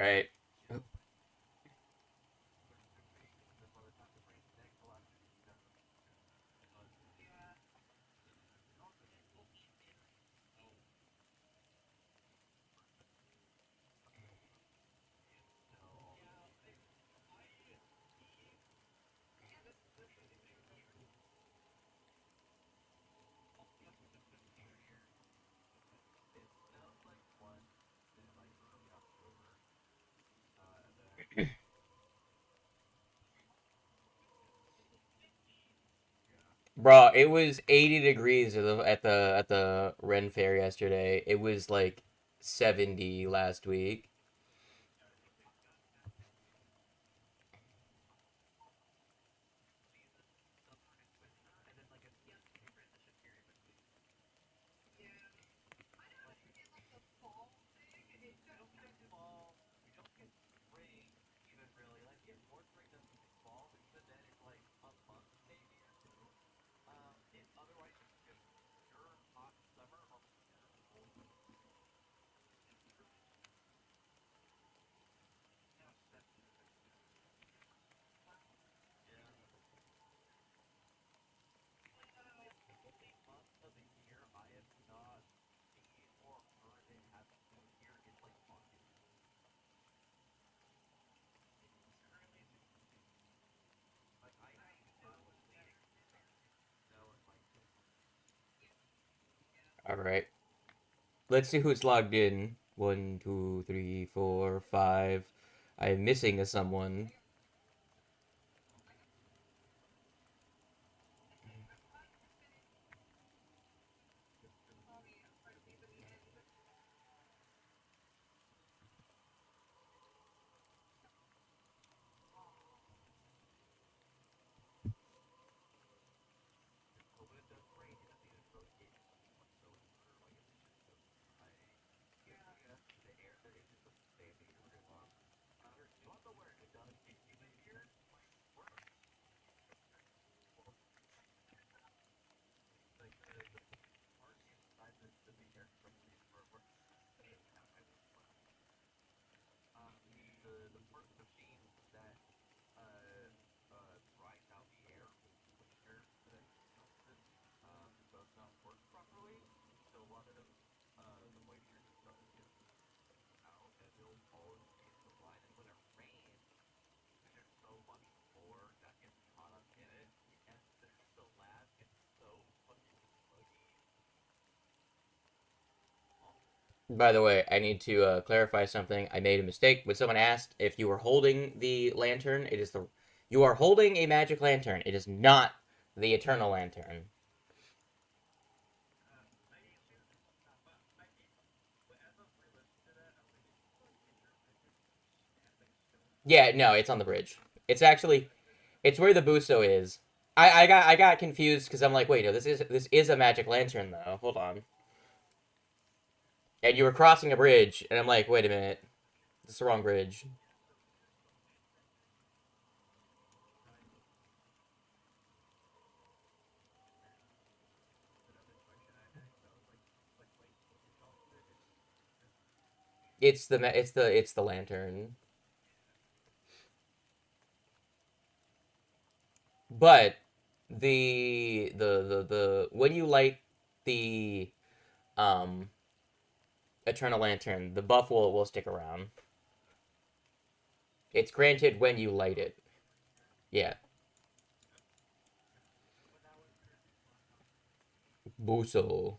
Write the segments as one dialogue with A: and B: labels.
A: right. Bro, it was 80 degrees at the Ren Fair yesterday. It was like 70 last week. All right. Let's see who's logged in. One, two, three, four, five. I am missing a someone. By the way, I need to clarify something. I made a mistake when someone asked if you were holding the lantern. It is the you are holding a magic lantern. It is not the eternal lantern. Yeah, no, it's on the bridge. It's actually it's where the buso is. I got confused because I'm like, wait, no, this is a magic lantern though. Hold on. And you were crossing a bridge, and I'm like, wait a minute, this is the wrong bridge. It's the lantern. But the when you light the um eternal lantern, the buff will stick around. It's granted when you light it. Yeah. Buso.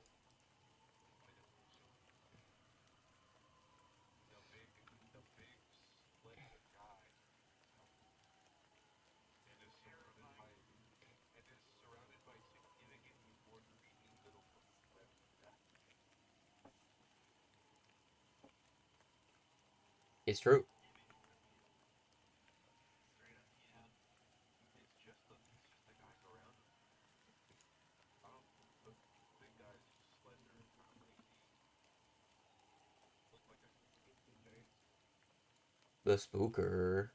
A: It's true. The spooker.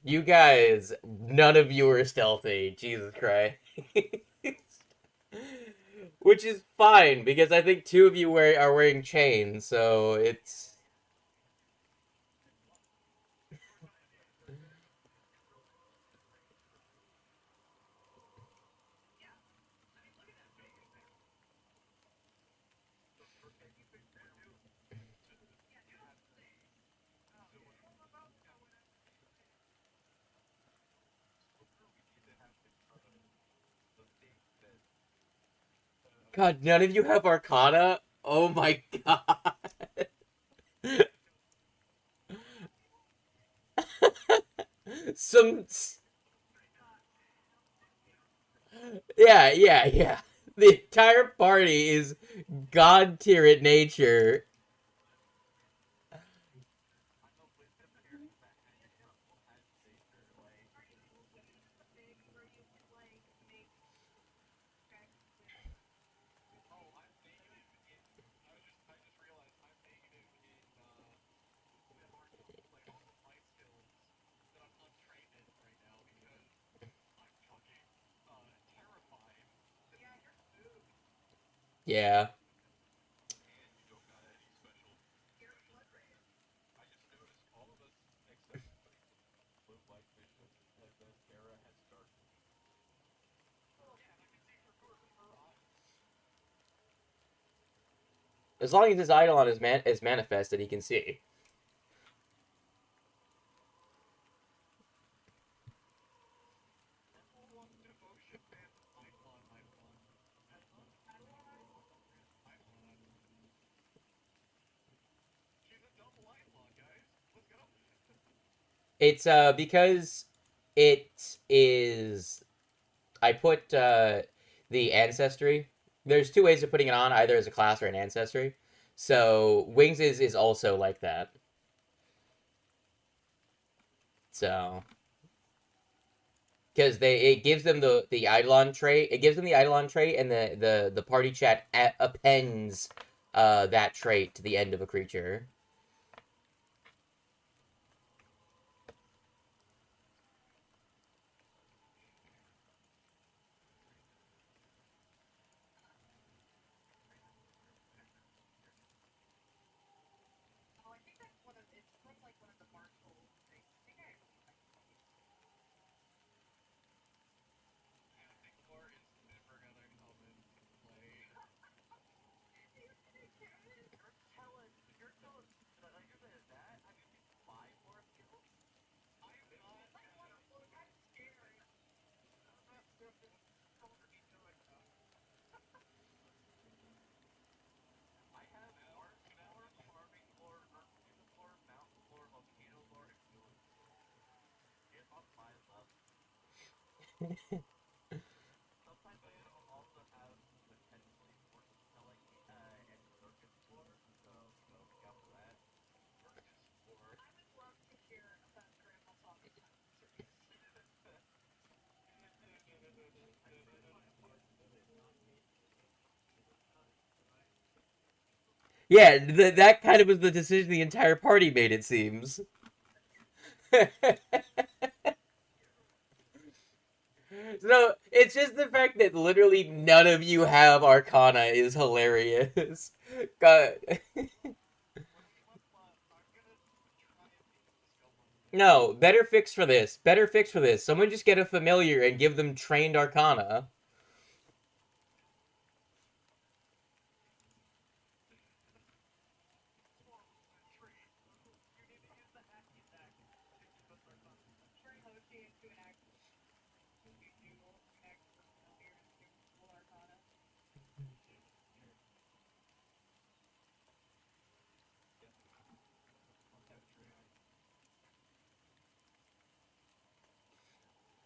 A: You guys, none of you are stealthy. Jesus Christ. Which is fine, because I think two of you are wearing chains, so it's... God, none of you have Arcana? Oh my god. Some... Yeah. The entire party is god tier in nature. Yeah. As long as his Eidolon is manifested, he can see. It's because it is... I put the ancestry. There's two ways of putting it on, either as a class or an ancestry. So Wings is also like that. So because it gives them the Eidolon trait. It gives them the Eidolon trait, and the party chat appends that trait to the end of a creature. Yeah, that kind of was the decision the entire party made. It seems. So it's just the fact that literally none of you have Arcana is hilarious. God. No, better fix for this. Better fix for this. Someone just get a familiar and give them trained Arcana.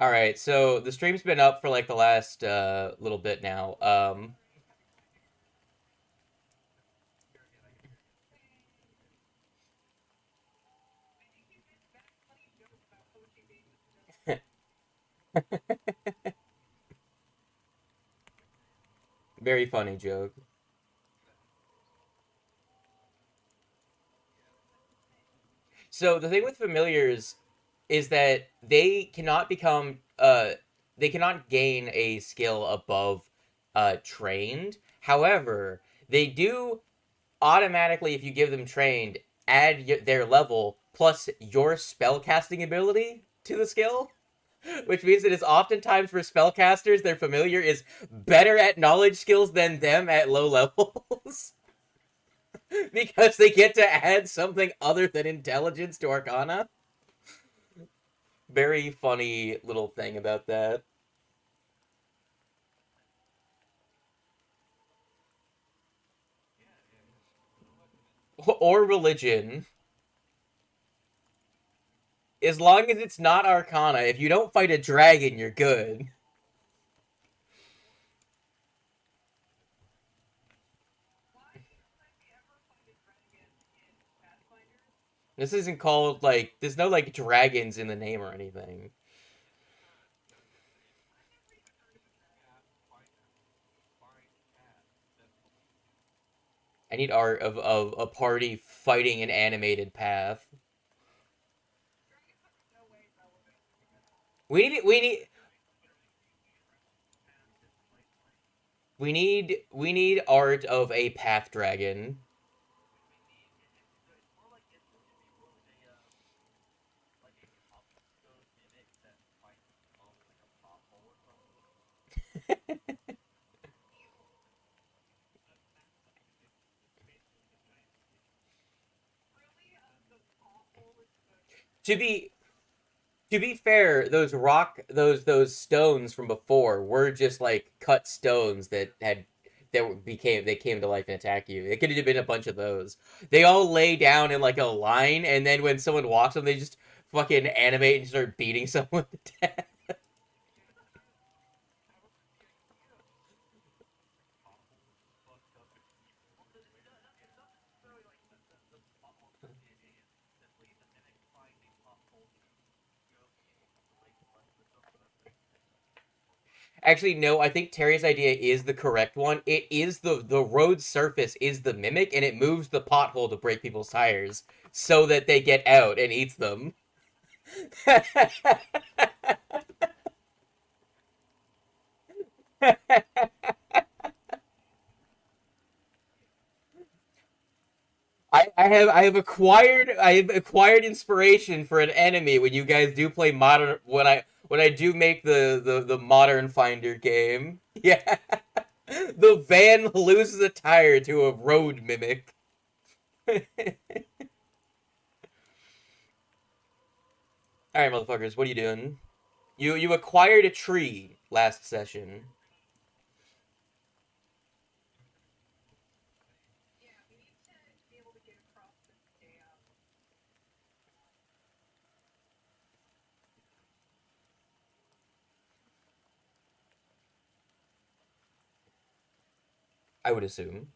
A: All right, so the stream's been up for like the last little bit now. Very funny joke. So the thing with familiars is that they cannot gain a skill above trained. However, they do automatically, if you give them trained, add their level plus your spellcasting ability to the skill, which means that it's oftentimes for spellcasters, their familiar is better at knowledge skills than them at low levels. Because they get to add something other than intelligence to Arcana. Very funny little thing about that. Or religion. As long as it's not Arcana, if you don't fight a dragon, you're good. This isn't called, like, there's no, like, dragons in the name or anything. I need art of a party fighting an animated path. We need art of a path dragon. To be to be fair, those stones from before were just like cut stones they came to life and attack you. It could have been a bunch of those. They all lay down in like a line, and then when someone walks them, they just fucking animate and start beating someone to death. Actually, no, I think Terry's idea is the correct one. It is the road surface is the mimic, and it moves the pothole to break people's tires so that they get out and eats them. I have acquired inspiration for an enemy when you guys do play modern when I do make the modern finder game. Yeah. The van loses a tire to a road mimic. Alright, motherfuckers, what are you doing? You acquired a tree last session. I would assume.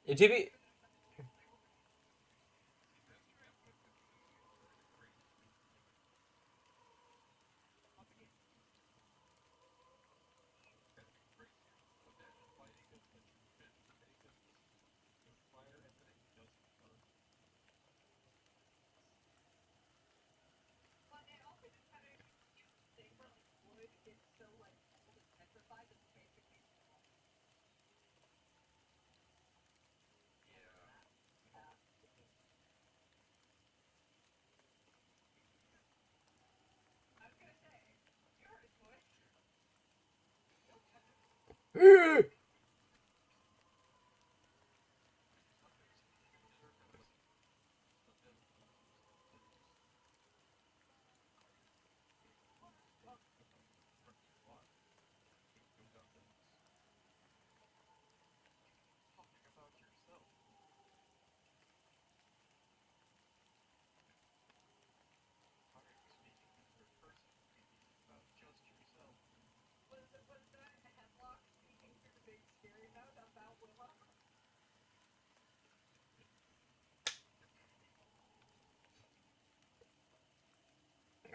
A: To be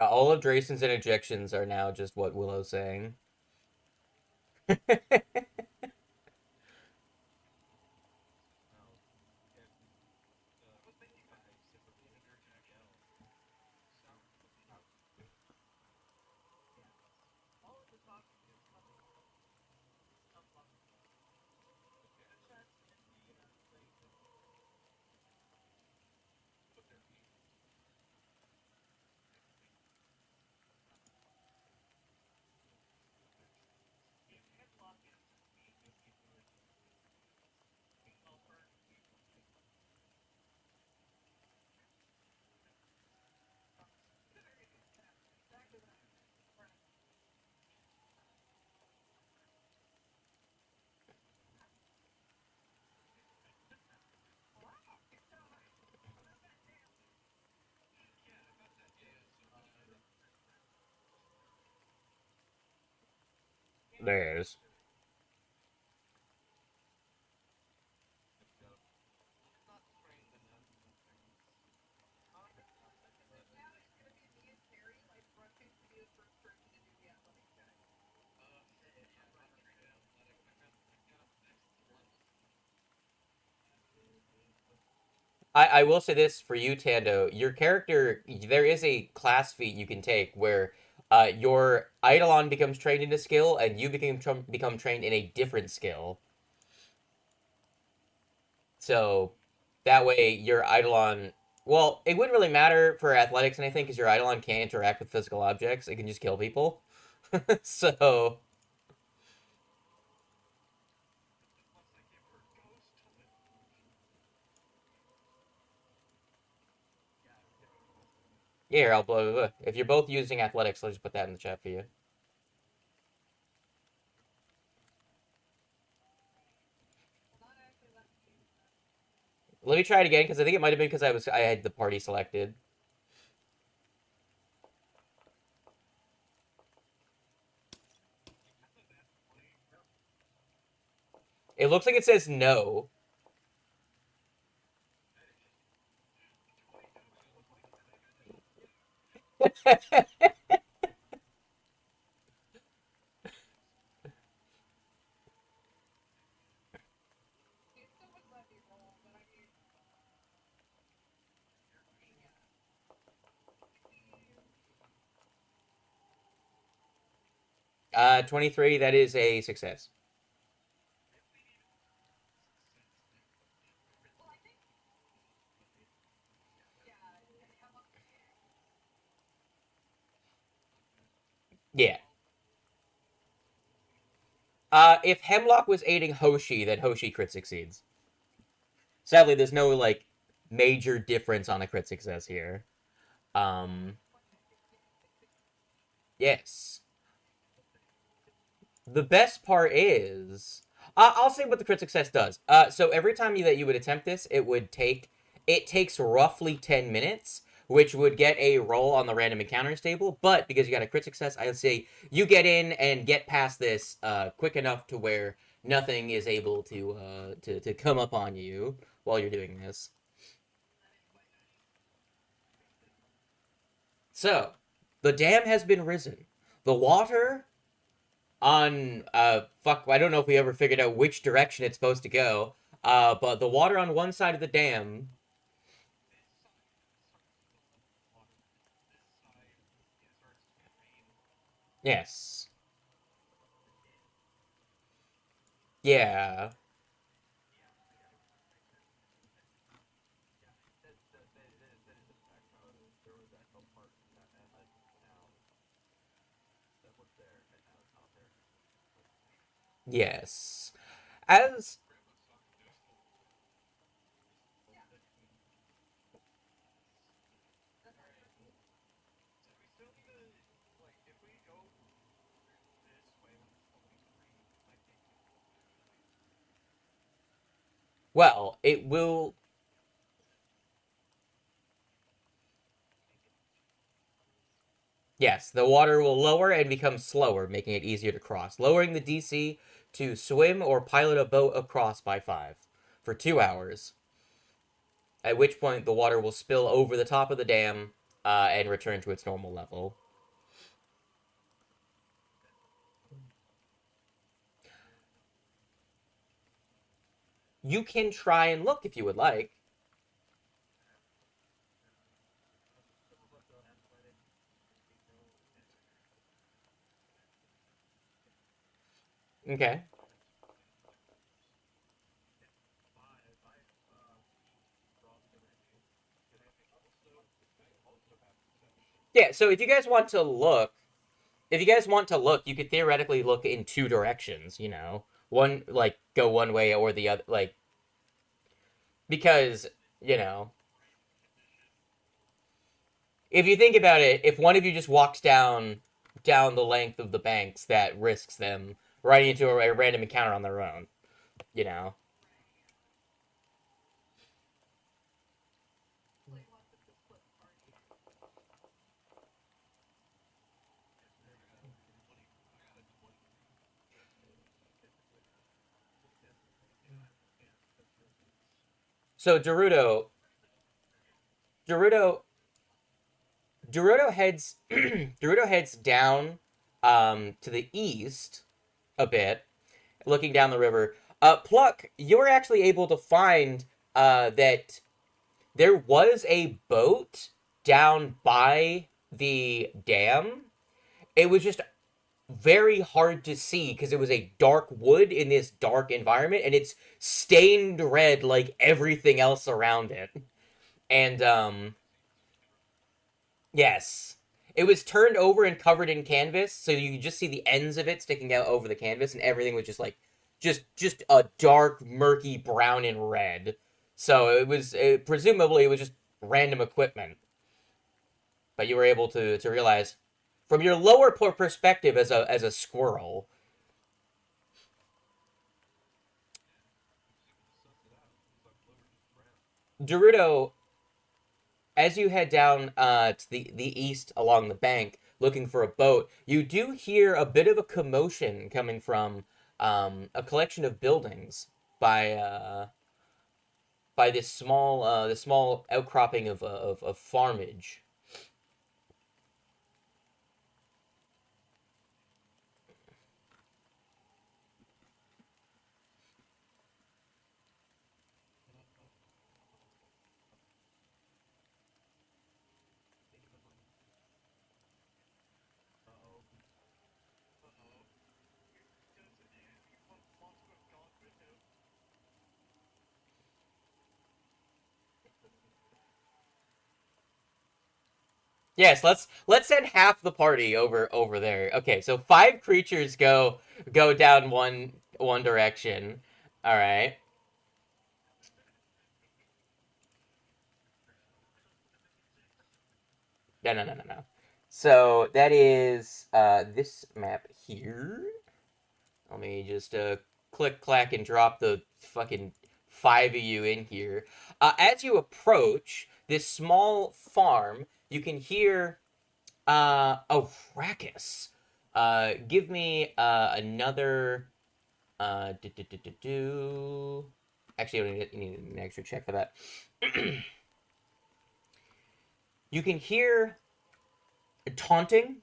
A: All of Drayson's interjections are now just what Willow's saying. There's. I will say this for you, Tando. Your character, there is a class feat you can take where your Eidolon becomes trained in a skill and you become trained in a different skill. So that way your Eidolon. Well, it wouldn't really matter for athletics and anything because your Eidolon can't interact with physical objects. It can just kill people. So. Yeah, here, I'll blah, blah, blah. If you're both using athletics, I'll just put that in the chat for you. Let me try it again because I think it might have been because I had the party selected. It looks like it says no. 23, that is a success. Yeah. If Hemlock was aiding Hoshi, then Hoshi crit succeeds. Sadly, there's no, like, major difference on a crit success here. Yes. The best part is, I'll say what the crit success does. So every time that you would attempt this, it takes roughly 10 minutes, which would get a roll on the random encounters table. But because you got a crit success, I would say you get in and get past this quick enough to where nothing is able to come up on you while you're doing this. So the dam has been risen. The water on fuck, I don't know if we ever figured out which direction it's supposed to go. But the water on one side of the dam. Yes. Yeah. Yes. As well, it will. Yes, the water will lower and become slower, making it easier to cross, lowering the DC to swim or pilot a boat across by 5 for 2 hours. At which point the water will spill over the top of the dam and return to its normal level. You can try and look if you would like. Okay. Yeah, so if you guys want to look, you could theoretically look in two directions, you know. One like go one way or the other like because, you know, if you think about it, if one of you just walks down the length of the banks, that risks them running into a random encounter on their own, you know. So Dorudo Dorudo heads Dorudo heads down to the east a bit, looking down the river. Pluck, you were actually able to find that there was a boat down by the dam. It was just very hard to see because it was a dark wood in this dark environment, and it's stained red like everything else around it. And yes, it was turned over and covered in canvas, so you could just see the ends of it sticking out over the canvas, and everything was just like just a dark, murky brown and red. So presumably it was just random equipment, but you were able to realize from your lower perspective as a squirrel. Dorudo, as you head down to the east along the bank looking for a boat, you do hear a bit of a commotion coming from a collection of buildings by by this small outcropping of farmage. Yes, let's send half the party over there. Okay, so 5 creatures go down one direction. All right. No, no, no, no, no. So that is this map here. Let me just click, clack, and drop the fucking 5 of you in here. As you approach this small farm, you can hear a fracas. Give me another. Do, do, do, do, do. Actually, you need an extra check for that. You can hear taunting,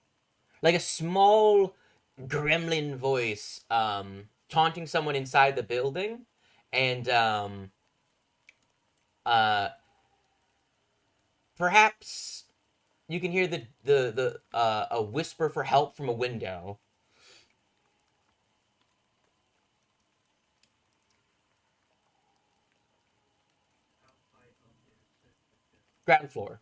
A: like a small gremlin voice taunting someone inside the building, and uh, perhaps you can hear the a whisper for help from a window. Ground floor.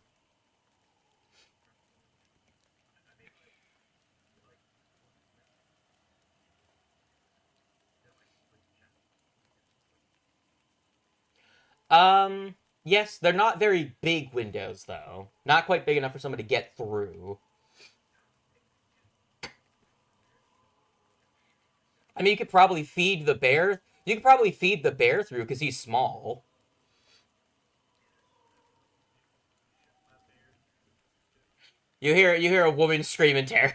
A: Yes, they're not very big windows, though. Not quite big enough for someone to get through. I mean, you could probably feed the bear. You could probably feed the bear through because he's small. You hear a woman scream in terror.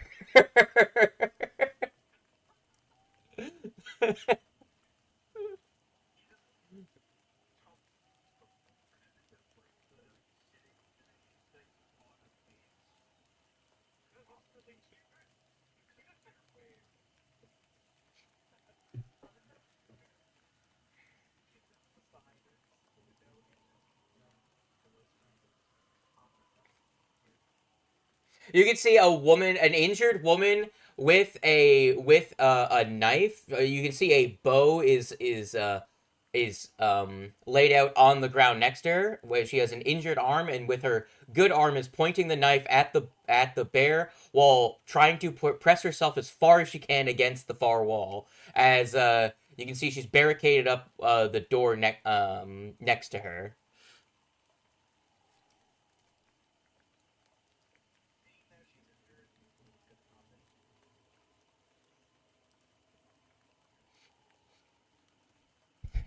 A: You can see a woman, an injured woman with a knife. You can see a bow is laid out on the ground next to her, where she has an injured arm, and with her good arm is pointing the knife at the bear while trying to press herself as far as she can against the far wall. As you can see, she's barricaded up the door next to her.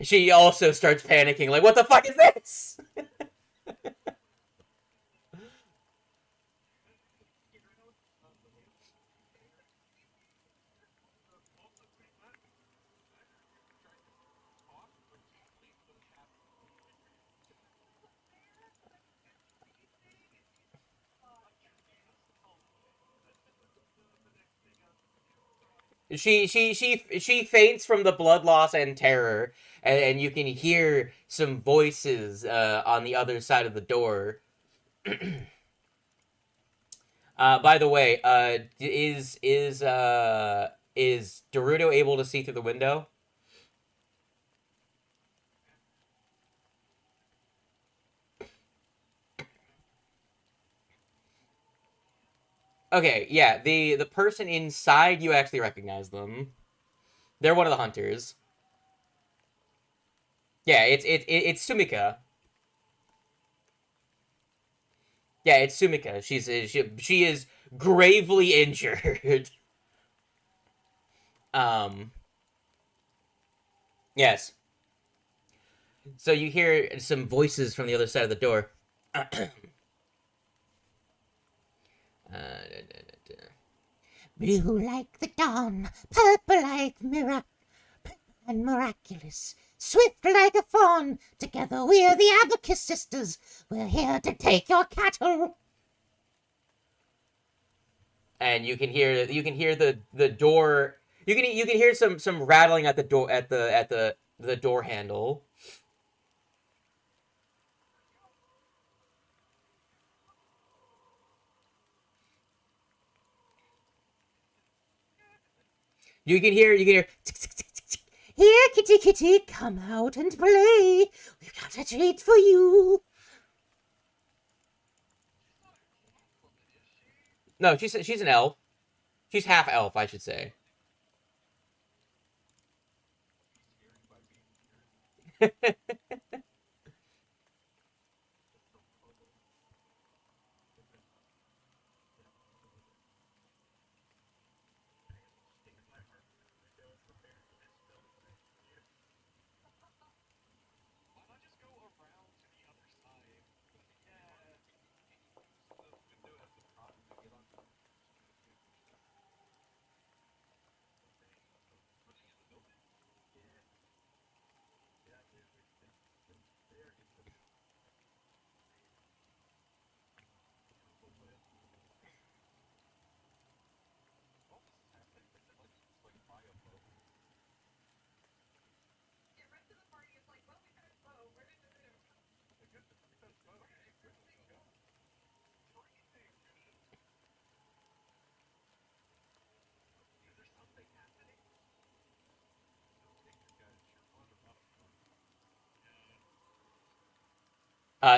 A: She also starts panicking, like, "What the fuck is this?" She faints from the blood loss and terror, and you can hear some voices on the other side of the door. By the way, is Dorudo able to see through the window? Okay, yeah. The person inside, you actually recognize them. They're one of the hunters. Yeah, it's Sumika. Yeah, it's Sumika. She is gravely injured. um, yes. So you hear some voices from the other side of the door.
B: Blue like the dawn, purple like mirror, and miraculous, swift like a fawn. Together we're the Abacus sisters. We're here to take your cattle.
A: And you can hear the door. You can hear some rattling at the door at the door handle. You can hear.
B: Here, kitty, kitty, come out and play. We've got a treat for you.
A: No, she's an elf. She's half elf, I should say.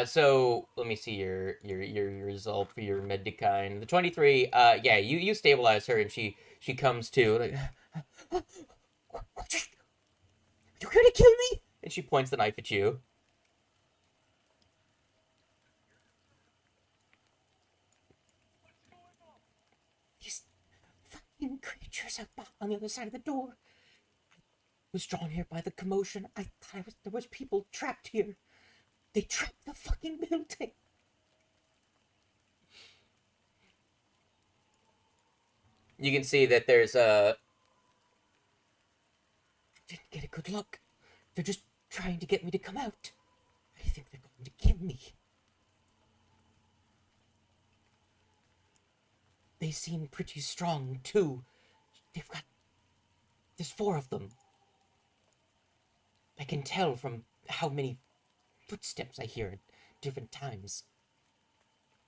A: So let me see your result for your Medicine. The 23. Yeah, you stabilize her, and she comes to. Like,
B: You're gonna kill me?
A: and she points the knife at you.
B: was out on the other side of the door. I was drawn here by the commotion. I thought there was people trapped here. They trapped the fucking building.
A: You can see that there's a...
B: Didn't get a good look. They're just trying to get me to come out. I think they're going to kill me. They seem pretty strong, too. There's 4 of them. I can tell from how many footsteps I hear at different times.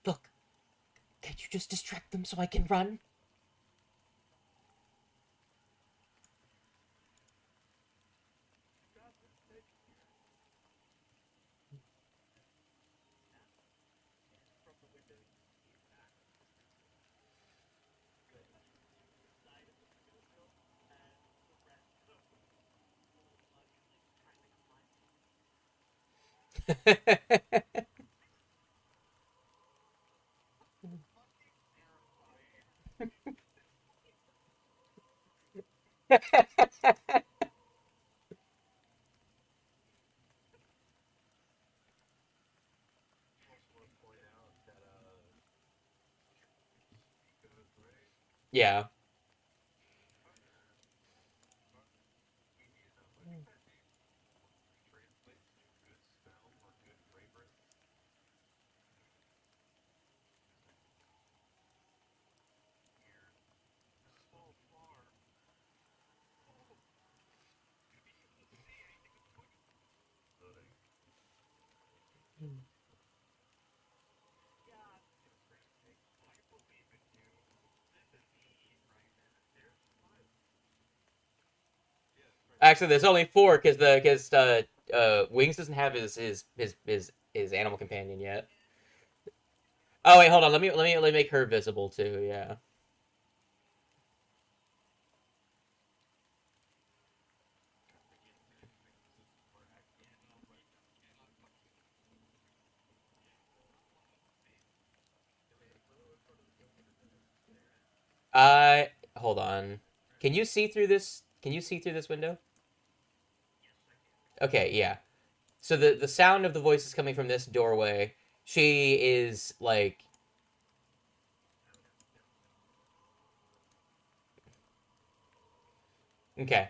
B: Look, can't you just distract them so I can run?
A: Yeah. Actually, there's only 4 because Wings doesn't have his animal companion yet. Oh wait, hold on. Let me make her visible too. Yeah. Hold on. Can you see through this? Can you see through this window? Okay, yeah. So the sound of the voice is coming from this doorway. She is like... Okay.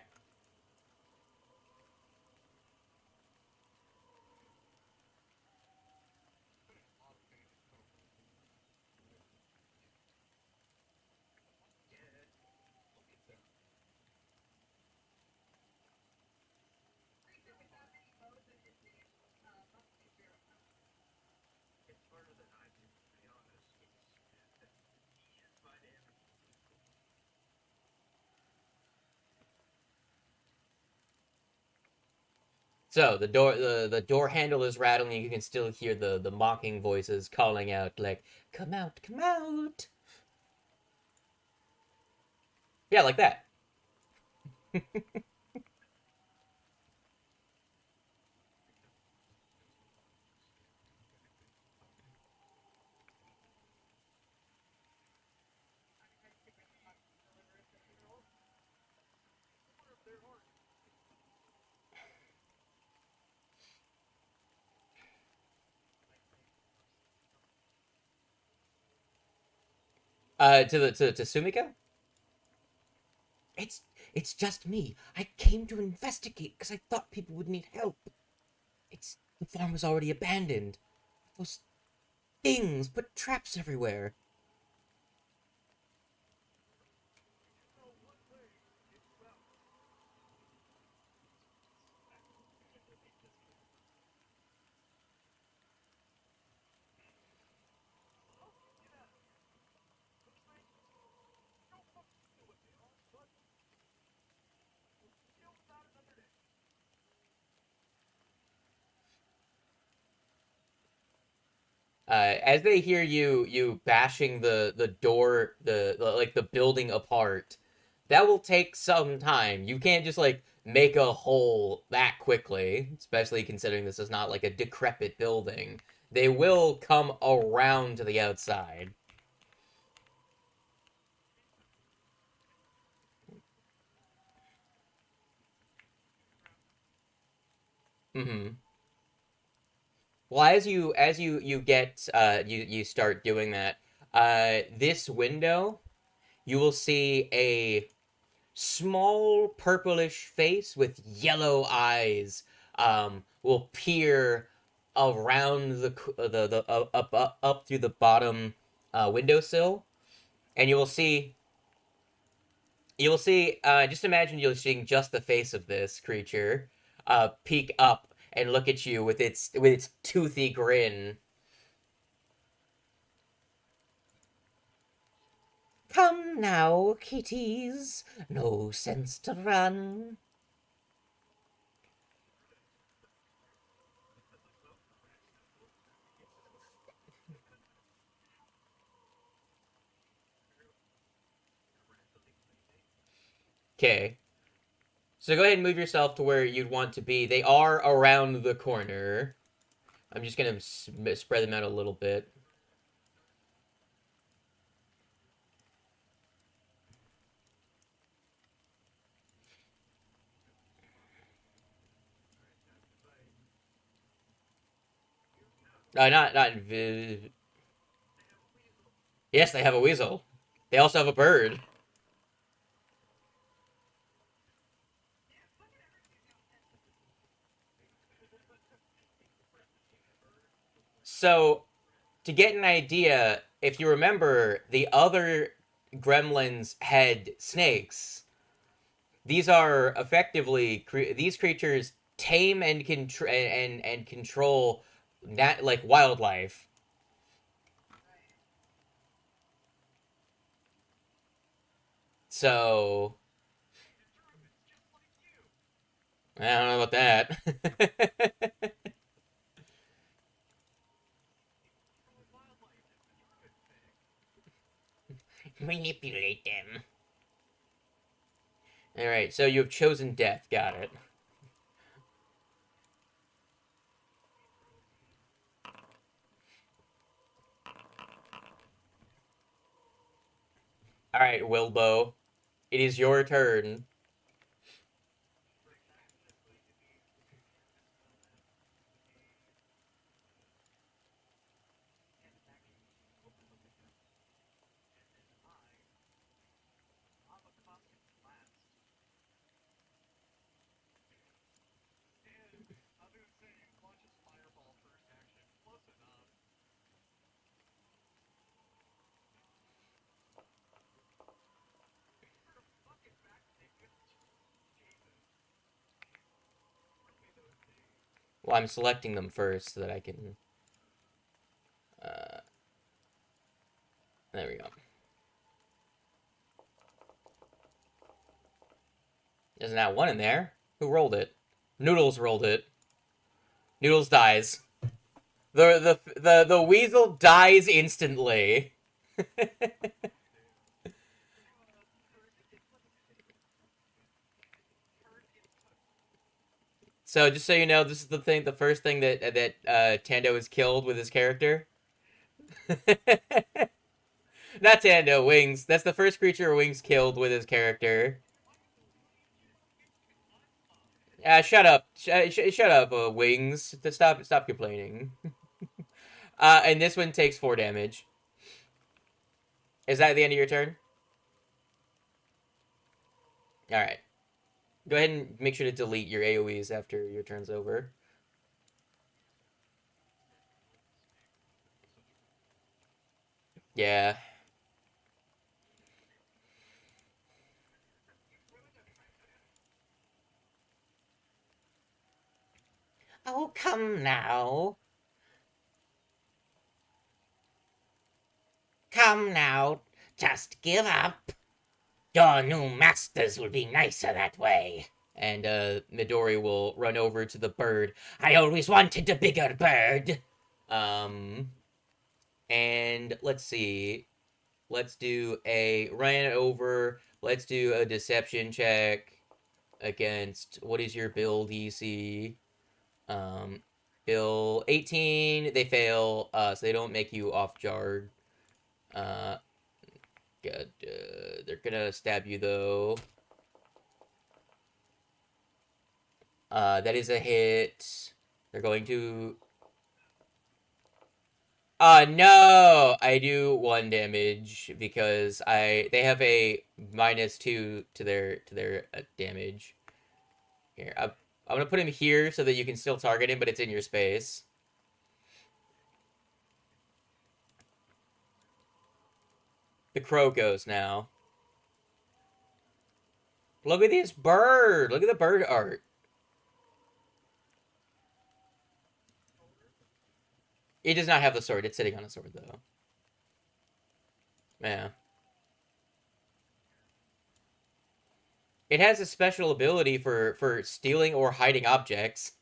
A: So the door handle is rattling. You can still hear the mocking voices calling out like, "Come out, come out!" Yeah, like that. To Sumika.
B: It's it's just me. I came to investigate because I thought people would need help. The farm was already abandoned. Those things put traps everywhere.
A: As they hear you bashing the door the building apart, that will take some time. You can't just like make a hole that quickly, especially considering this is not like a decrepit building. They will come around to the outside. Mm-hmm. Well, as you get you start doing that, this window you will see a small purplish face with yellow eyes will peer around the up through the bottom windowsill, and you will see just imagine you're seeing just the face of this creature peek up and look at you with its toothy grin. Come now, kitties, no sense to run. Okay. So go ahead and move yourself to where you'd want to be. They are around the corner. I'm just going to spread them out a little bit. Not yes, they have a weasel. They also have a bird. So, to get an idea, if you remember, the other gremlins had snakes. These are effectively these creatures tame and control that like wildlife. So I don't know about that. Manipulate them. All right, so you have chosen death. Got it. All right, Wilbo, it is your turn. Well, I'm selecting them first so that I can. Uh, there we go. There's now one in there. Who rolled it? Noodles rolled it. Noodles dies. The weasel dies instantly. So just so you know, this is the first thing that Tando is killed with his character. Not Tando, Wings. That's the first creature Wings killed with his character. Shut up, shut up, Wings. Stop complaining. And this one takes 4 damage. Is that the end of your turn? All right. Go ahead and make sure to delete your AOE's after your turn's over. Yeah.
B: Oh, come now. Come now. Just give up. Your new masters will be nicer that way.
A: And Midori will run over to the bird.
B: I always wanted a bigger bird.
A: Um, and let's see. Let's do a run over. Let's do a deception check against what is your build DC? Um, Bill 18. They fail. So they don't make you off guard. Good. They're gonna stab you though. That is a hit. They're going to... no! I do 1 damage because they have a -2 to their damage. Here, I'm gonna put him here so that you can still target him, but it's in your space. The crow goes now. Look at this bird! Look at the bird art. It does not have the sword. It's sitting on a sword, though. Yeah. It has a special ability for stealing or hiding objects.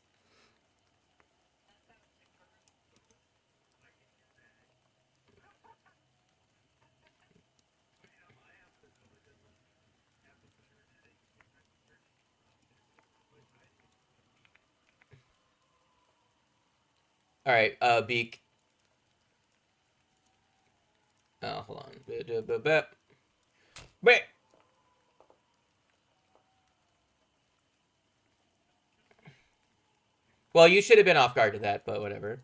A: Alright, Beak. Oh, hold on. Wait! Well, you should have been off guard to that, but whatever.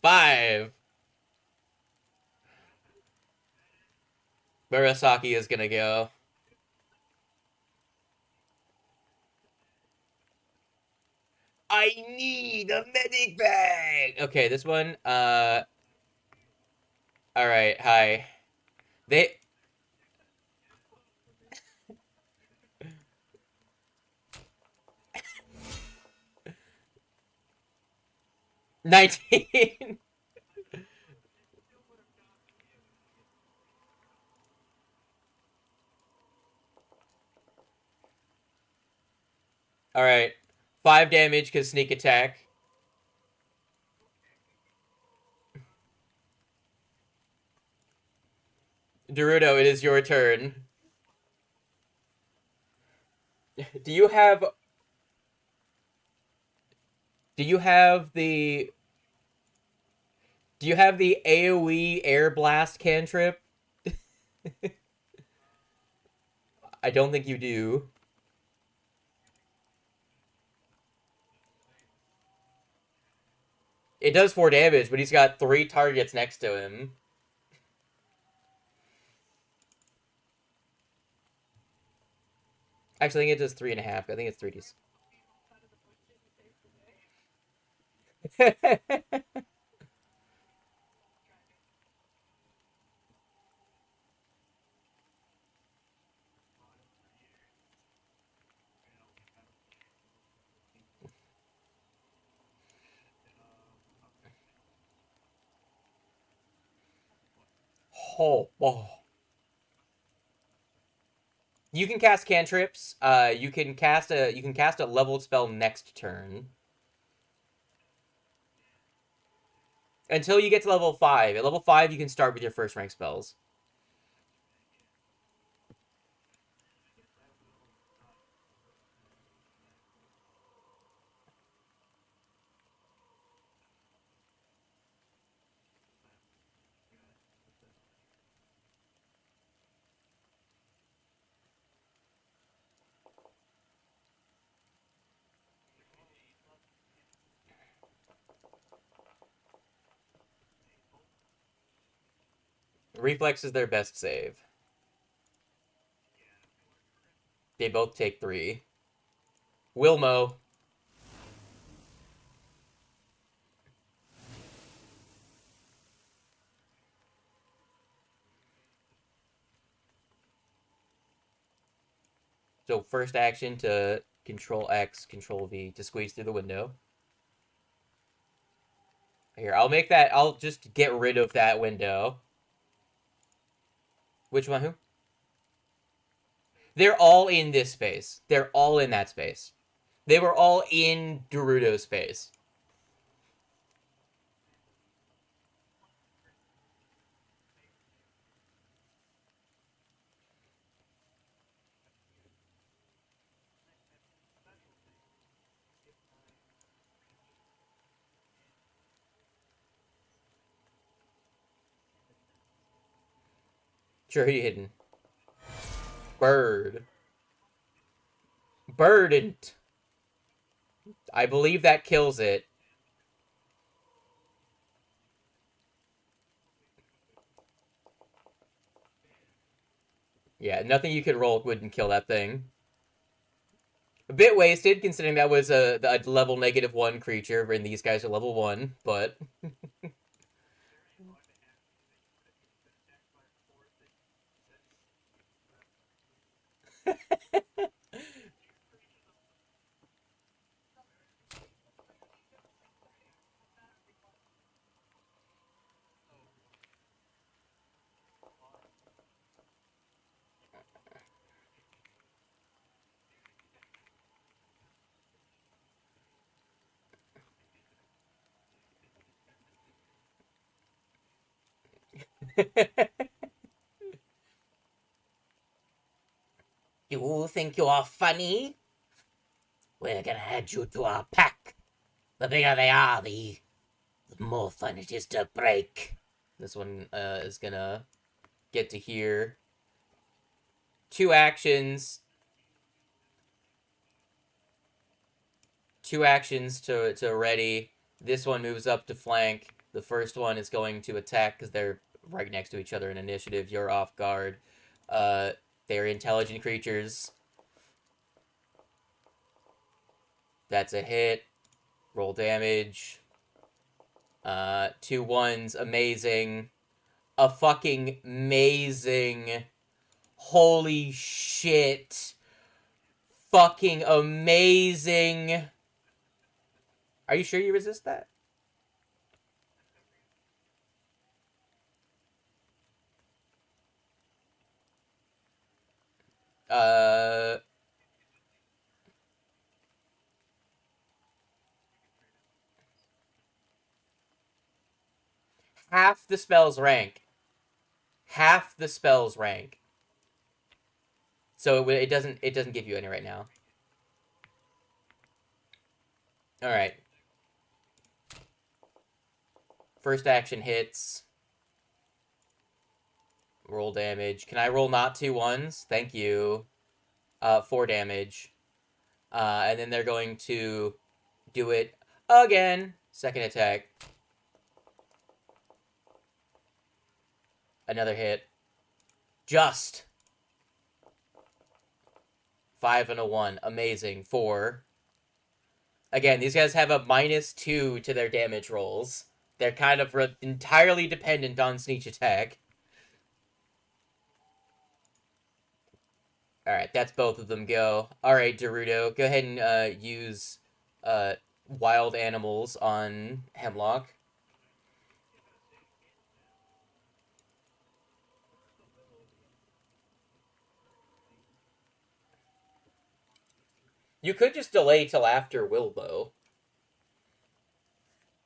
A: 5. Murasaki is gonna go. I need a medic bag! Okay, this one, Alright, hi. They... 19! Alright. 5 damage because sneak attack. Dorudo, it is your turn. Do you have... Do you have the... Do you have the AoE air blast cantrip? I don't think you do. It does 4 damage, but he's got 3 targets next to him. Actually, I think it does 3.5. I think it's 3d. Oh. You can cast cantrips. You can cast a leveled spell next turn. Until you get to level 5. At level 5, you can start with your first rank spells. Reflex is their best save. They both take 3. Wilmo. So first action to Control X, Control V to squeeze through the window. Here, I'll just get rid of that window. Which one? Who? They're all in this space. They're all in that space. They were all in Dorudo space. Sure, he hidden. Bird. Burdened. I believe that kills it. Yeah, nothing you could roll wouldn't kill that thing. A bit wasted, considering that was a level -1 creature, and these guys are level 1, but... You think you are funny? We're gonna add you to our pack. The bigger they are, the more fun it is to break. This one is gonna get to hear 2 actions. 2 actions to ready. This one moves up to flank. The first one is going to attack because they're right next to each other in initiative. You're off guard. They're intelligent creatures. That's a hit. Roll damage. 2 1s. Amazing. A fucking amazing. Holy shit. Fucking amazing. Are you sure you resist that? Half the spell's rank. Half the spell's rank. So it doesn't give you any right now. All right. First action hits. Roll damage. Can I roll not 2 1s? Thank you. 4 damage. And then they're going to do it again. Second attack. Another hit. Just. 5 and a 1. Amazing. 4. Again, these guys have a -2 to their damage rolls. They're kind of entirely dependent on sneak attack. Alright, that's both of them go. Alright, Dorudo, go ahead and use wild animals on Hemlock. You could just delay till after Willow.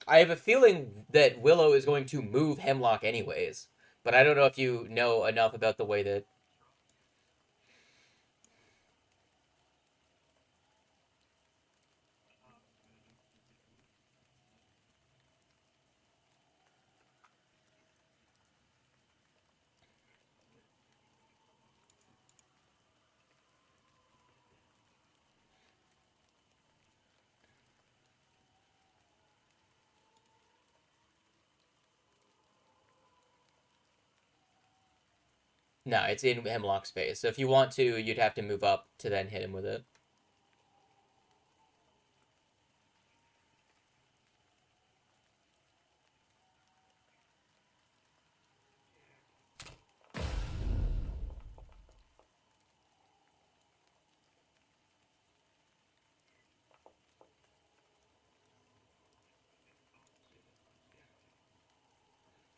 A: I have a feeling that Willow is going to move Hemlock anyways, but I don't know if you know enough about the way that... No, it's in Hemlock space. So if you want to, you'd have to move up to then hit him with it.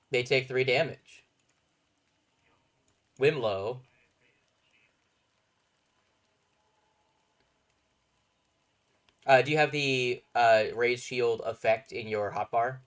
A: They take 3 damage. Wimlow. Do you have the raised shield effect in your hotbar?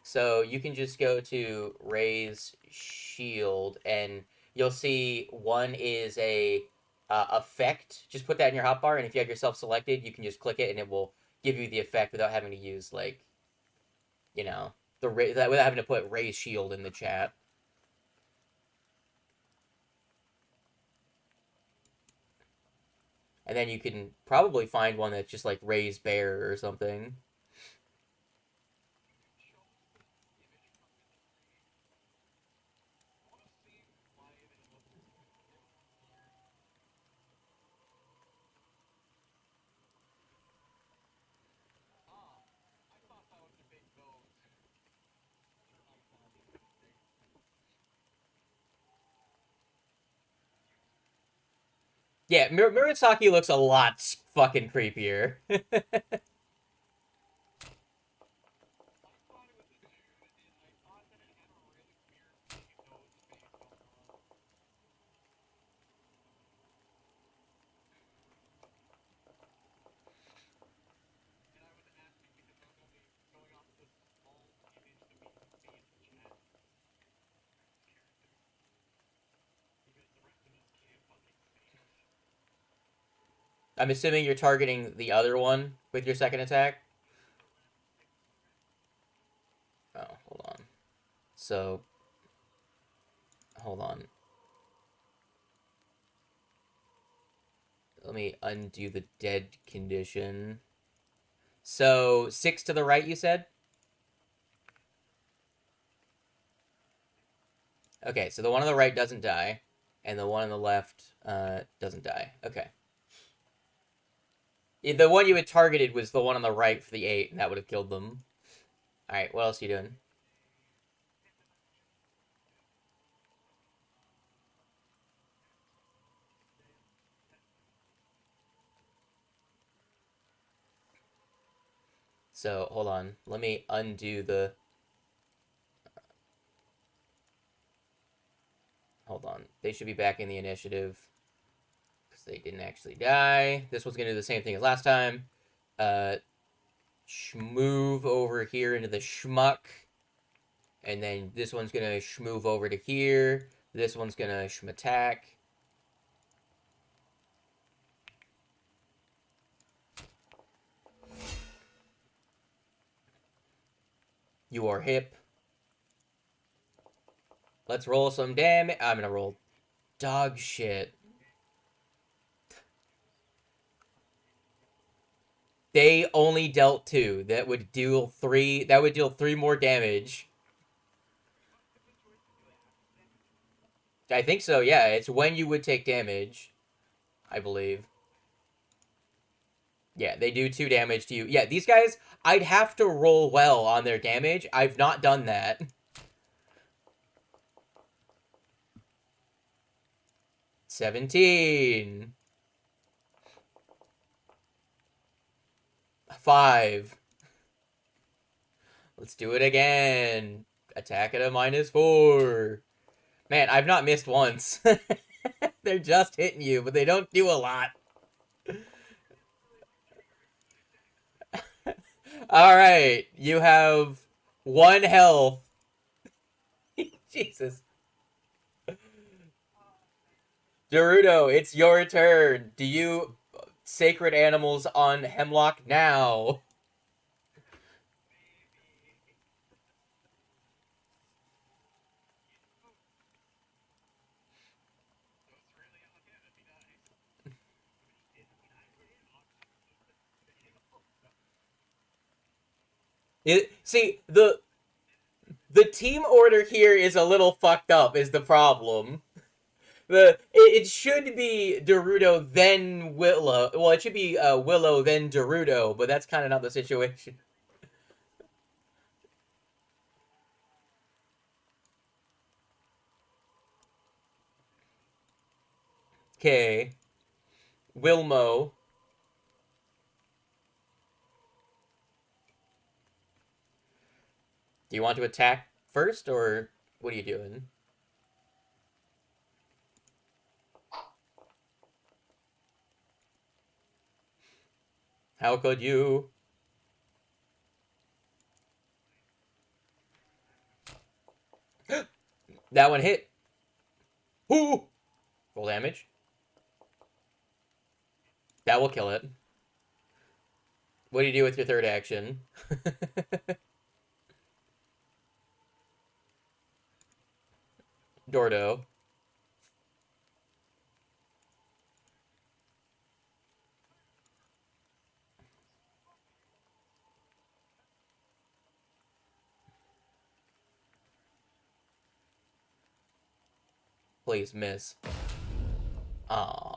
A: So you can just go to raise shield, and you'll see one is a effect. Just put that in your hotbar, and if you have yourself selected, you can just click it, and it will give you the effect without having to use, like, you know, without having to put raise shield in the chat. And then you can probably find one that's just like raised bear or something. Yeah, Murasaki looks a lot fucking creepier. I'm assuming you're targeting the other one with your second attack. Oh, hold on. So, hold on. Let me undo the dead condition. So, 6 to the right, you said? Okay, so the one on the right doesn't die, and the one on the left doesn't die. Okay. The one you had targeted was the one on the right for the 8, and that would have killed them. Alright, what else are you doing? So, hold on. Let me undo the... Hold on. They should be back in the initiative. Because they didn't actually die. This one's going to do the same thing as last time. Move over here into the schmuck. And then this one's going to move over to here. This one's going to attack. You are hip. Let's roll some damage. I'm going to roll dog shit. They only dealt 2. That would deal 3. That would deal 3 more damage. I think so, yeah. It's when you would take damage, I believe. Yeah, they do 2 damage to you. Yeah, these guys, I'd have to roll well on their damage. I've not done that. $17. 5. Let's do it again. Attack at a -4. Man, I've not missed once. They're just hitting you, but they don't do a lot. Alright, you have 1 health. Jesus. Dorudo, it's your turn. Do you sacred animals on Hemlock now? See, the team order here is a little fucked up, is the problem. It should be Dorudo, then Willow. Well, it should be Willow, then Dorudo, but that's kind of not the situation. Okay. Wilmo. Do you want to attack first, or what are you doing? How could you? That one hit. Ooh! Full damage. That will kill it. What do you do with your third action? Dordo. Please miss. Aww.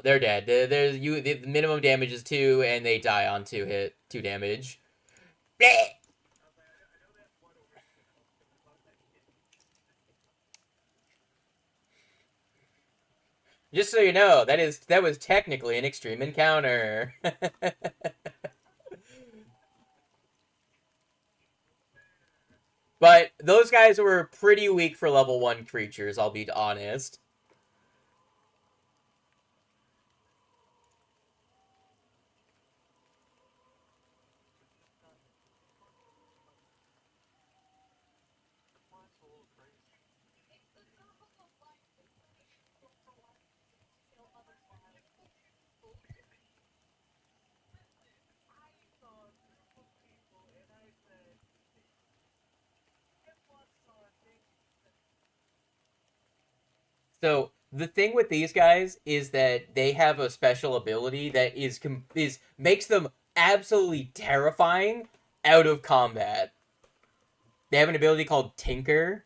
A: They're dead. The minimum damage is 2, and they die on 2 damage. Blech! Just so you know, that was technically an extreme encounter. But those guys were pretty weak for level 1 creatures, I'll be honest. So the thing with these guys is that they have a special ability that is makes them absolutely terrifying out of combat. They have an ability called Tinker.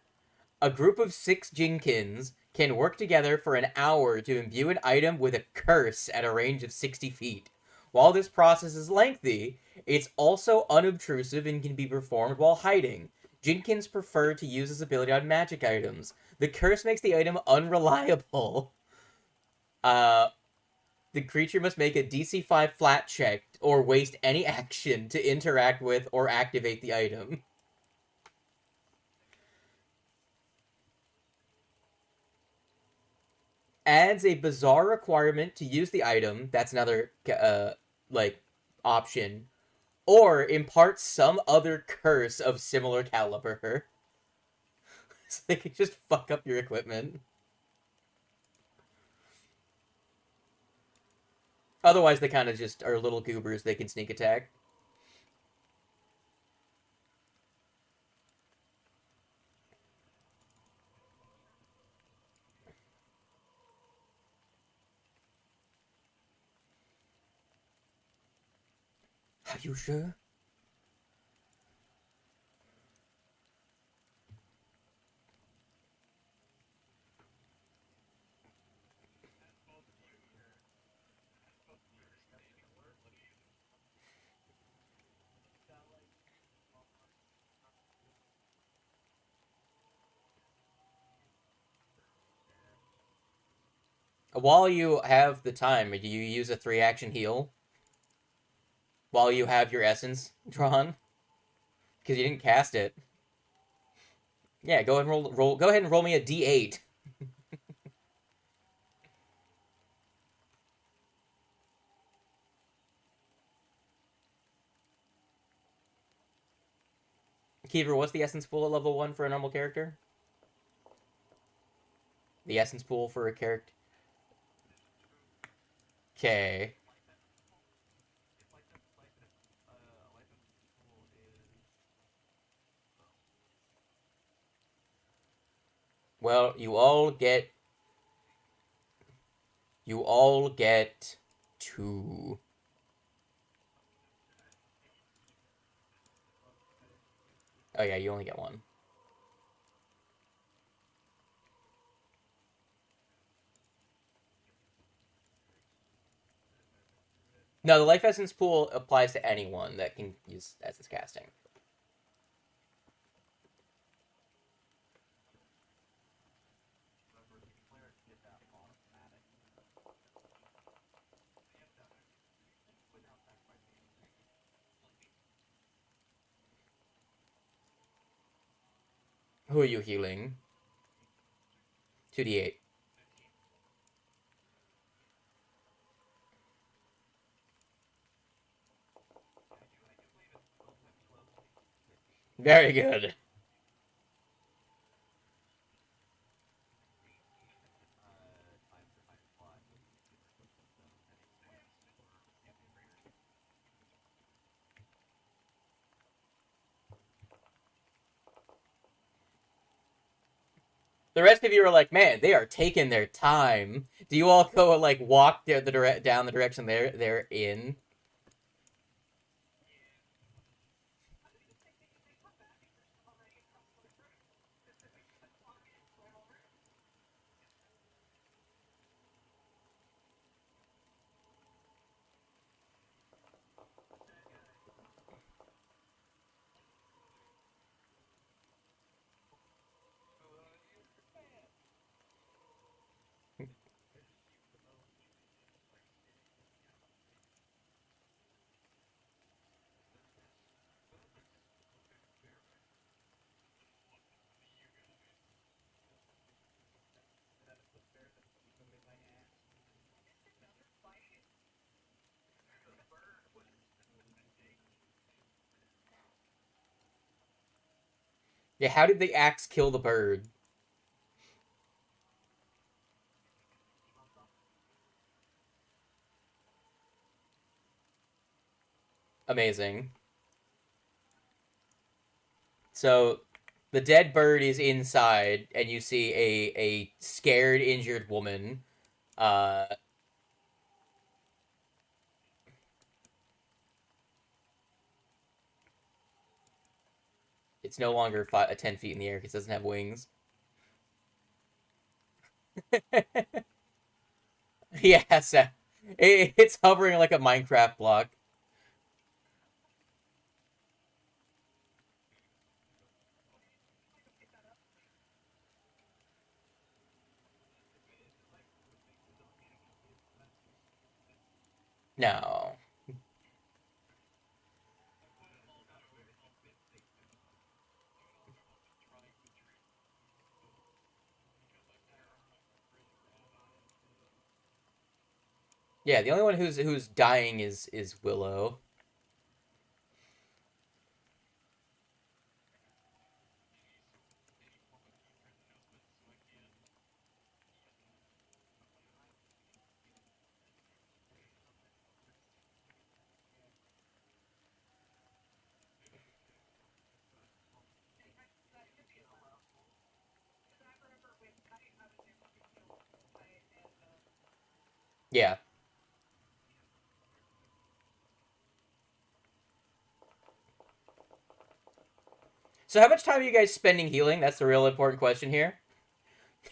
A: A group of 6 Jinkins can work together for an hour to imbue an item with a curse at a range of 60 feet. While this process is lengthy, it's also unobtrusive and can be performed while hiding. Jinkins prefer to use this ability on magic items. The curse makes the item unreliable. The creature must make a DC 5 flat check or waste any action to interact with or activate the item. Adds a bizarre requirement to use the item. That's another option. Or imparts some other curse of similar caliber. So they can just fuck up your equipment. Otherwise, they kind of just are little goobers. They can sneak attack. Are you sure? While you have the time, do you use a 3-action heal? While you have your essence drawn? Because you didn't cast it. Yeah, go ahead and roll. Go ahead and roll me a D8. Kiever, what's the essence pool at level 1 for a normal character? The essence pool for a character. Okay. Well, you all get 2. Oh yeah, you only get 1. No, the life essence pool applies to anyone that can use essence casting. Who are you healing? 2d8. Very good. The rest of you are like, man, they are taking their time. Do you all go like walk down the direction they're in? Yeah, how did the axe kill the bird? Amazing. So the dead bird is inside, and you see a scared, injured woman. Uh, it's no longer 10 feet in the air because it doesn't have wings. Yes, it's hovering like a Minecraft block. No. Yeah, the only one who's dying is Willow. Yeah. So how much time are you guys spending healing? That's the real important question here.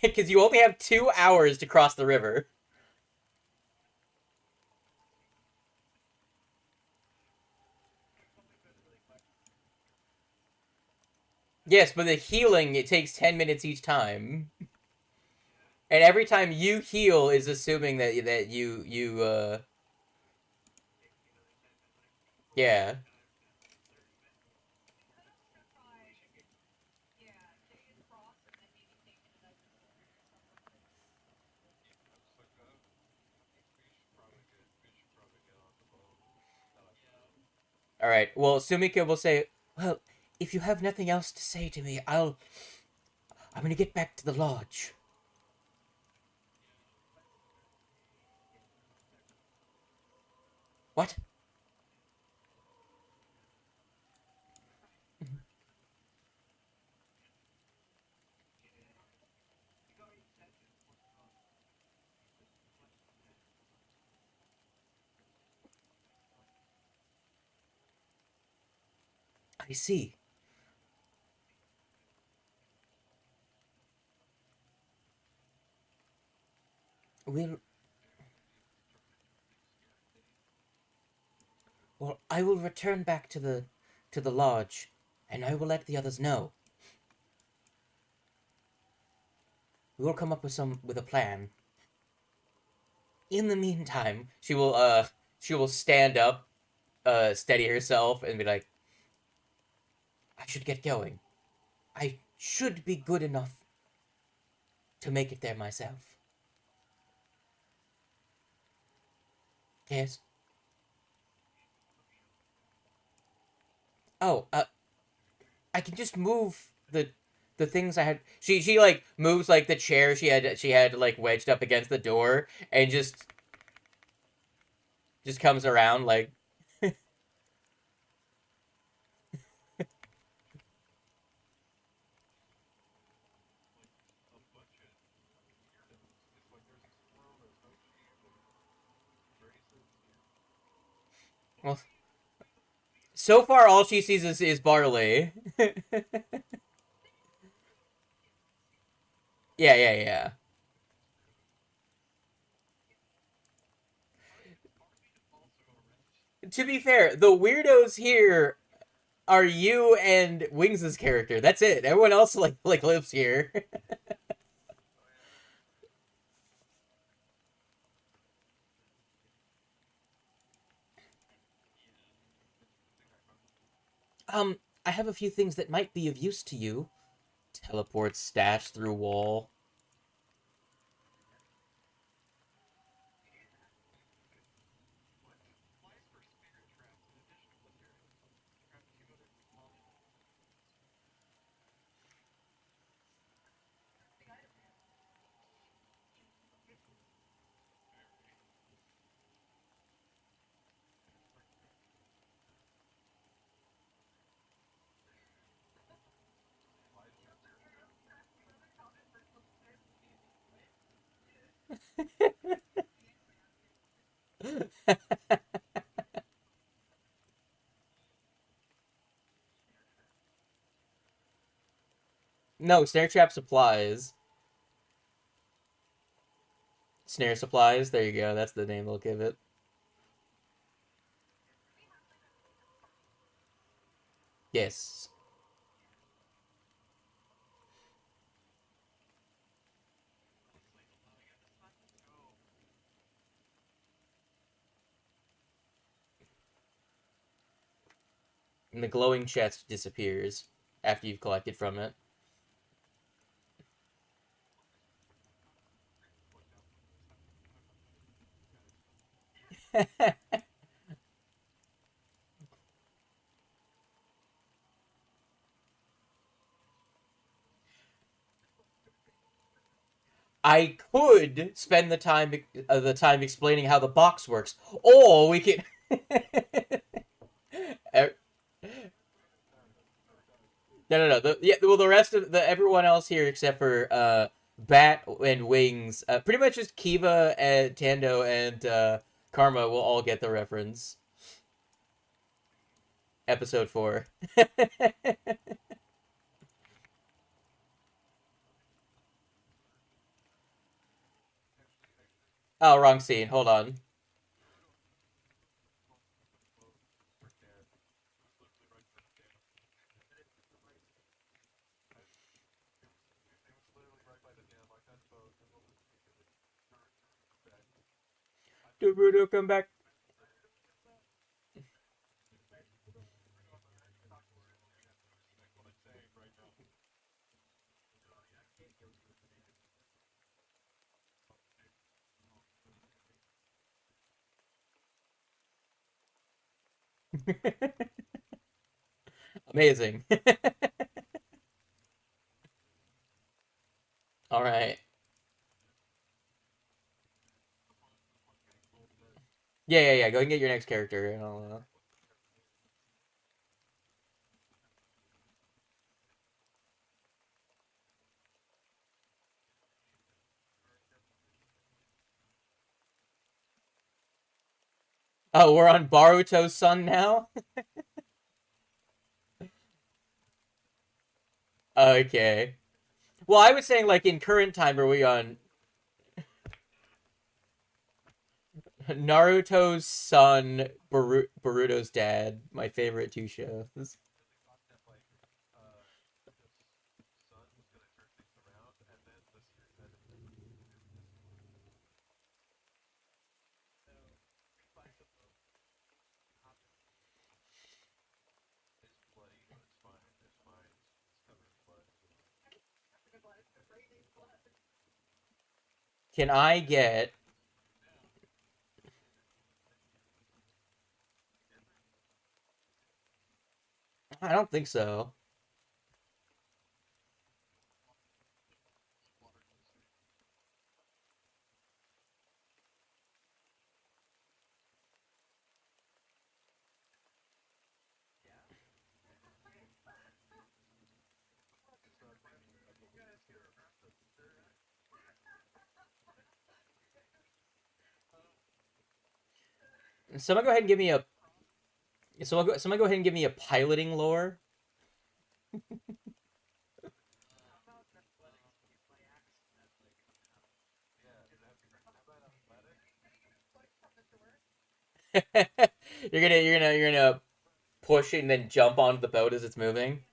A: Because you only have 2 hours to cross the river. Yes, but the healing, it takes 10 minutes each time. And every time you heal is assuming that you yeah. All right. Well, Sumika will say, "Well, if you have nothing else to say to me, I'm going to get back to the lodge." What? I see. Will Well, I will return back to the lodge, and I will let the others know. We will come up with a plan. In the meantime, she will stand up, steady herself, and be like, "I should get going. I should be good enough to make it there myself." Yes. Oh, I can just move the things I had. She like moves like the chair she had like wedged up against the door, and just comes around like. Well, so far all she sees is barley. Yeah, yeah, yeah. To be fair, the weirdos here are you and Wings' character. That's it. Everyone else like lives here. I have a few things that might be of use to you. Teleport stash through wall. No, snare trap supplies. Snare supplies. There you go. That's the name they'll give it. Yes. And the glowing chest disappears after you've collected from it. I could spend the time explaining how the box works, or we can. No, no, no. Well, the rest of everyone else here except for Bat and Wings, pretty much just Kiva and Tando and Karma will all get the reference. Episode 4. Oh, wrong scene. Hold on. Dorudo, come back. Amazing. All right. Yeah, yeah, yeah. Go and get your next character, and I'll. Oh, we're on Boruto's son now. Okay. Well, I was saying like in current time, are we on Naruto's son, Boruto's dad? My favorite two shows. Can I get? I don't think so. Someone go ahead and give me a. Someone go ahead and give me a piloting lore. you're gonna push and then jump onto the boat as it's moving.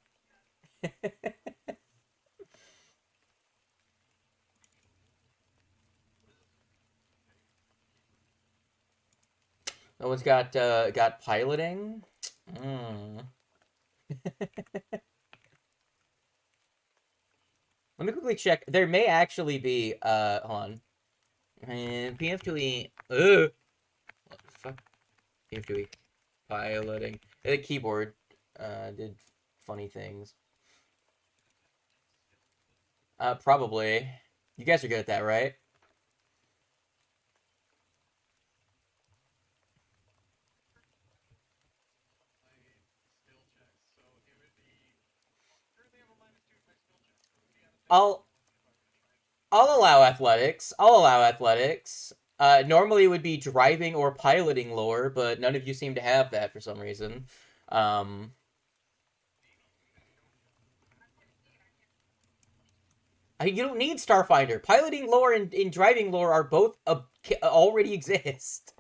A: No one's got piloting. Mm. Let me quickly check. There may actually be hold on. And PF2E. Ugh. What the fuck? PF2E. Piloting. The keyboard did funny things. Probably. You guys are good at that, right? I'll I'll allow athletics. I'll allow athletics. Normally it would be driving or piloting lore, but none of you seem to have that for some reason. Um, I mean, you don't need Starfinder. Piloting lore and driving lore are both already exist.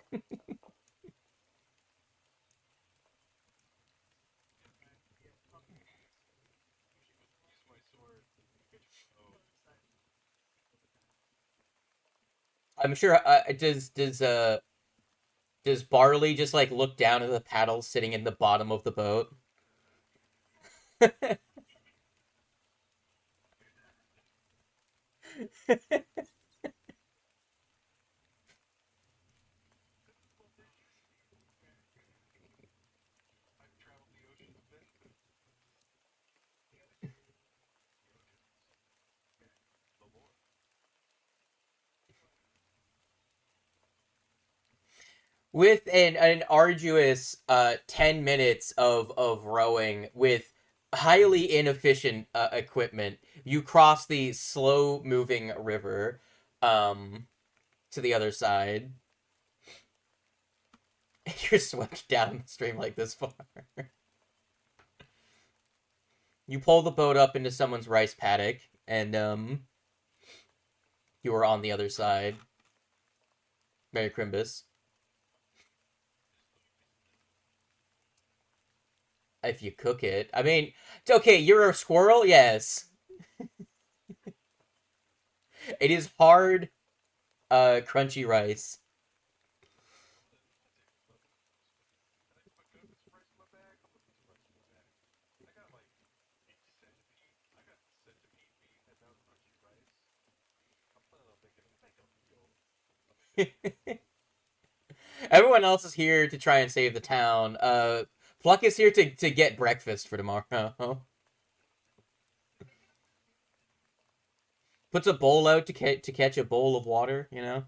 A: I'm sure. Does Barley just like look down at the paddles sitting in the bottom of the boat? With an arduous 10 minutes of rowing with highly inefficient equipment, you cross the slow moving river to the other side. You're swept down the stream like this far. You pull the boat up into someone's rice paddock, and you are on the other side. Merry Crimbus. If you cook it. I mean, it's okay, you're a squirrel? Yes. It is hard, crunchy rice. Everyone else is here to try and save the town. Pluck is here to get breakfast for tomorrow. Puts a bowl out to catch a bowl of water, you know,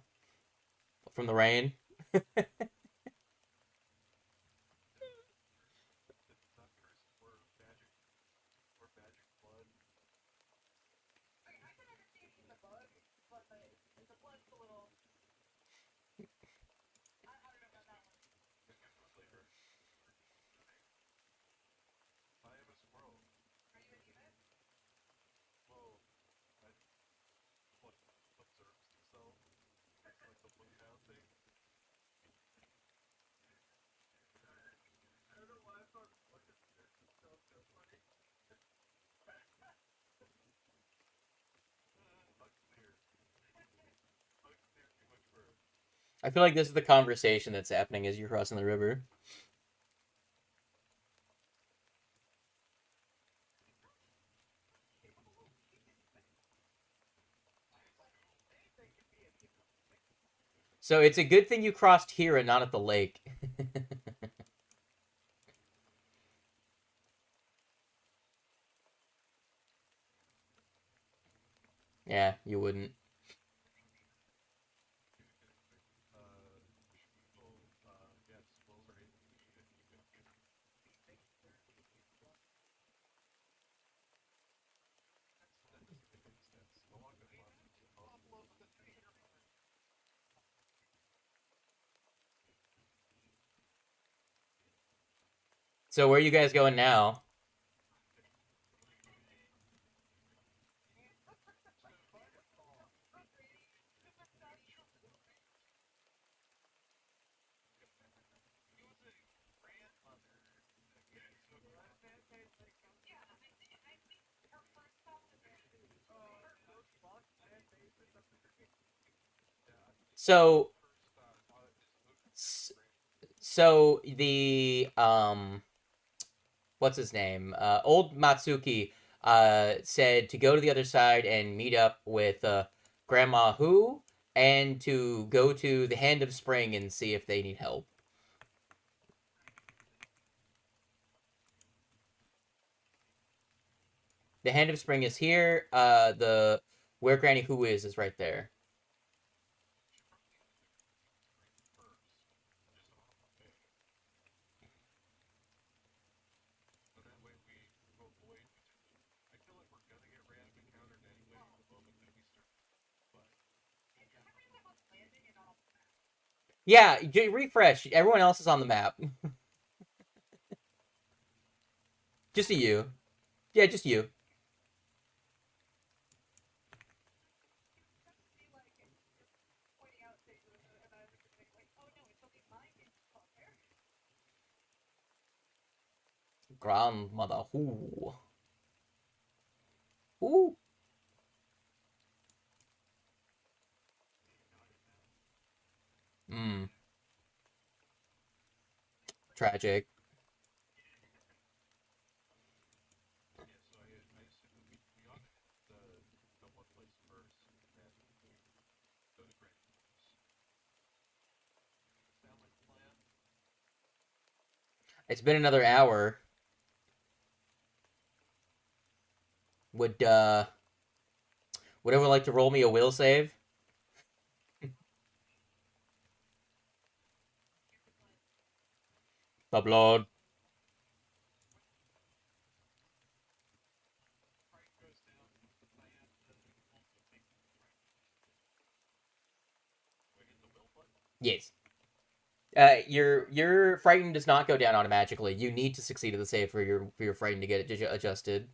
A: from the rain. I feel like this is the conversation that's happening as you're crossing the river. So it's a good thing you crossed here and not at the lake. Yeah, you wouldn't. So where are you guys going now? So so the what's his name? Old Matsuki said to go to the other side and meet up with Grandma Who and to go to the Hand of Spring and see if they need help. The Hand of Spring is here. The where Granny Who is right there. Yeah, refresh. Everyone else is on the map. Just you. Yeah, just you. Grandmother who? Who? Hmm. Tragic. It's been another hour. Would anyone like to roll me a will save? The blood. Yes. Your frightened does not go down automatically. You need to succeed at the save for your frightened to get it adjusted.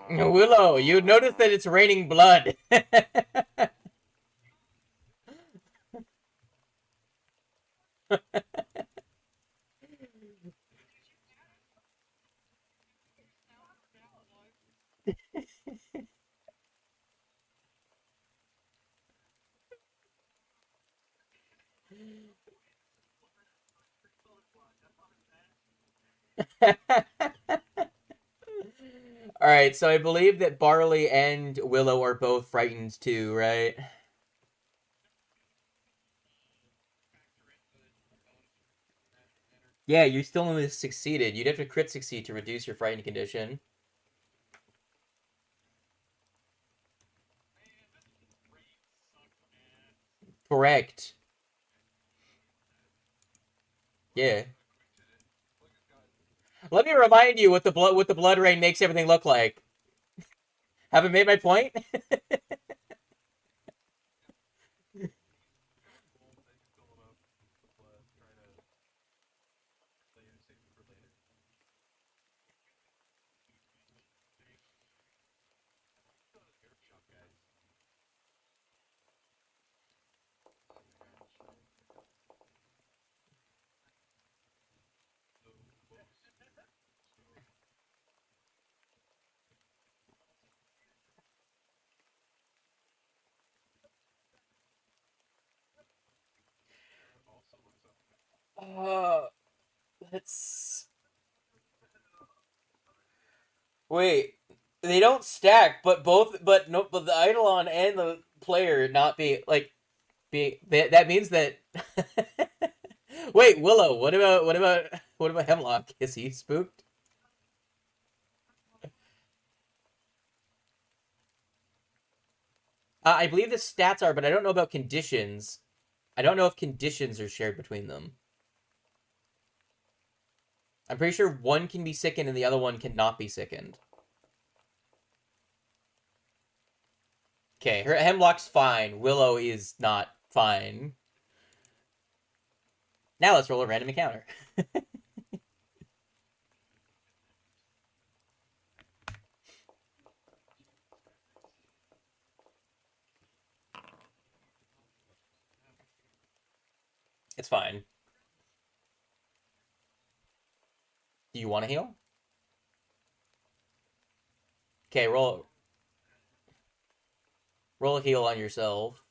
A: Willow, you notice that it's raining blood. All right, so I believe that Barley and Willow are both frightened too, right? Yeah, you still only succeeded. You'd have to crit succeed to reduce your frightened condition. Correct. Yeah. Let me remind you what the blood rain makes everything look like. Have I made my point? Uh, let's wait. They don't stack, but but the Eidolon and the player not be like that means that. Wait, Willow. What about Hemlock? Is he spooked? I believe the stats are, but I don't know about conditions. I don't know if conditions are shared between them. I'm pretty sure one can be sickened and the other one cannot be sickened. Okay, her Hemlock's fine. Willow is not fine. Now let's roll a random encounter. It's fine. Do you want to heal? Okay, roll a heal on yourself.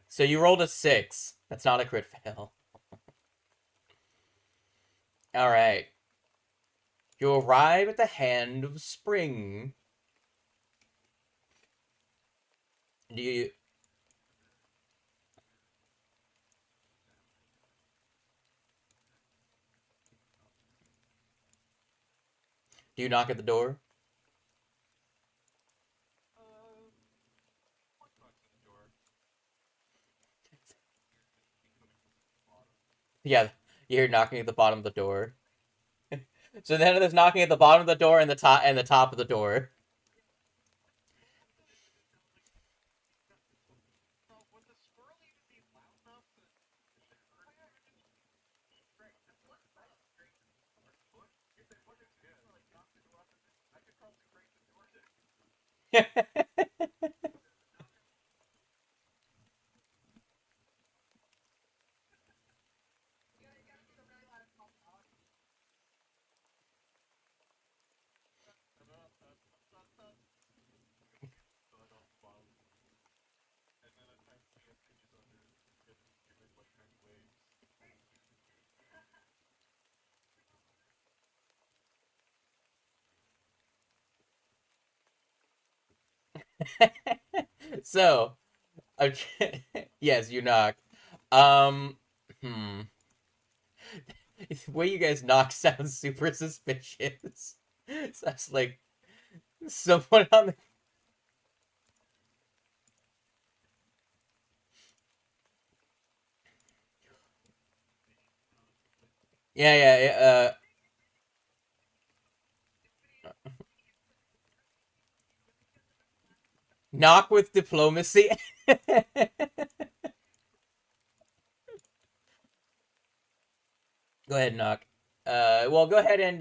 A: So you rolled a 6. That's not a crit fail. All right. You arrive at the hand of spring. Do you knock at the door? Yeah, you hear knocking at the bottom of the door. So then there's knocking at the bottom of the door and the top of the door. So, okay. Yes, you knock. Um, hmm. The way you guys knock sounds super suspicious. Sounds like someone on the. Yeah, yeah, yeah. Knock with diplomacy. Go ahead, knock. Well, go ahead and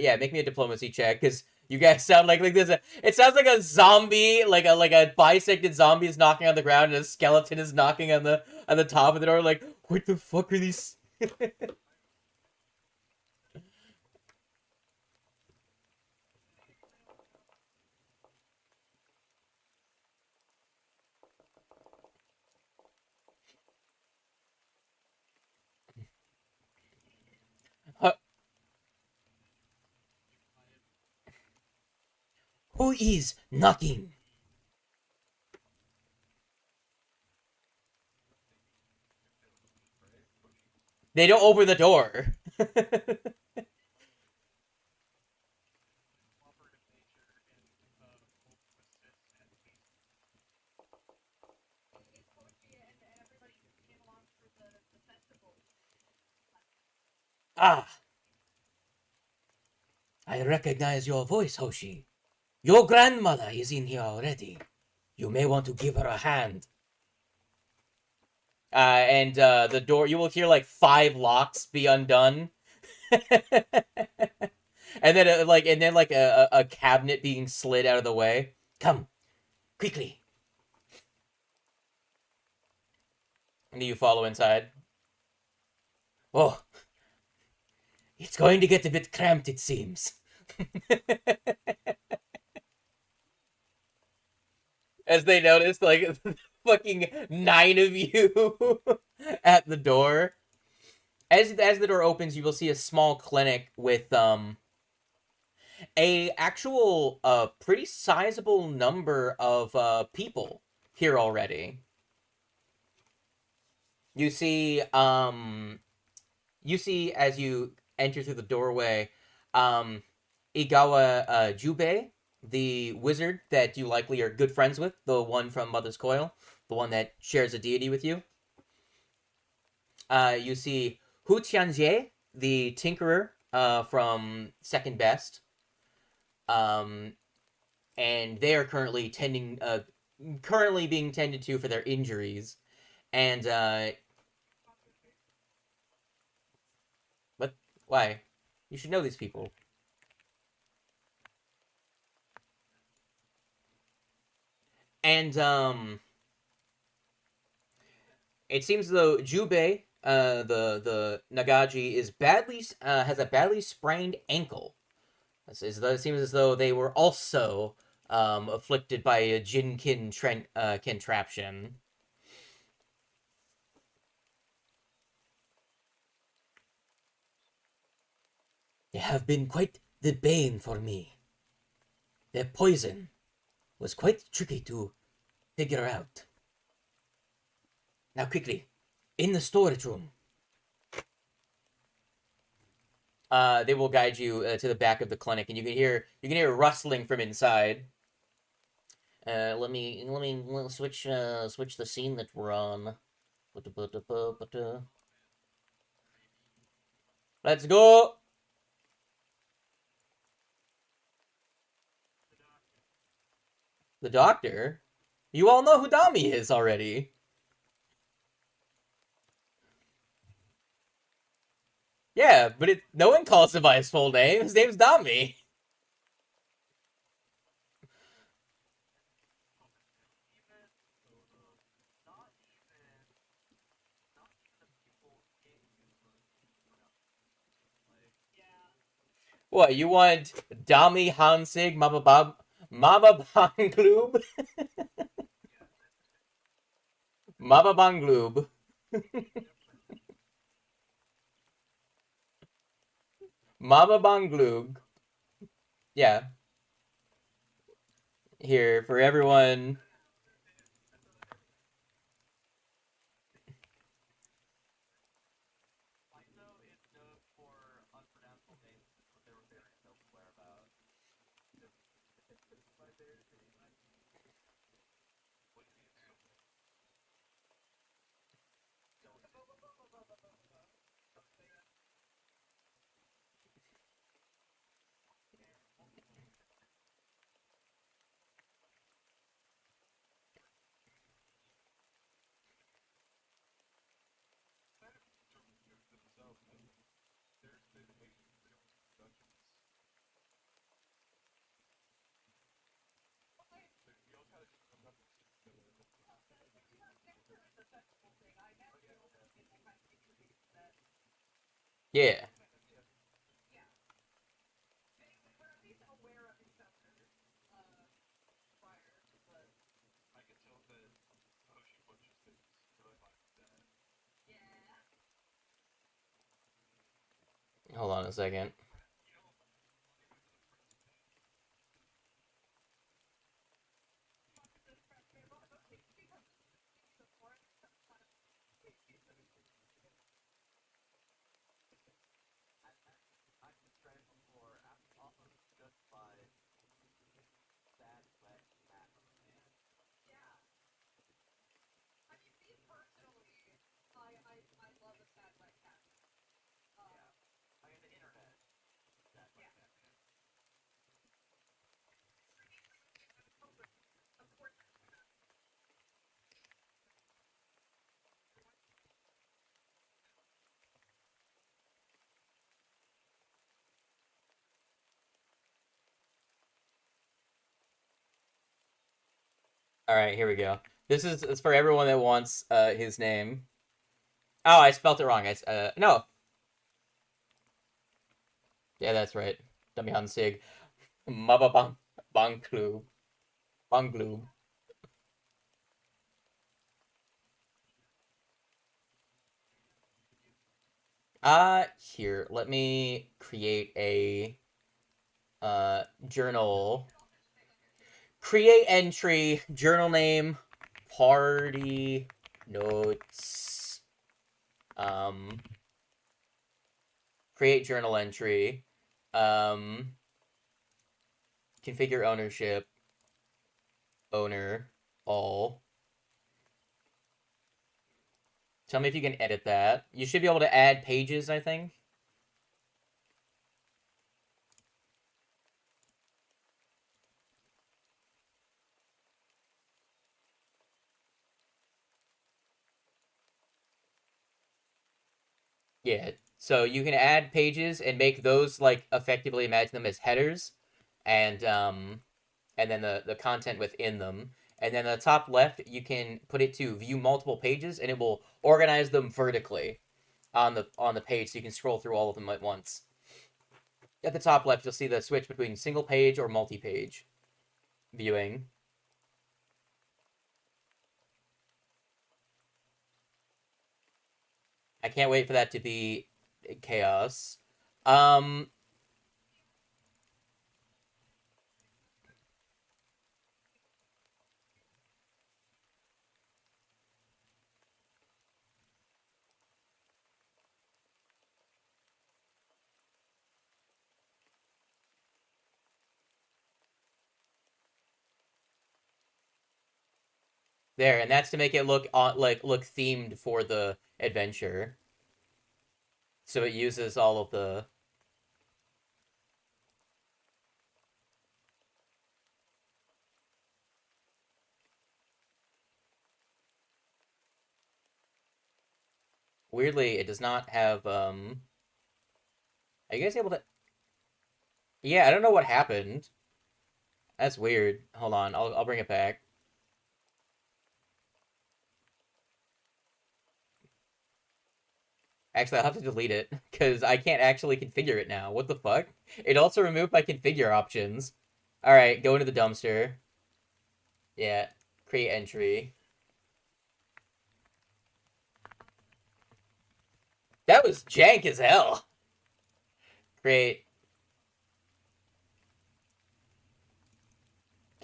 A: yeah, make me a diplomacy check because you guys sound like there's a. It sounds like a zombie, like a bisected zombie is knocking on the ground and a skeleton is knocking on the top of the door. Like, what the fuck are these? Who is knocking? They don't open the door. Ah, I recognize your voice, Hoshi. Your grandmother is in here already. You may want to give her a hand. And the door, you will hear like 5 locks be undone. And then a cabinet being slid out of the way. Come, quickly. And you follow inside. Oh, it's going to get a bit cramped, it seems. As they notice, like, fucking 9 of you at the door. As the door opens, you will see a small clinic with a actual pretty sizable number of people here already. You see as you enter through the doorway, um, Igawa Jubei, the wizard that you likely are good friends with, the one from Mother's Coil, the one that shares a deity with you. You see Hu Tianjie, the tinkerer from Second Best, um, and they are currently being tended to for their injuries. And what? Why? You should know these people. And it seems though Jubei, the Nagaji, is badly has a badly sprained ankle. It seems as though they were also afflicted by a Jinkin contraption. They have been quite the bane for me. Their poison was quite tricky to figure out. Now, quickly, in the storage room. They will guide you to the back of the clinic, and you can hear rustling from inside. Let me switch the scene that we're on. Let's go. The doctor? You all know who Dami is already. Yeah, but no one calls him by his full name. His name's Dami. What, you want Dami Hansig Mababangloob? Mababangloob. Mababangloob. Yeah. Here, for everyone. Yeah. Hold on a second. All right, here we go. This is for everyone that wants his name. Oh, I spelt it wrong. No. Yeah, that's right. Damian Sig. Maba Banglu. Banglu. Here, let me create a journal. Create entry, journal name, party notes. Um, create journal entry. Configure ownership. Owner. All. Tell me if you can edit that. You should be able to add pages, I think. Yeah. So you can add pages and make those like effectively imagine them as headers, and then the content within them. And then the top left, you can put it to view multiple pages, and it will organize them vertically on the page, so you can scroll through all of them at once. At the top left, you'll see the switch between single page or multi-page viewing. I can't wait for that to be chaos. Um, there, and that's to make it look themed for the adventure. So it uses all of the... Weirdly, it does not have, Are you guys able to... Yeah, I don't know what happened. That's weird. Hold on, I'll bring it back. Actually, I'll have to delete it, because I can't actually configure it now. What the fuck? It also removed my configure options. Alright, go into the dumpster. Yeah, create entry. That was jank as hell. Create.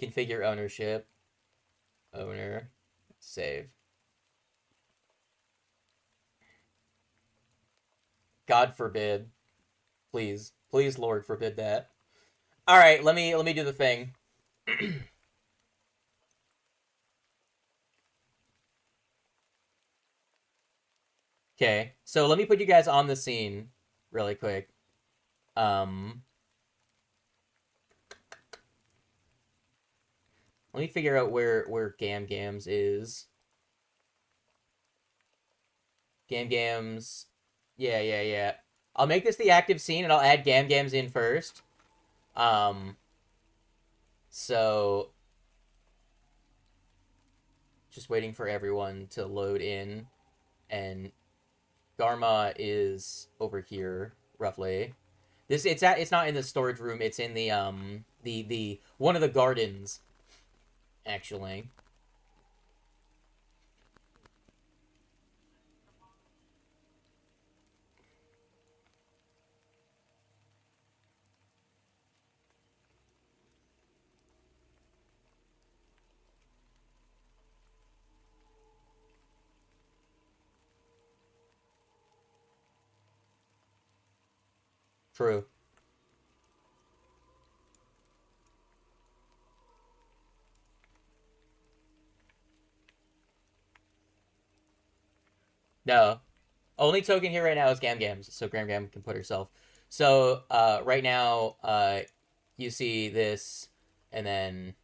A: Configure ownership. Owner. Save. God forbid. Please. Please, Lord, forbid that. Alright, let me do the thing. Okay, so let me put you guys on the scene really quick. Let me figure out where Gams is. Gams. Yeah. I'll make this the active scene and I'll add Gams in first. So just waiting for everyone to load in, and Garma is over here roughly. It's not in the storage room. It's in the one of the gardens, actually. True. No. Only token here right now is Gams, so Gam can put herself. So right now, you see this, and then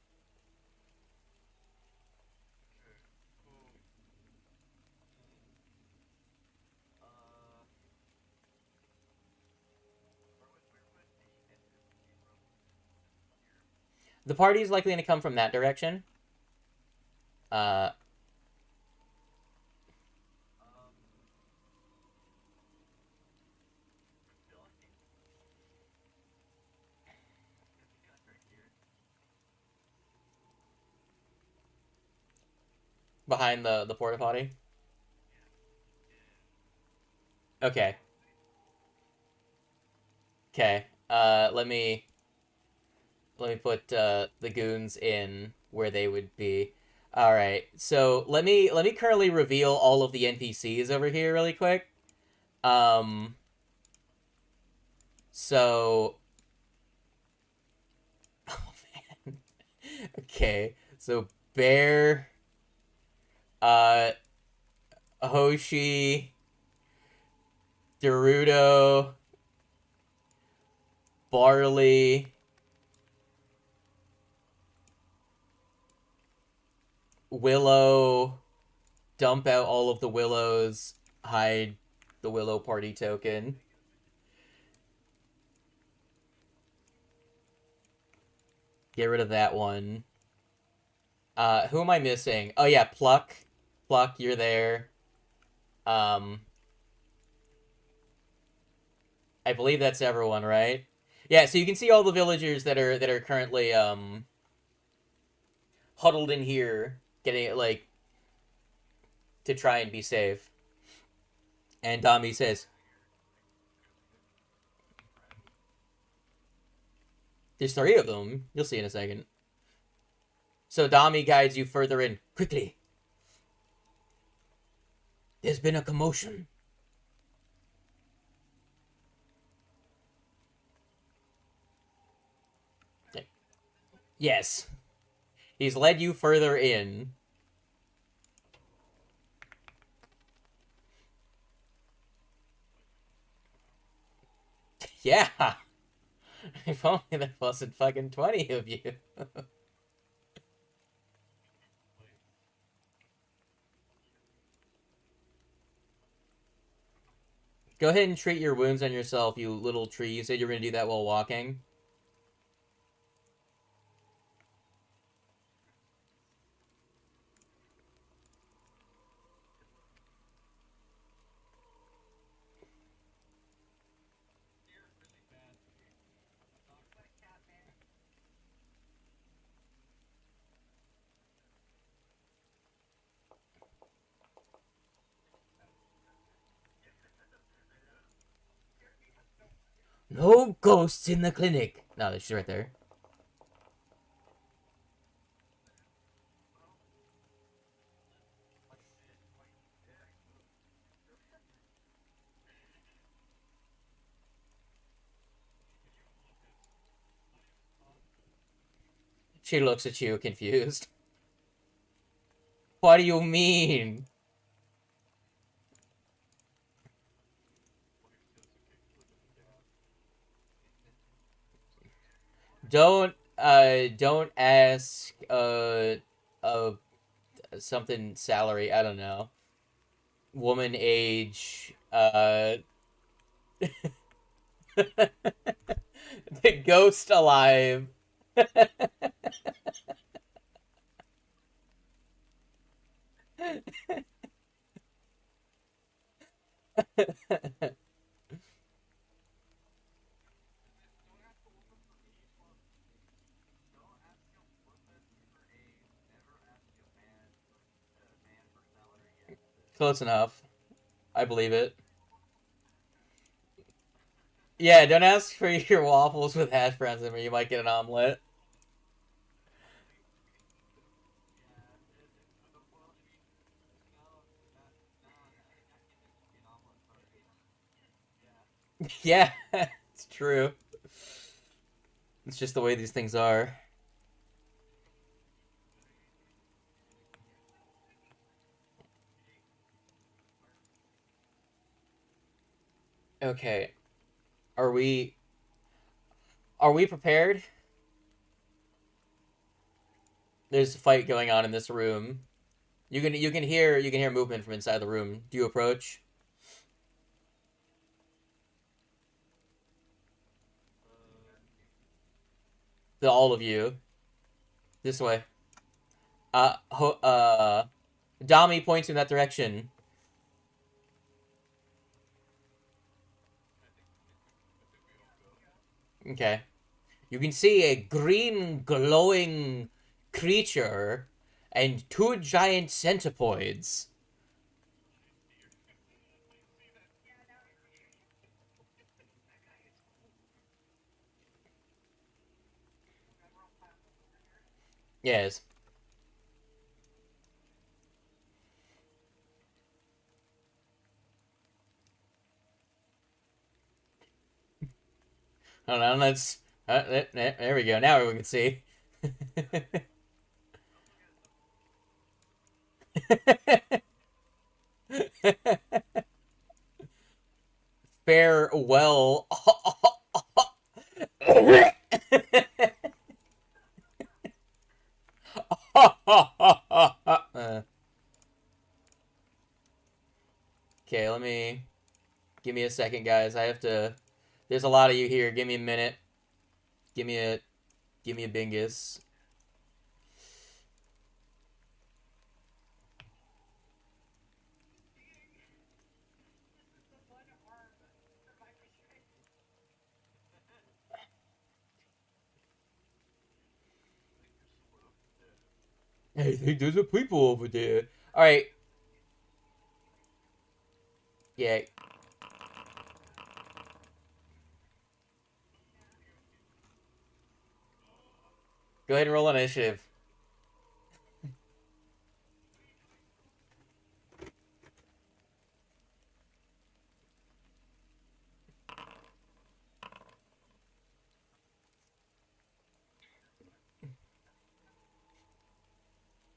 A: the party is likely going to come from that direction. Uh, behind the porta potty. Okay. Okay. Let me put the goons in where they would be. All right. So let me currently reveal all of the NPCs over here really quick. So oh man. Okay. So Bear, uh Hoshi, Dorudo, Barley, Willow, dump out all of the Willows, hide the Willow party token. Get rid of that one. Who am I missing? Oh yeah, Pluck. Pluck, you're there. I believe that's everyone, right? Yeah, so you can see all the villagers that are currently huddled in here, getting like to try and be safe. And Dami says, "There's three of them. You'll see in a second." So Dami guides you further in. Quickly. There's been a commotion. Yes. He's led you further in. Yeah. If only there wasn't fucking 20 of you. Go ahead and treat your wounds on yourself, you little tree. You said you were going to do that while walking. No ghosts in the clinic. No, she's right there. She looks at you confused. What do you mean? Don't ask, something salary, I don't know. Woman age, the ghost alive. Close enough. I believe it. Yeah, don't ask for your waffles with hash browns in them, or you might get an omelet. Yeah, it's true. It's just the way these things are. Okay, are we prepared? There's a fight going on in this room. You can hear movement from inside the room. Do you approach? All of you. This way. Dami points in that direction. Okay. You can see a green glowing creature and two giant centipoids. Yes. Hold on, let's. There we go. Now we can see. Farewell. Okay, let me. Give me a second, guys. I have to. There's a lot of you here. Give me a minute. Give me a. Give me a bingus. I think there's a people over there. All right. Yeah. Go ahead and roll initiative.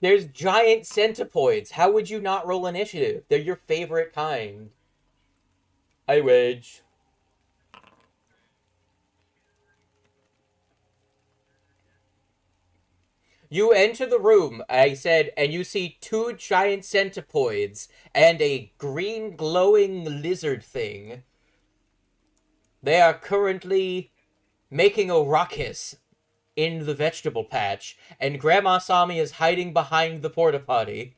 A: There's giant centipoids. How would you not roll initiative? They're your favorite kind. I wage. You enter the room, I said, and you see two giant centipoids and a green glowing lizard thing. They are currently making a ruckus in the vegetable patch, and Grandma Sami is hiding behind the porta potty.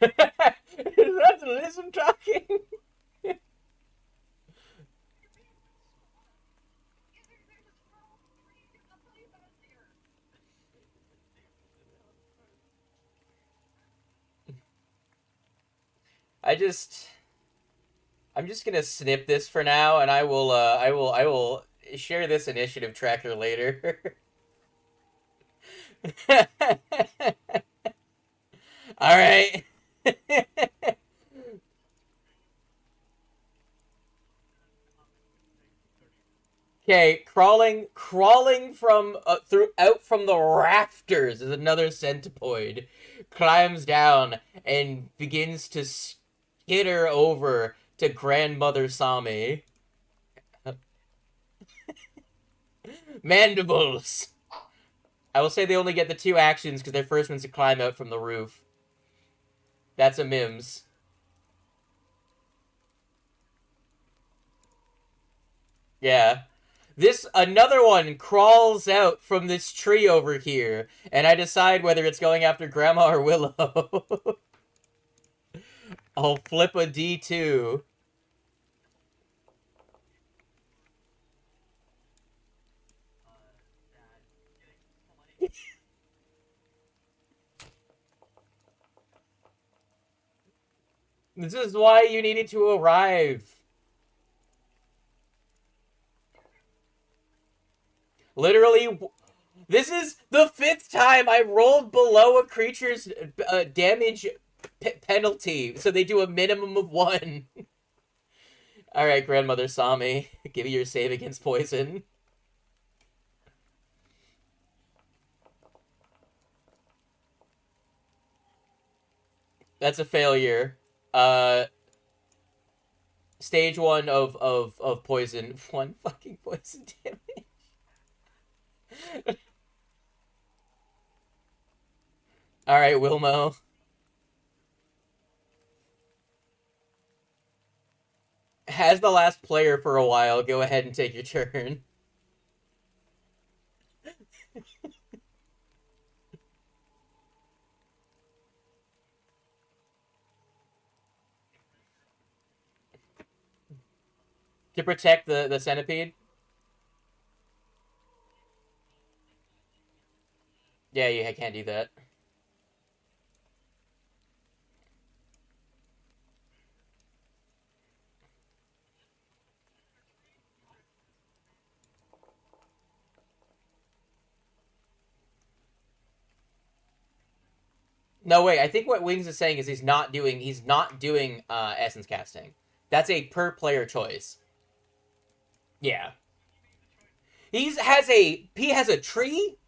A: Is that the lizard talking? I'm just gonna snip this for now, and I will share this initiative tracker later. All right. Okay, crawling from out from the rafters is another centipoid. Climbs down and begins to skitter over to Grandmother Sami. Mandibles. I will say they only get the two actions because their first one's to climb out from the roof. That's a Mims. Yeah. This another one crawls out from this tree over here, and I decide whether it's going after Grandma or Willow. I'll flip a D2. This is why you needed to arrive. Literally, this is the 5th time I rolled below a creature's damage penalty, so they do a minimum of 1. Alright, Grandmother Sami, give me your save against poison. That's a failure. Stage 1 of poison. 1 fucking poison damage. Alright, Wilmo. As the last player for a while, go ahead and take your turn. To protect the centipede? Yeah, you can't do that. No, wait. I think what Wings is saying is he's not doing essence casting. That's a per player choice. Yeah. He has a tree,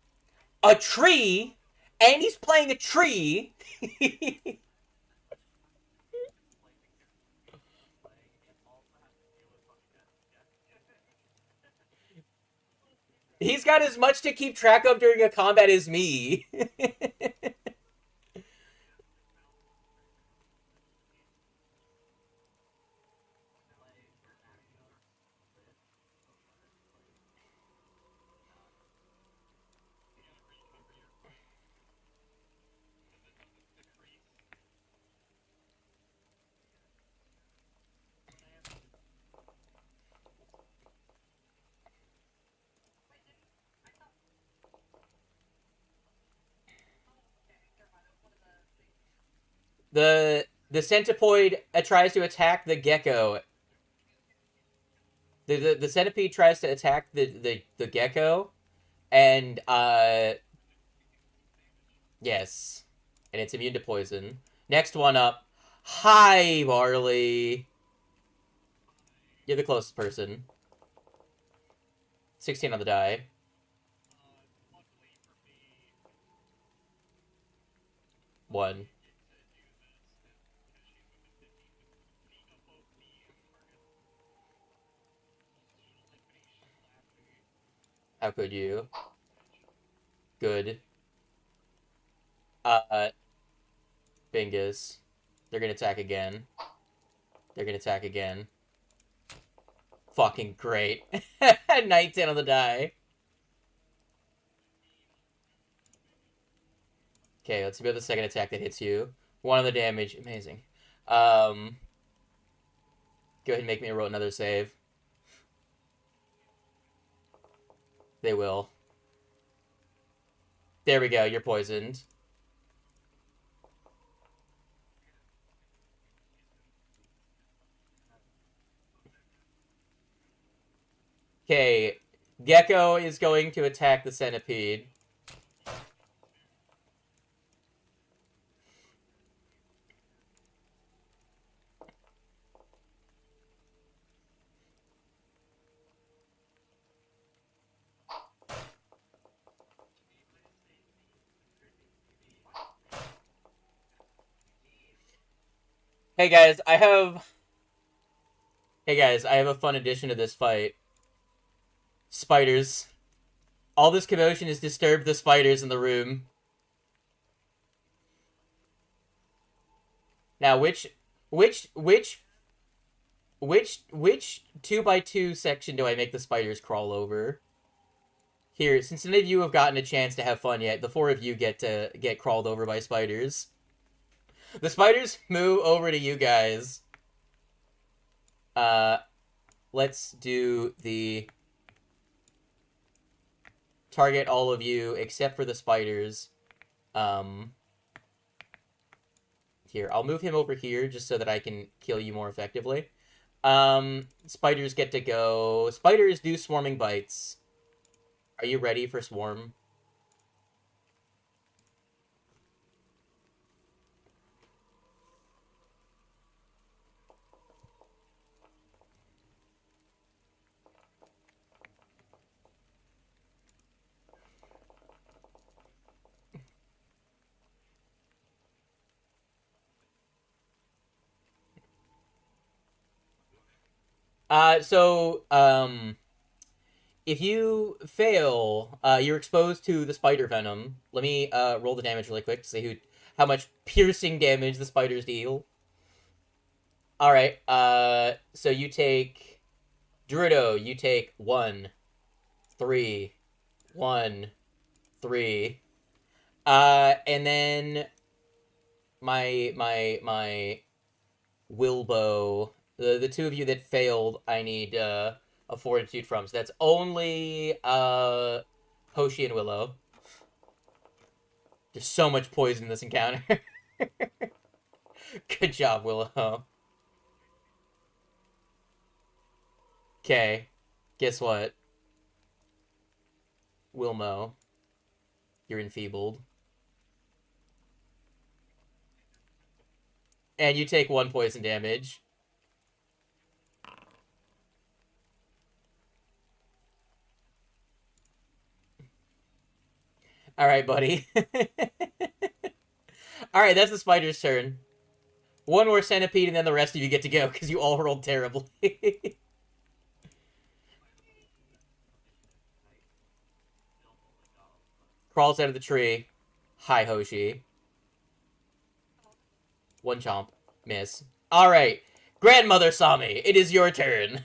A: and he's playing a tree. He's got as much to keep track of during a combat as me. The centipede tries to attack the gecko. The centipede tries to attack the gecko, and yes, and it's immune to poison. Next one up. Hi, Barley. You're the closest person. 16 on the die. One. How could you? Good. Bingus. They're gonna attack again. They're gonna attack again. Fucking great. 19 on the die. Okay, let's see about the second attack that hits you. 1 on the damage. Amazing. Go ahead and make me roll another save. They will. There we go, you're poisoned. Okay, Gecko is going to attack the centipede. Hey guys, I have a fun addition to this fight. Spiders. All this commotion has disturbed the spiders in the room. Now, which 2x2 section do I make the spiders crawl over? Here, since none of you have gotten a chance to have fun yet, the 4 of you get to get crawled over by spiders. The spiders move over to you guys. Let's do the target all of you except for the spiders. Here, I'll move him over here just so that I can kill you more effectively. Spiders get to go. Spiders do swarming bites. Are you ready for swarm? If you fail, you're exposed to the spider venom. Let me roll the damage really quick to see how much piercing damage the spiders deal. All right. So you take Dorudo. You take 1, 3, 1, 3. And then my Wilbo. The 2 of you that failed, I need a fortitude from. So that's only Hoshi and Willow. There's so much poison in this encounter. Good job, Willow. Okay. Guess what? Wilmo. You're enfeebled. And you take 1 poison damage. Alright, buddy. Alright, that's the spider's turn. 1 more centipede, and then the rest of you get to go, because you all rolled terribly. Crawls out of the tree. Hi, Hoshi. 1 chomp. Miss. Alright. Grandmother saw me. It is your turn.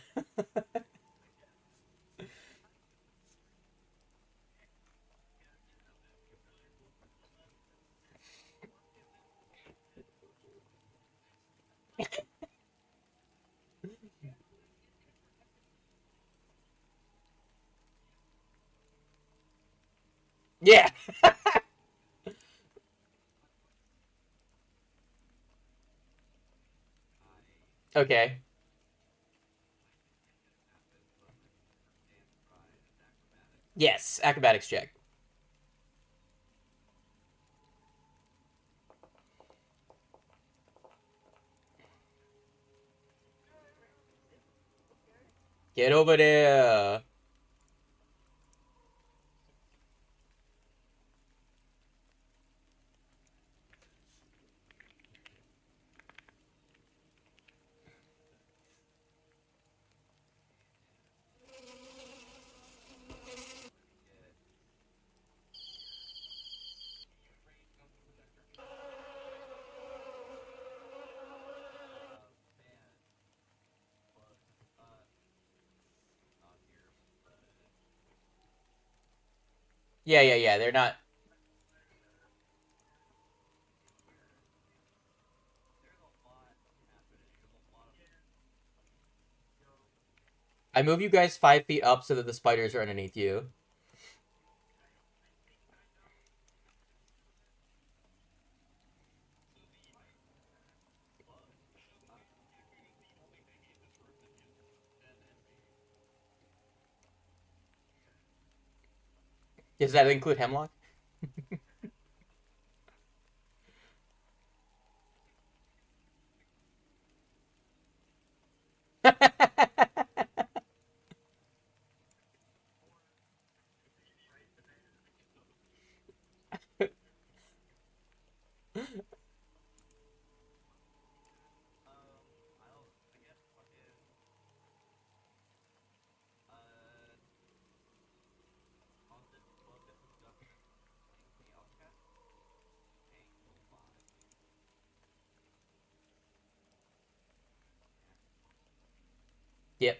A: Yeah. Okay. Yes, acrobatics check. Get over there. Yeah, yeah, yeah. They're not. I move you guys 5 feet up so that the spiders are underneath you. Does that include hemlock? Yep.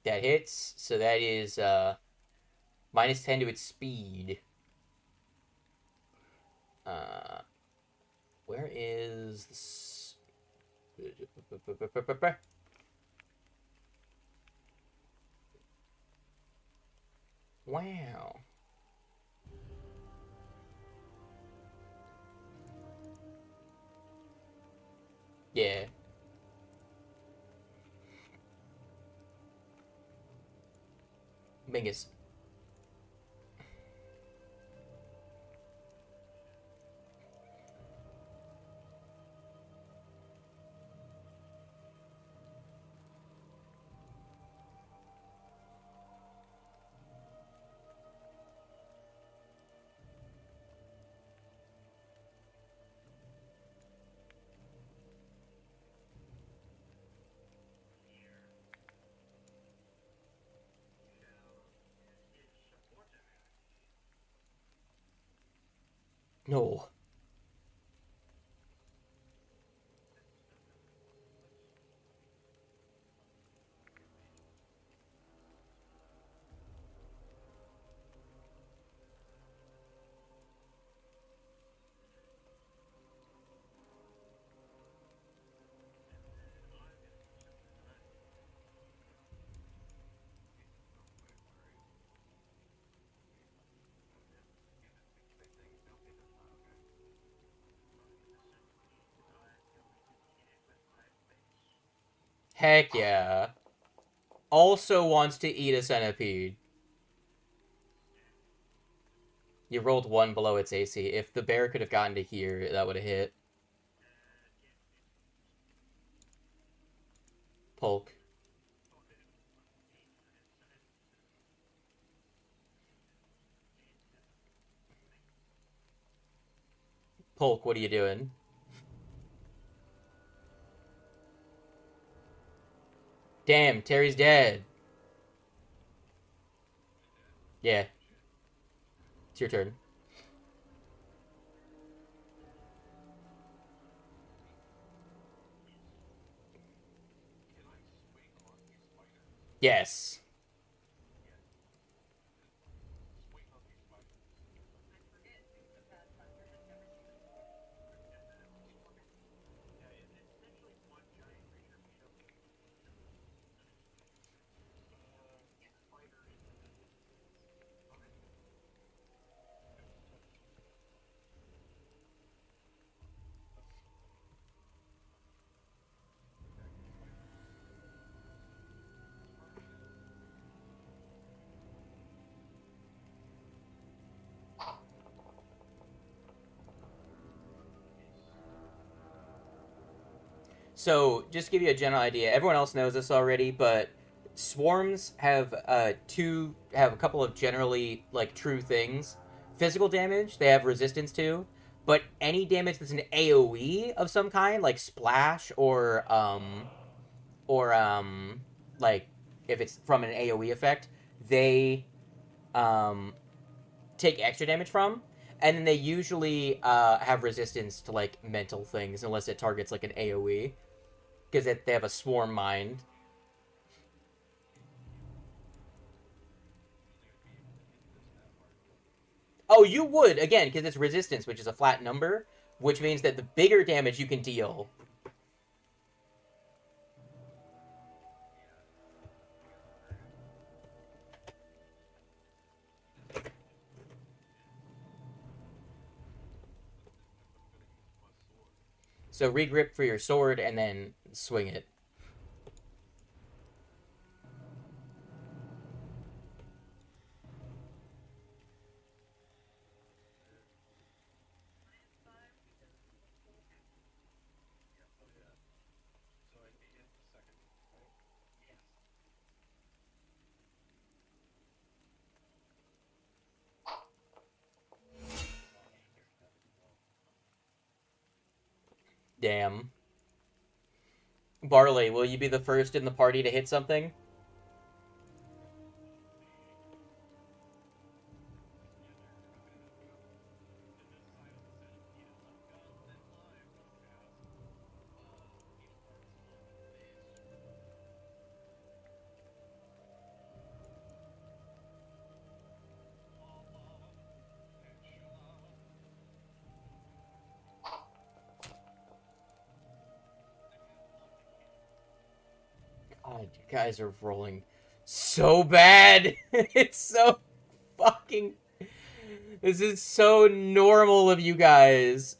A: That hits. So that is -10 to its speed. Uh, where is this? Wow. Yeah. Mingus. No. Heck yeah. Also wants to eat a centipede. You rolled 1 below its AC. If the bear could have gotten to here, that would have hit. Polk. Polk, what are you doing? Damn, Terry's dead. Yeah, it's your turn. Yes. So, just to give you a general idea, everyone else knows this already, but swarms have a couple of generally like true things. Physical damage they have resistance to, but any damage that's an AOE of some kind, like splash or like if it's from an AOE effect, they take extra damage from, and then they usually have resistance to like mental things unless it targets like an AOE because they have a swarm mind. Oh, you would again because it's resistance, which is a flat number, which means that the bigger damage you can deal. So regrip for your sword and then swing it. Damn. Barley, will you be the first in the party to hit something? God, you guys are rolling so bad. It's so fucking... This is so normal of you guys.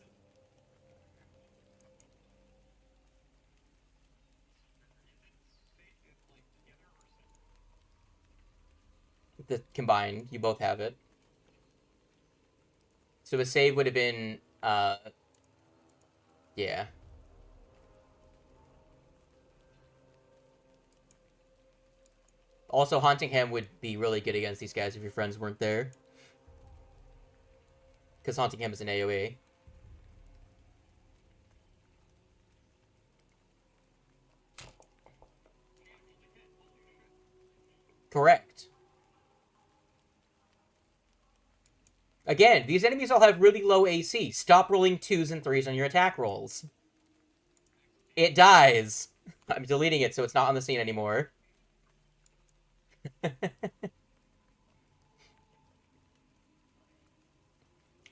A: The combined, you both have it. So a save would have been, yeah. Also, Haunting Him would be really good against these guys if your friends weren't there. Because Haunting Him is an AoE. Correct. Again, these enemies all have really low AC. Stop rolling 2s and 3s on your attack rolls. It dies. I'm deleting it so it's not on the scene anymore.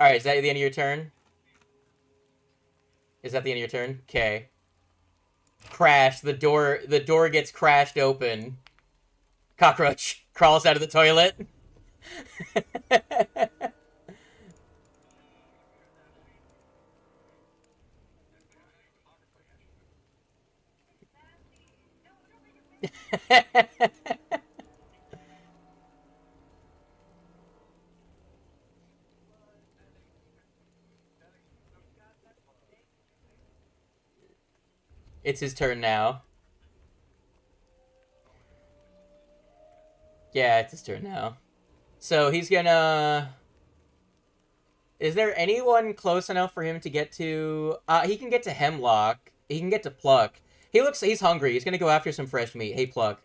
A: Alright, is that the end of your turn? Is that the end of your turn? Okay. Crash. The door gets crashed open. Cockroach crawls out of the toilet. It's his turn now. Yeah, it's his turn now. So he's gonna... Is there anyone close enough for him to get to... he can get to Hemlock. He can get to Pluck. He's hungry. He's gonna go after some fresh meat. Hey, Pluck.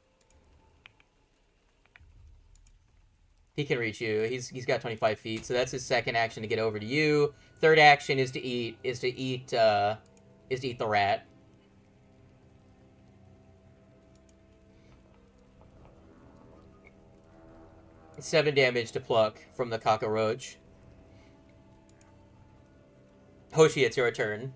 A: He can reach you. He's got 25 feet, so that's his second action to get over to you. Third action is to eat the rat. Seven damage to Pluck from the cockroach. Hoshi, it's your turn.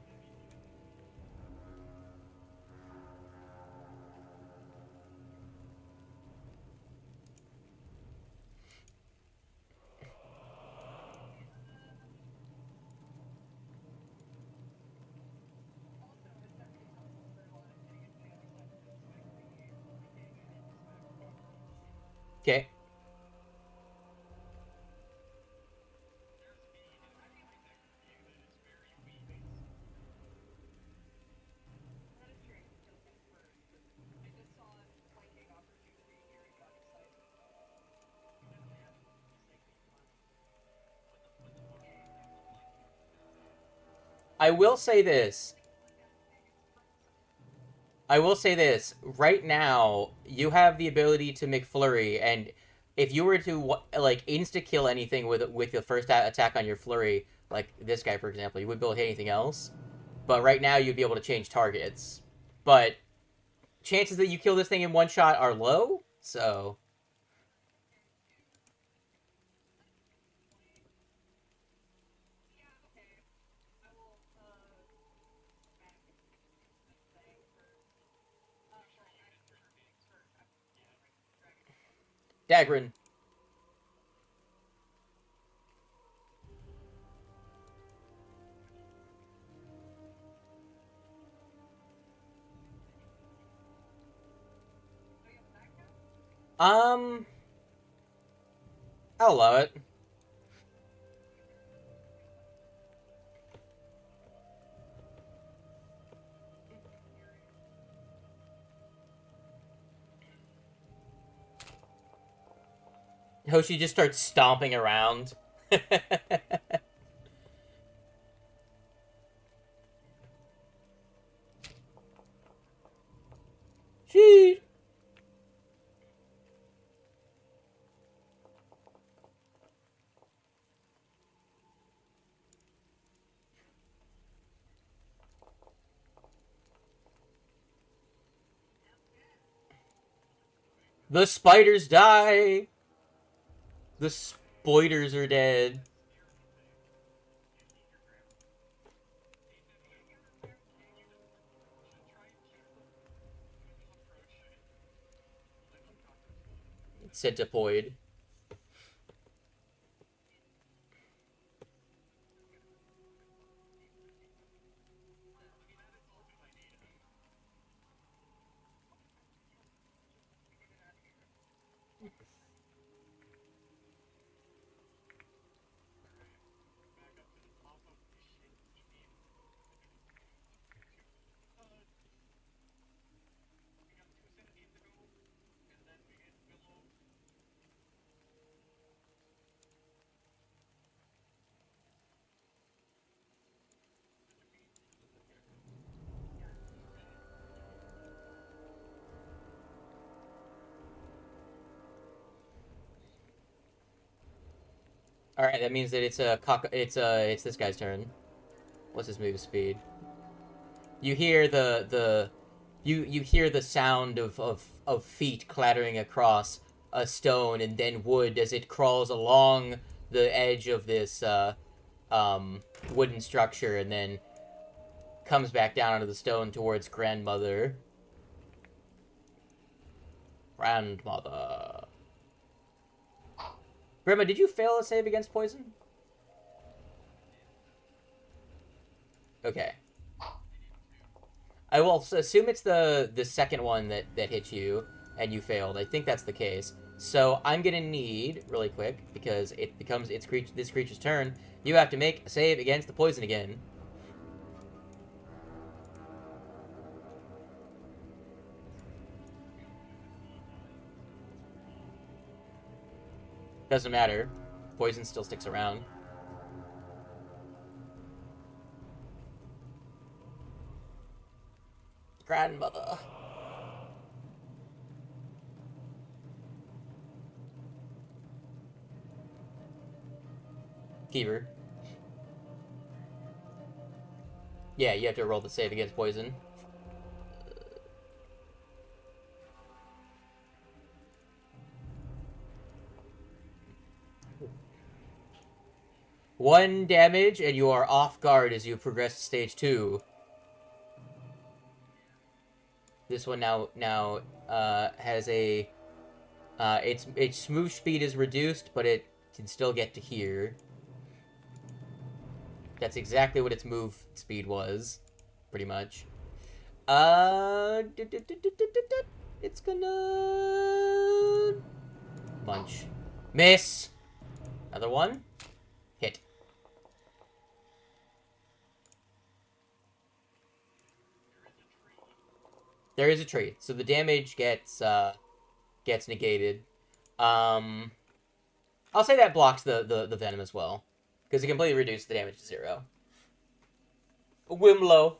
A: Okay. I will say this. I will say this. Right now, you have the ability to McFlurry, and if you were to like insta kill anything with the first attack on your flurry, like this guy for example, you wouldn't be able to hit anything else. But right now, you'd be able to change targets. But chances that you kill this thing in one shot are low, so. Dagrin. I'll allow it. Hoshi just starts stomping around. Sheesh. The spiders die. The spiders are dead. Centipoid. All right, that means that it's it's this guy's turn. What's his move speed? You hear you hear the sound of feet clattering across a stone and then wood as it crawls along the edge of this wooden structure and then comes back down onto the stone towards grandmother. Grandmother. Grandma, did you fail a save against poison? Okay. I will assume it's the second one that hit you and you failed. I think that's the case. So I'm gonna need really quick because it becomes this creature's turn. You have to make a save against the poison again. Doesn't matter. Poison still sticks around. Grandmother. Keeper. Yeah, you have to roll the save against poison. One damage, and you are off guard as you progress to stage 2. This one now has a its move speed is reduced, but it can still get to here. That's exactly what its move speed was, pretty much. It's gonna munch, miss. Another one, hit. There is a tree, so the damage gets negated. I'll say that blocks the venom as well, because it completely reduced the damage to 0. Wimlow.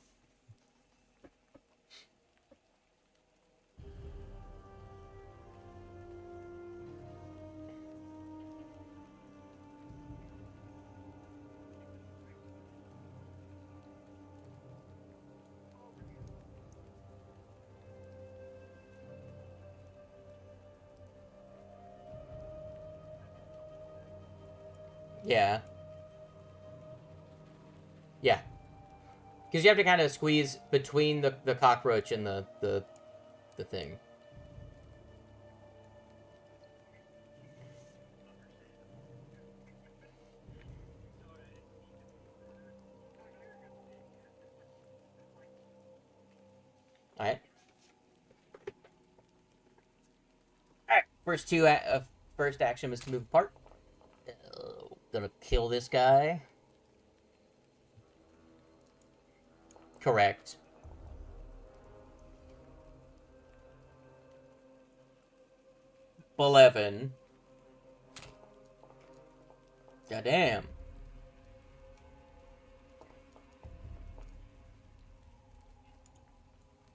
A: Yeah. Yeah. Because you have to kind of squeeze between the cockroach and the thing. Alright. Alright. First action was to move apart. Gonna kill this guy. Correct. ⴬ⴇ. Goddamn.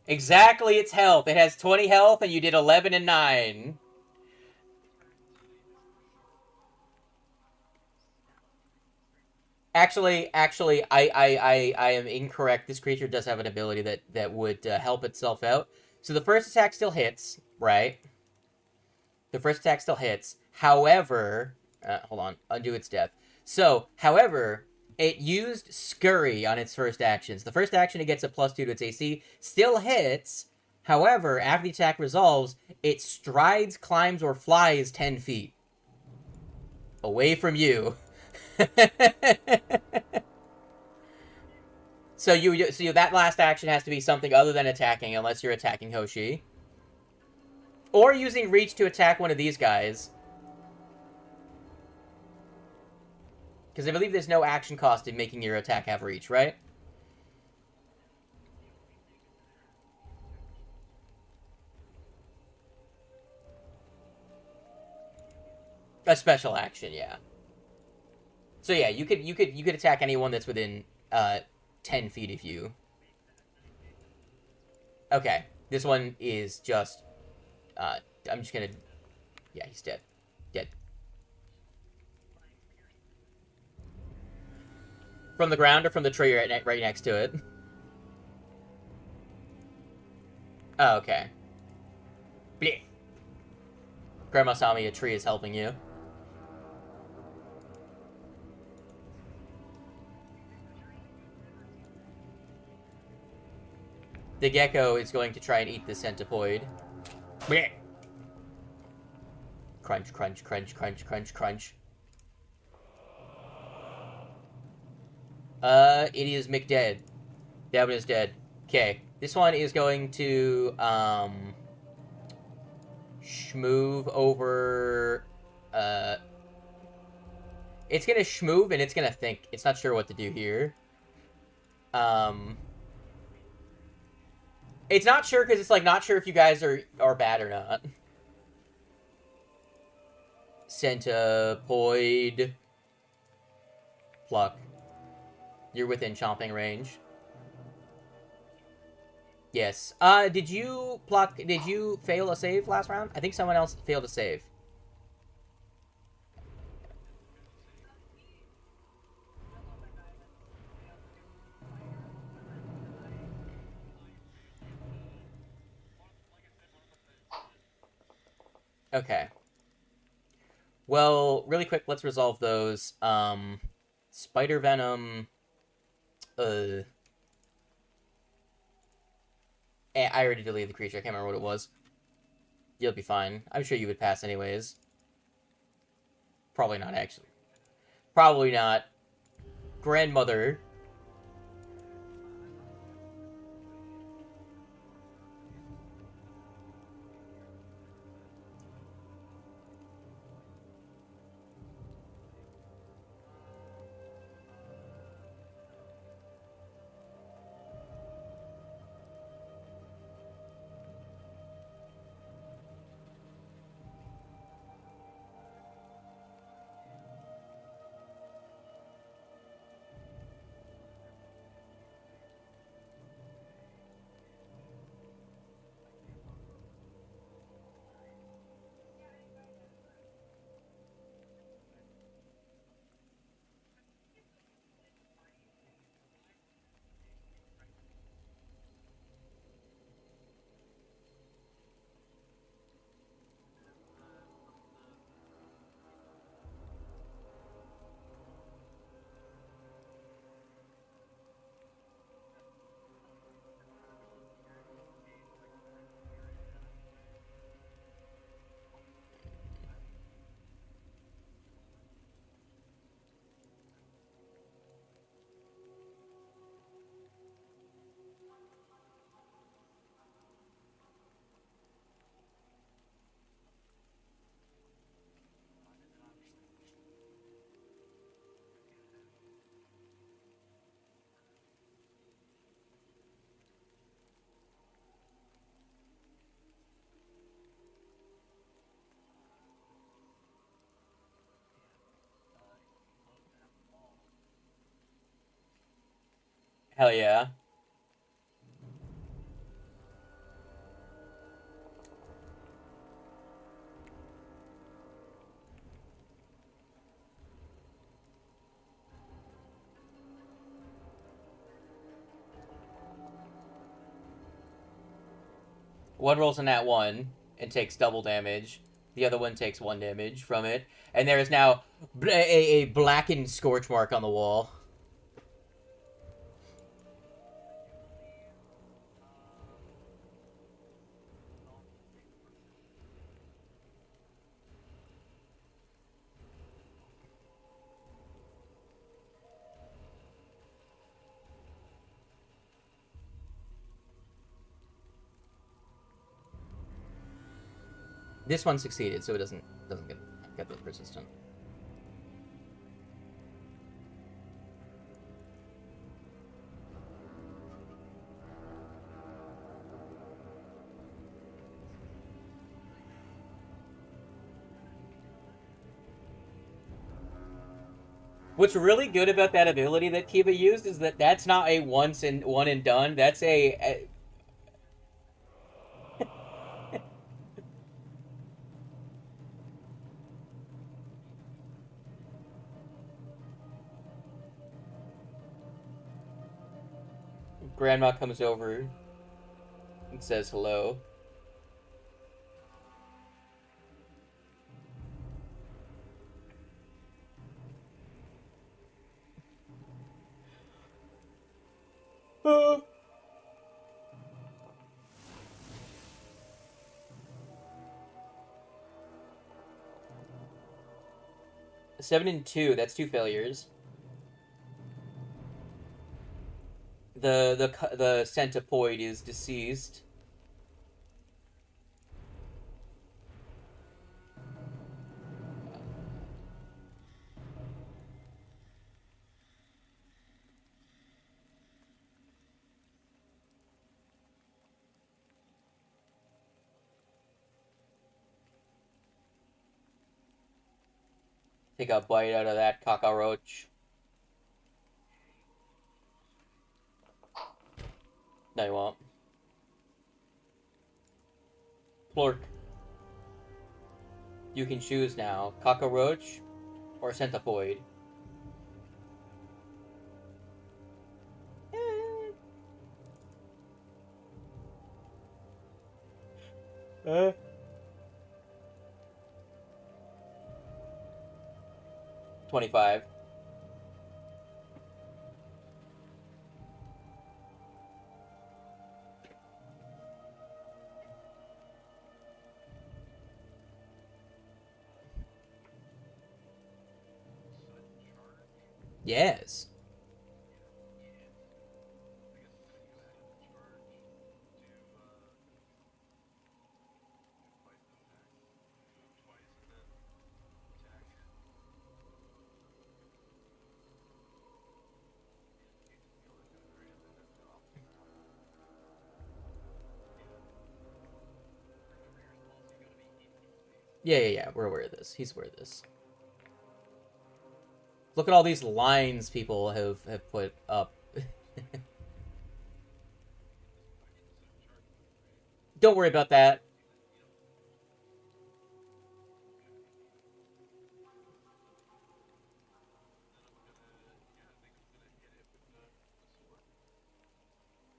A: Exactly its health. It has 20 health and you did 11 and 9. Actually, I am incorrect. This creature does have an ability that would help itself out. So the first attack still hits, right? The first attack still hits. However, hold on, undo its death. So, however, it used Scurry on its first actions. The first action, it gets a +2 to its AC. Still hits. However, after the attack resolves, it strides, climbs, or flies 10 feet. Away from you. So that last action has to be something other than attacking, unless you're attacking Hoshi. Or using Reach to attack one of these guys. Because I believe there's no action cost in making your attack have Reach, right? A special action, yeah. So yeah, you could attack anyone that's within 10 feet of you. Okay, this one is just I'm just gonna, yeah, he's dead. Dead. From the ground or from the tree right next to it? Oh, okay. Blech. Grandma saw me, a tree is helping you. The gecko is going to try and eat the centipoid. Blech. Crunch, crunch, crunch, crunch, crunch, crunch. It is McDead. That one is dead. Okay, this one is going to, schmoove over, it's gonna schmoove and it's gonna think. It's not sure what to do here. It's not sure because it's, like, not sure if you guys are bad or not. Centipoid. Pluck. You're within chomping range. Yes. Did you, Pluck, did you fail a save last round? I think someone else failed a save. Okay. Well, really quick, let's resolve those. Spider Venom... I already deleted the creature. I can't remember what it was. You'll be fine. I'm sure you would pass anyways. Probably not, actually. Probably not. Grandmother. Hell yeah. One rolls in that one and takes double damage. The other one takes 1 damage from it. And there is now a blackened scorch mark on the wall. This one succeeded, so it doesn't get the persistent. What's really good about that ability that Kiva used is that that's not a one and done. That's a Grandma comes over and says hello. Uh. 7 and 2. That's 2 failures. The centipede is deceased. Take a bite out of that cockroach. No, you won't. Pluck. You can choose now, cockroach or centipede. Uh. 25. Yes. Yeah. We're aware of this. He's aware of this. Look at all these lines people have put up. Don't worry about that.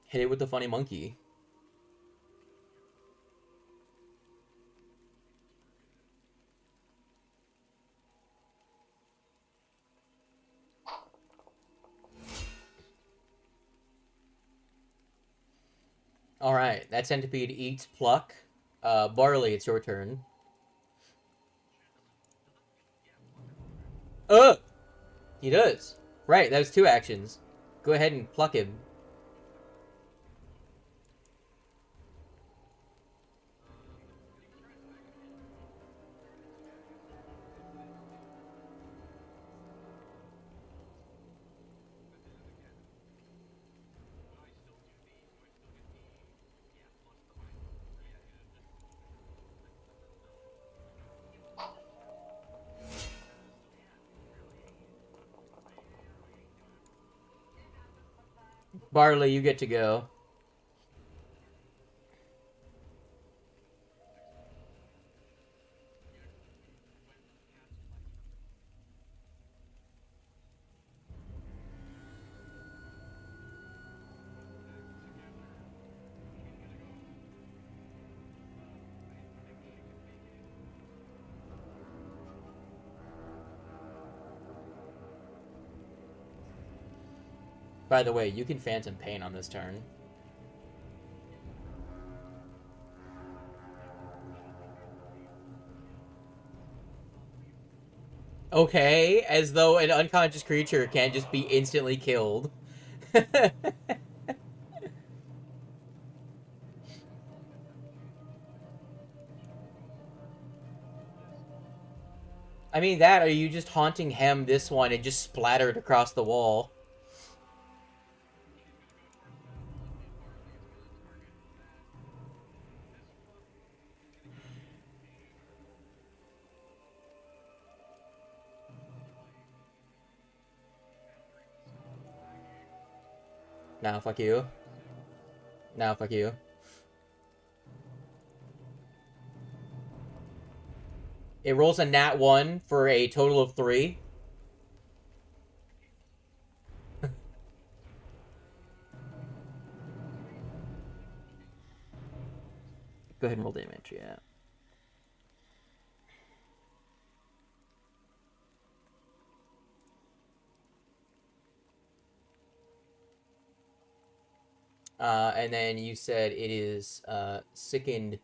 A: Hit it with the funny monkey. Alright, that centipede eats Pluck. Barley, it's your turn. He does. Right, that was 2 actions. Go ahead and pluck him. Barley, you get to go. By the way, you can Phantom Pain on this turn. Okay, as though an unconscious creature can't just be instantly killed. I mean, that, or you just haunting hem this one and just splattered across the wall. Now, fuck you. Now, fuck you. It rolls a nat 1 for a total of 3. Go ahead and roll damage, yeah. And then you said it is sickened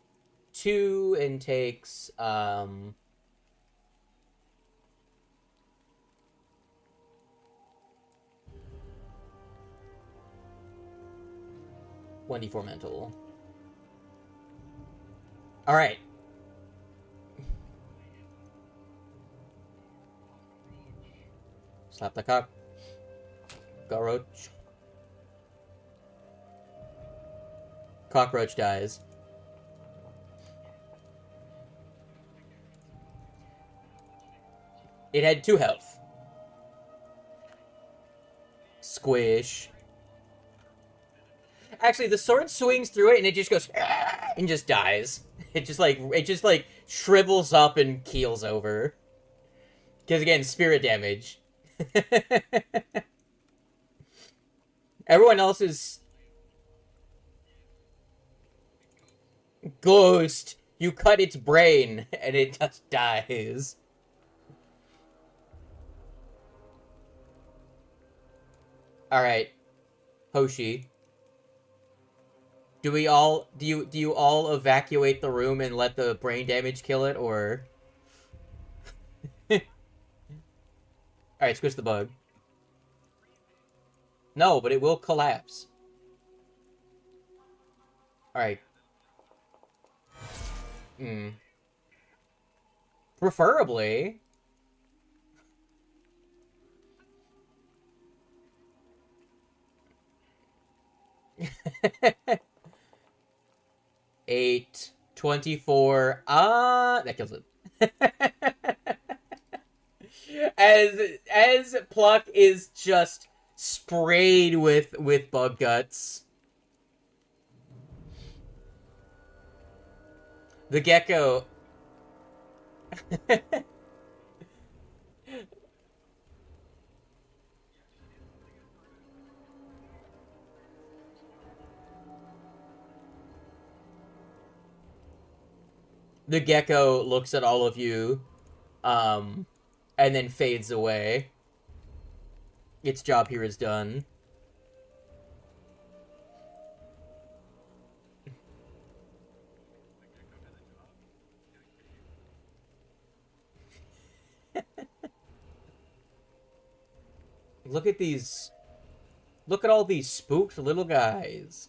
A: 2 and takes 1d4 mental. Alright. Slap the cock. Go roach. Cockroach dies. It had 2 health. Squish. Actually, the sword swings through it and it just goes and just dies. It just like shrivels up and keels over. Because again, spirit damage. Everyone else is ghost. You cut its brain and it just dies. Alright. Hoshi. Do you all evacuate the room and let the brain damage kill it, or? Alright, squish the bug. No, but it will collapse. Alright. Preferably. Eight, 24. That kills it. As Pluck is just sprayed with bug guts. The gecko. The gecko looks at all of you, and then fades away. Its job here is done. Look at these. Look at all these spooked little guys.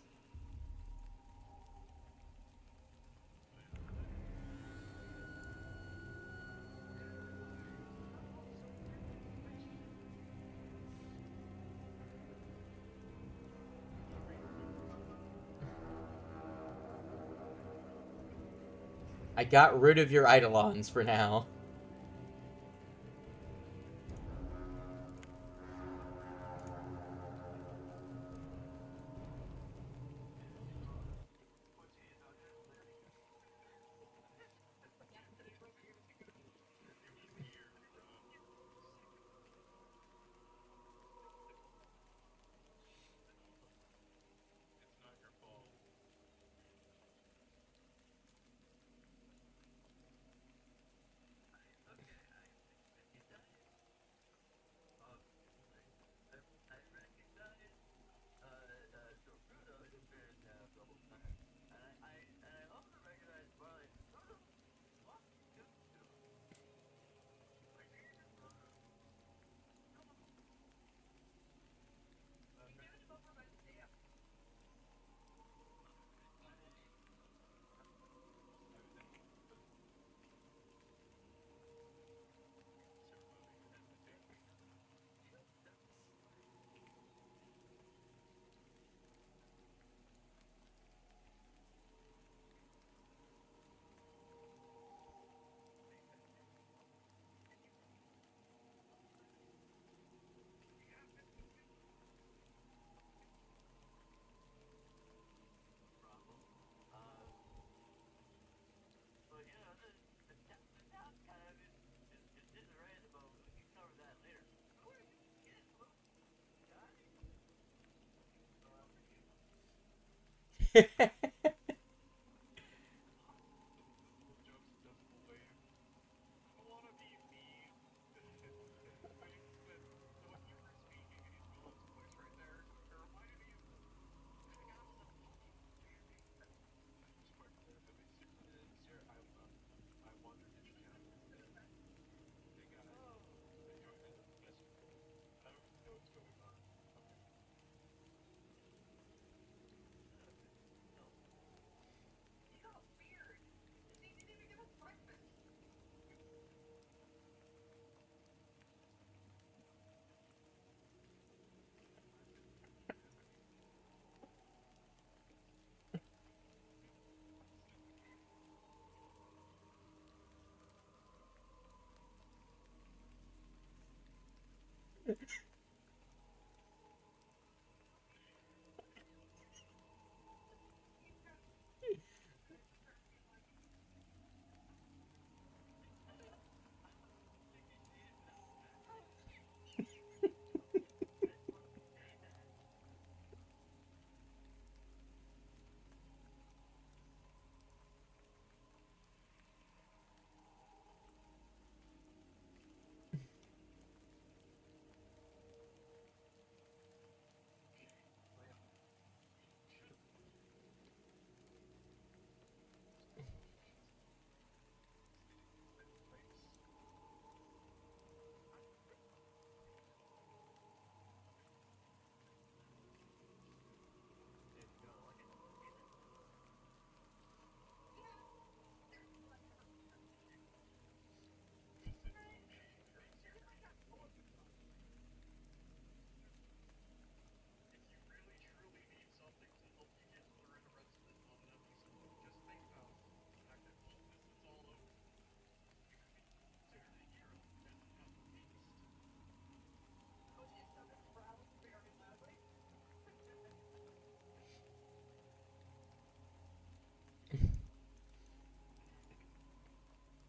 A: I got rid of your Eidolons for now.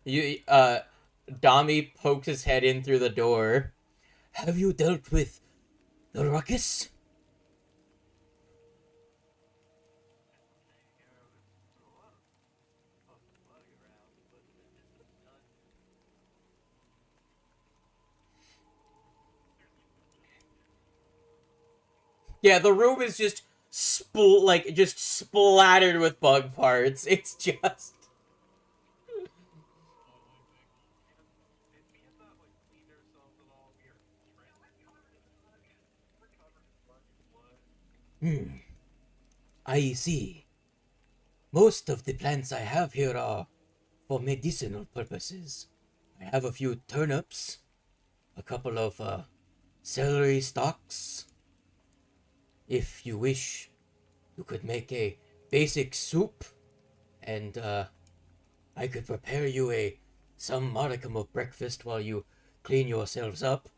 A: You, Dami pokes his head in through the door. Have you dealt with the ruckus? Yeah, the room is just just splattered with bug parts. It's just I see. Most of the plants I have here are for medicinal purposes. I have a few turnips, a couple of celery stalks. If you wish, you could make a basic soup, and I could prepare you some modicum of breakfast while you clean yourselves up.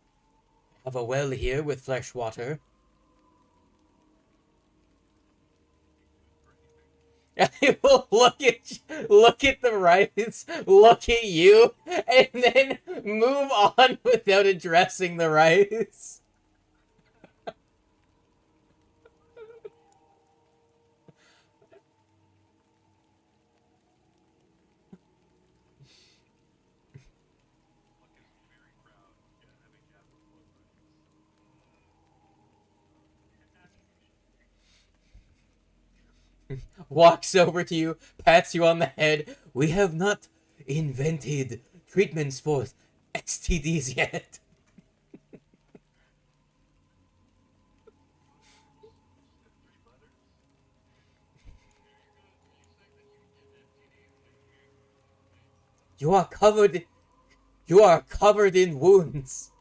A: I have a well here with fresh water. I will look at the rice, look at you, and then move on without addressing the rice. Walks over to you, pats you on the head. We have not invented treatments for STDs yet. You are covered. You are covered in wounds.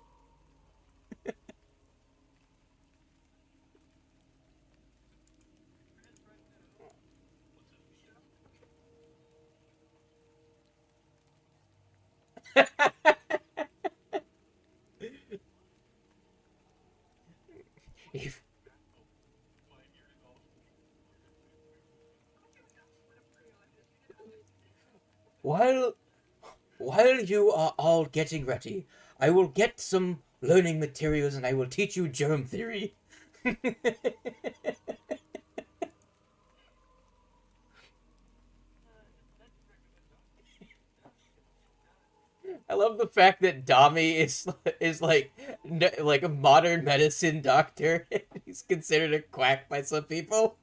A: If, while while you are all getting ready, I will get some learning materials and I will teach you germ theory. love the fact that Dami is like a modern medicine doctor. He's considered a quack by some people.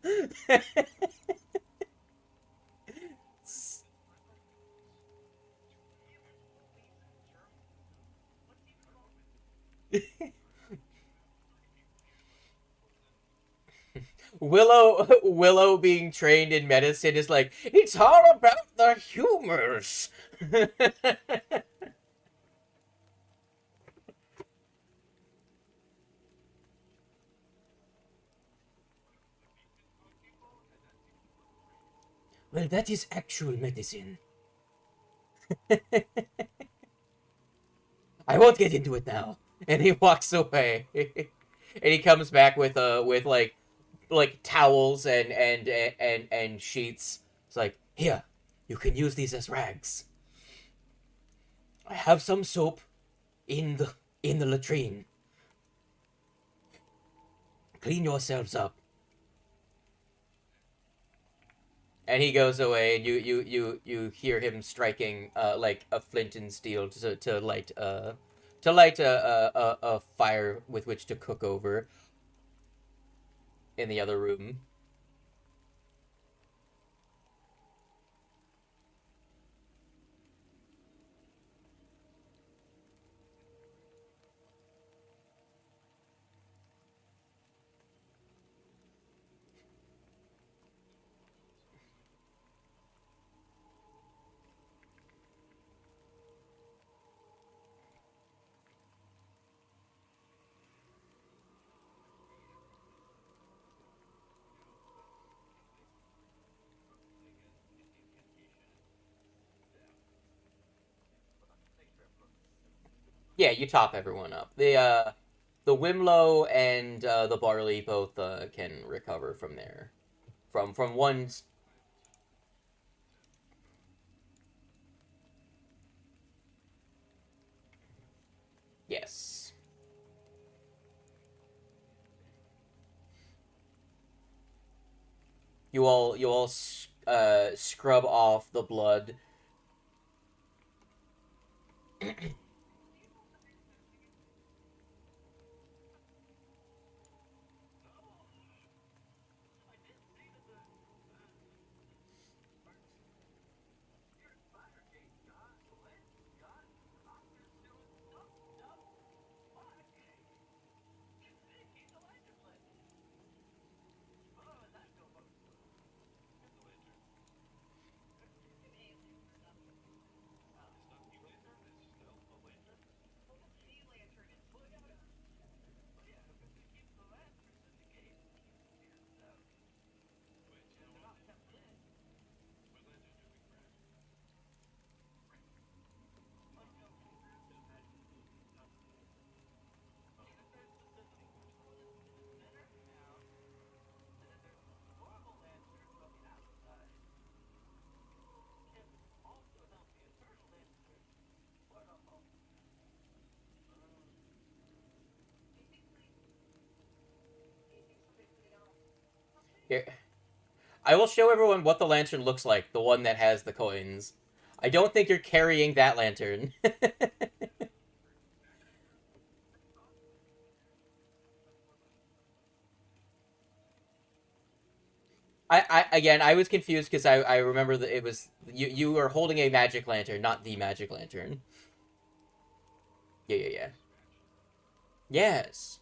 A: Willow being trained in medicine is like, it's all about the humors. Well, that is actual medicine. I won't get into it now. And he walks away. And he comes back with like towels and sheets. It's like, here, you can use these as rags. I have some soap in the latrine. Clean yourselves up. And he goes away, and you hear him striking like a flint and steel to light a fire with which to cook over in the other room. Yeah, you top everyone up. The Wimlow and the Barley both can recover from there. From one. Yes. You all scrub off the blood. Here, I will show everyone what the lantern looks like, the one that has the coins. I don't think you're carrying that lantern. I was confused because I remember that it was you were holding a magic lantern, not the magic lantern. Yeah. Yes.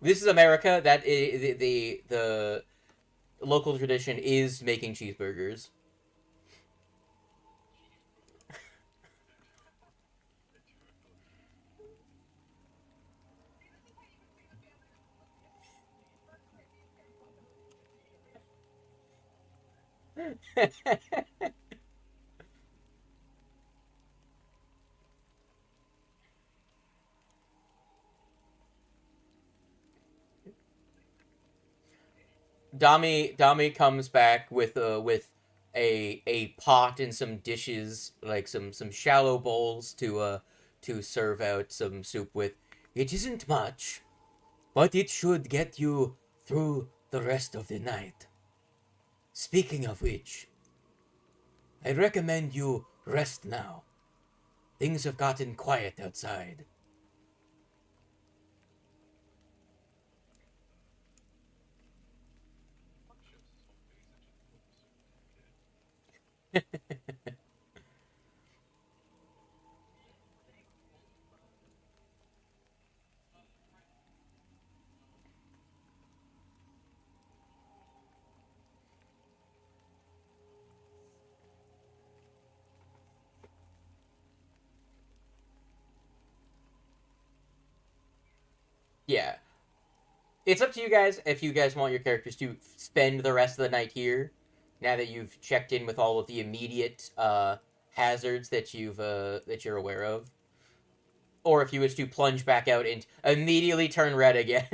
A: This is America. That the local tradition is making cheeseburgers. Dami comes back with a pot and some dishes, like some shallow bowls to serve out some soup with. It isn't much, but it should get you through the rest of the night. Speaking of which, I recommend you rest now. Things have gotten quiet outside. Yeah. It's up to you guys if you guys want your characters to spend the rest of the night here, now that you've checked in with all of the immediate hazards that you're aware of, or if you wish to plunge back out and immediately turn red again.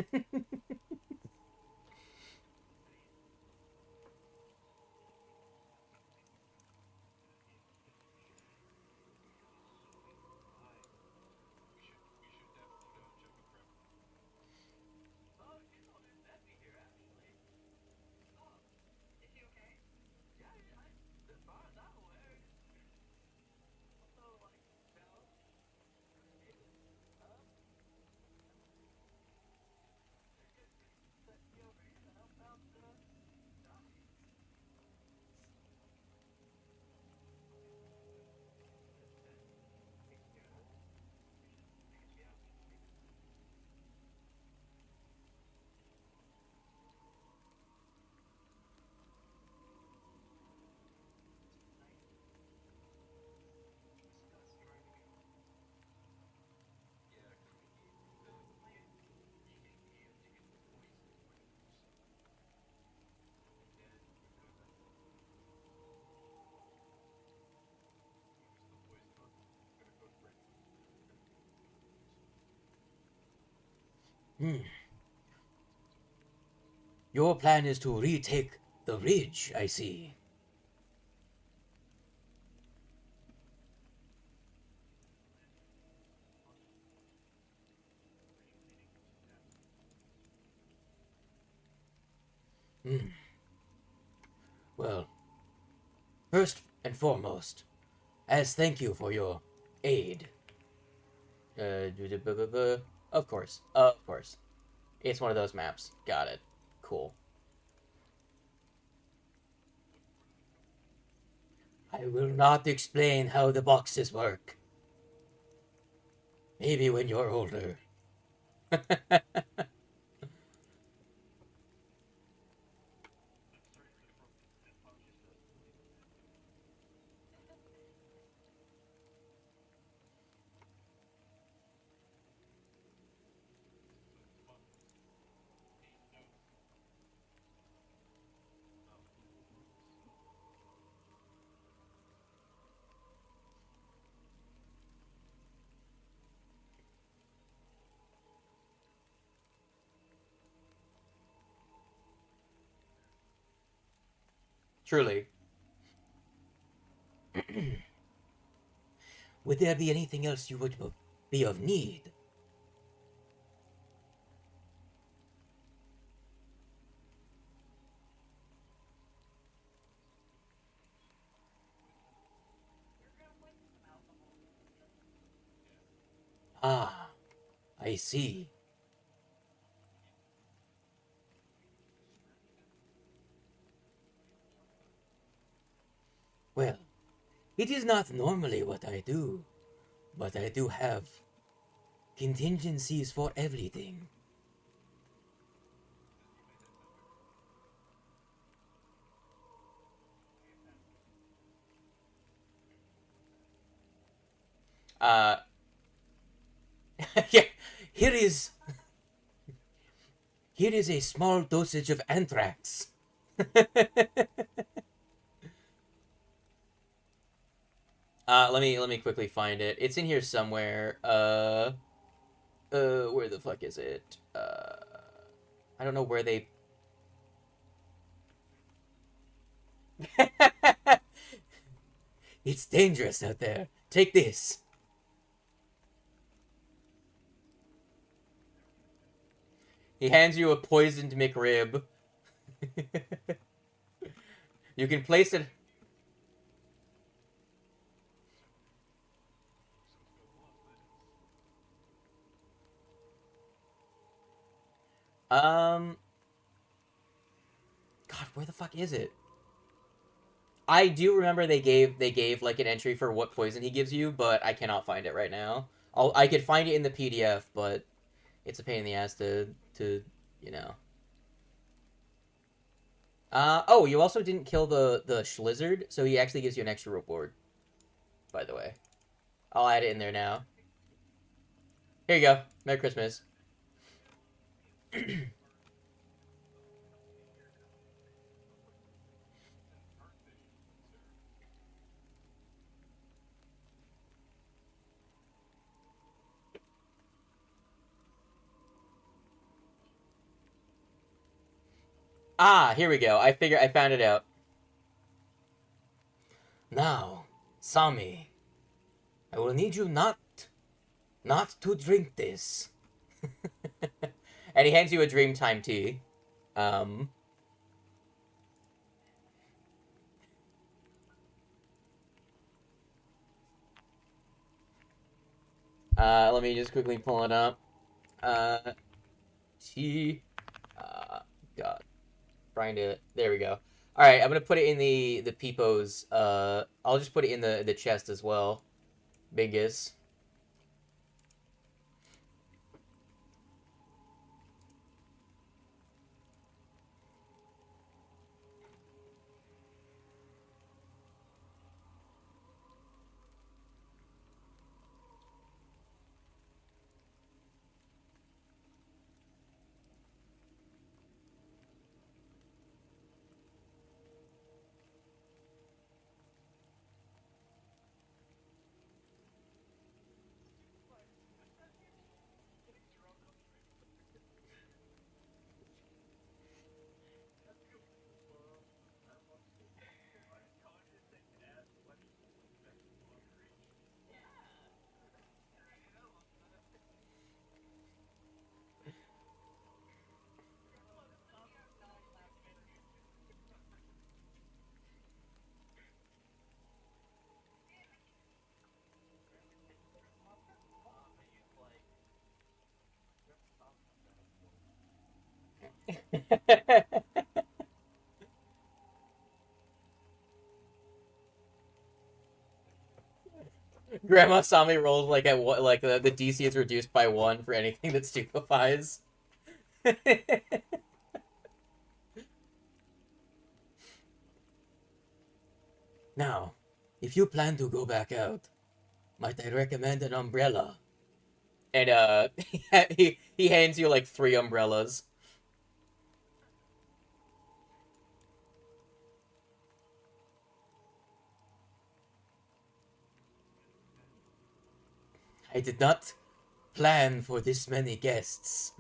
A: Hmm. Your plan is to retake the ridge, I see. Hmm. Well, first and foremost, as thank you for your aid. Of course, of course. It's one of those maps. Got it. Cool. I will not explain how the boxes work. Maybe when you're older. Truly. Would there be anything else you would be of need? Ah, I see. Well, it is not normally what I do, but I do have contingencies for everything. Uh, yeah, here is here is a small dosage of anthrax. Let me quickly find it. It's in here somewhere. Where the fuck is it? I don't know where they. It's dangerous out there. Take this. He hands you a poisoned McRib. You can place it. Um, God, where the fuck is it? I do remember they gave like an entry for what poison he gives you, but I cannot find it right now. I could find it in the PDF, but it's a pain in the ass to you know. Oh, you also didn't kill the Schlizzard, so he actually gives you an extra reward. By the way, I'll add it in there now. Here you go. Merry Christmas. Ah, here we go. I found it out. Now, Sami, I will need you not to drink this. And he hands you a Dreamtime tea. Um, let me just quickly pull it up. Tea. God, find it. There we go. All right, I'm gonna put it in the Peepo's. I'll just put it in the chest as well. Bingus. Grandma Sami rolls like at what like the DC is reduced by 1 for anything that stupefies. Now, if you plan to go back out, might I recommend an umbrella? And he hands you like 3 umbrellas. I did not plan for this many guests.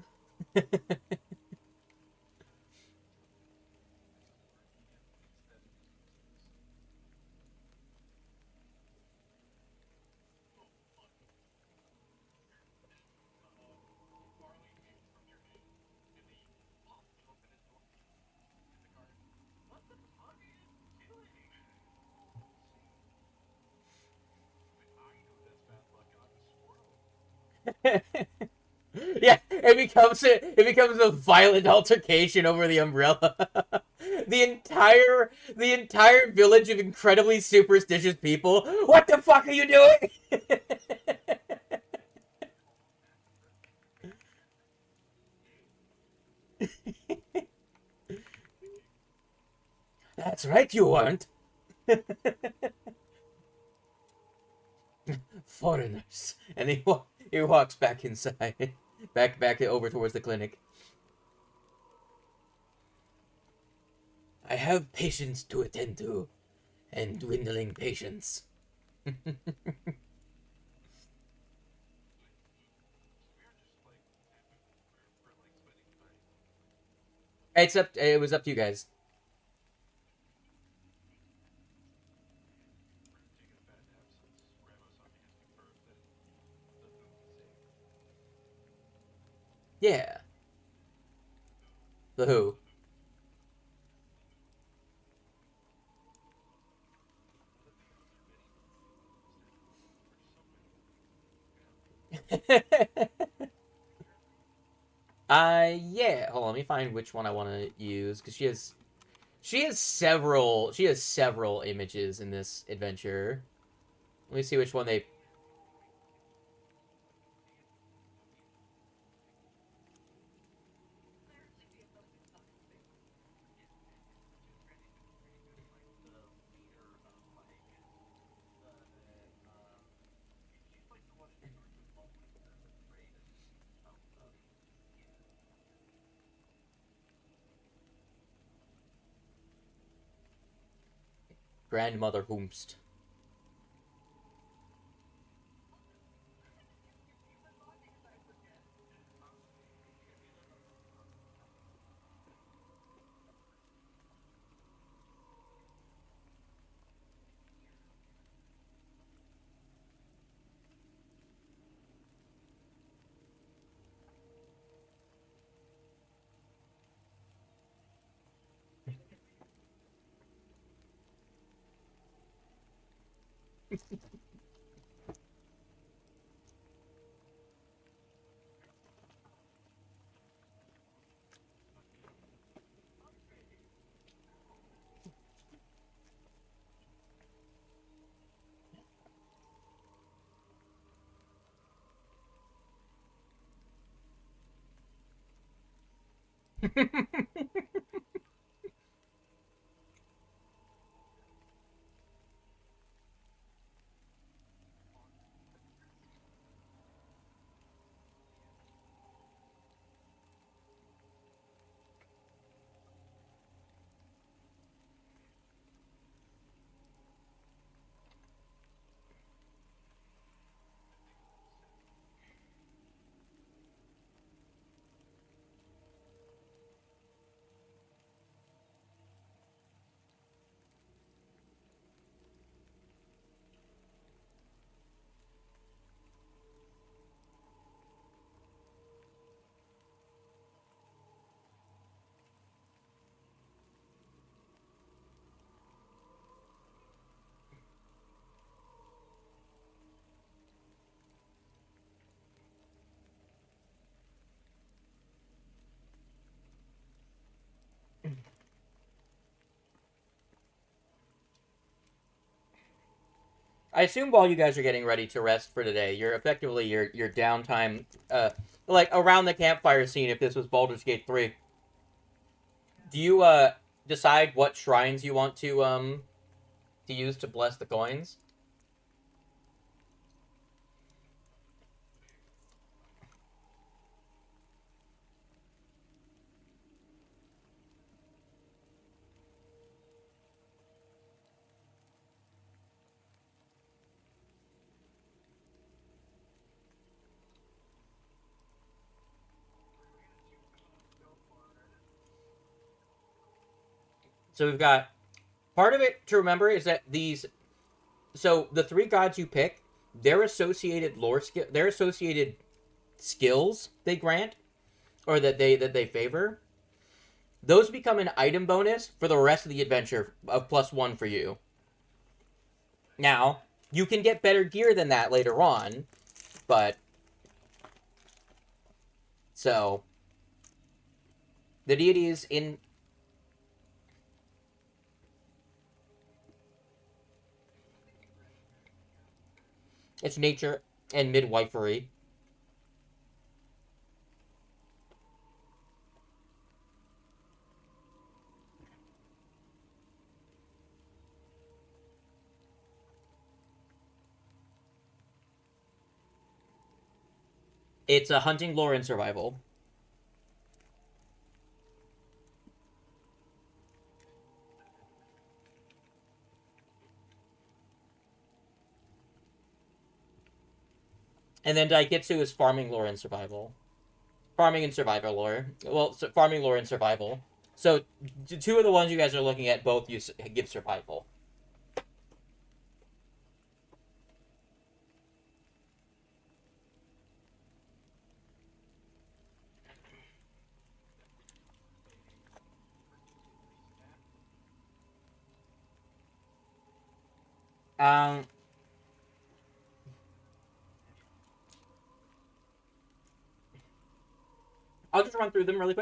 A: Yeah, it becomes a violent altercation over the umbrella. The entire village of incredibly superstitious people. What the fuck are you doing? That's right, you weren't. Foreigners. And he walks back inside, back over towards the clinic. I have patients to attend to, and dwindling patience. It was up to you guys. Yeah. The who? Yeah. Hold on, let me find which one I want to use, because she has several images in this adventure. Let me see which one they... Grandmother Whomst. I assume while you guys are getting ready to rest for today, you're effectively your downtime, like around the campfire scene. If this was Baldur's Gate 3, do you decide what shrines you want to use to bless the coins? So we've got part of it to remember is that these. So the three gods you pick, their associated lore skill, their associated skills they grant or that they favor, those become an item bonus for the rest of the adventure of +1 for you. Now, you can get better gear than that later on, but so the deities in its nature and midwifery. It's a hunting, lore, and survival. And then Daiketsu is farming, lore, and survival. Farming and survival lore. Well, farming, lore, and survival. So, two of the ones you guys are looking at both give survival. Um, I'll just run through them really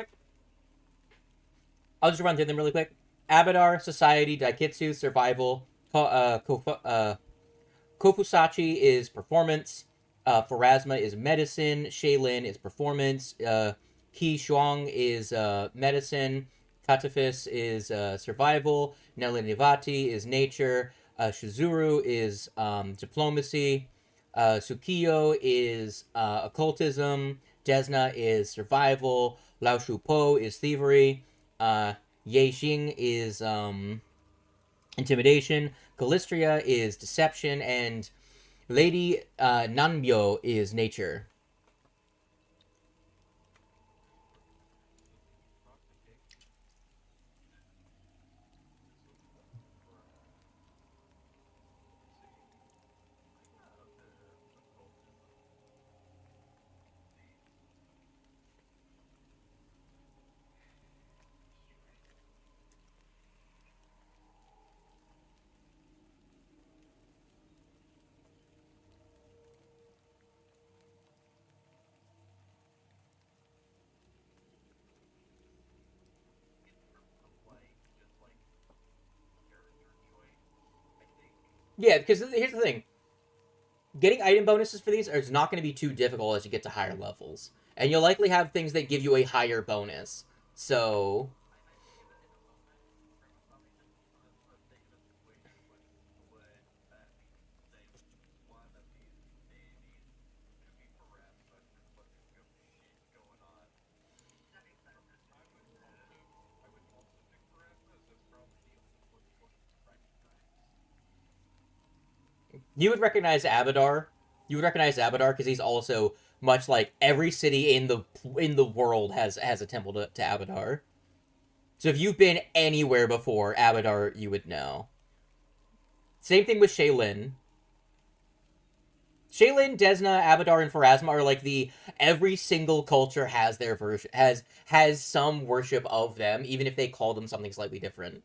A: quick. Abadar, Society, Daikitsu, Survival, Kofusachi is Performance, Pharasma is Medicine, Shaylin is Performance, Ki Shuang is Medicine, Katafis is Survival, Nelinivati is Nature, Shizuru is Diplomacy, Sukiyo is Occultism, Desna is Survival, Lao Shu Po is Thievery, Ye Xing is Intimidation, Calistria is Deception, and Lady Nanbyo is Nature. Yeah, because here's the thing. Getting item bonuses for these is not going to be too difficult as you get to higher levels. And you'll likely have things that give you a higher bonus. So... You would recognize Abadar. You would recognize Abadar because he's also much like every city in the world has a temple to Abadar. So if you've been anywhere before Abadar, you would know. Same thing with Shaylin. Shaylin, Desna, Abadar, and Pharasma are like the every single culture has their version has some worship of them, even if they call them something slightly different.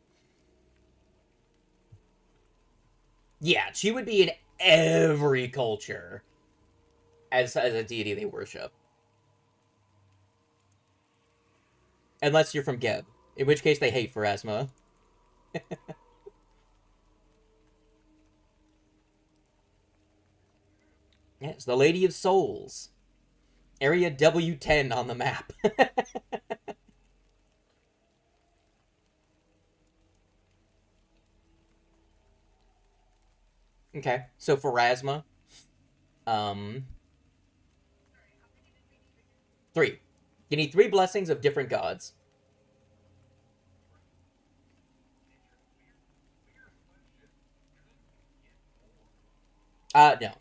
A: Yeah, she would be in every culture as a deity they worship. Unless you're from Geb, in which case they hate Pharasma. Yes, the Lady of Souls. Area W10 on the map. Okay, so Pharasma. Um, 3. You need 3 blessings of different gods. No.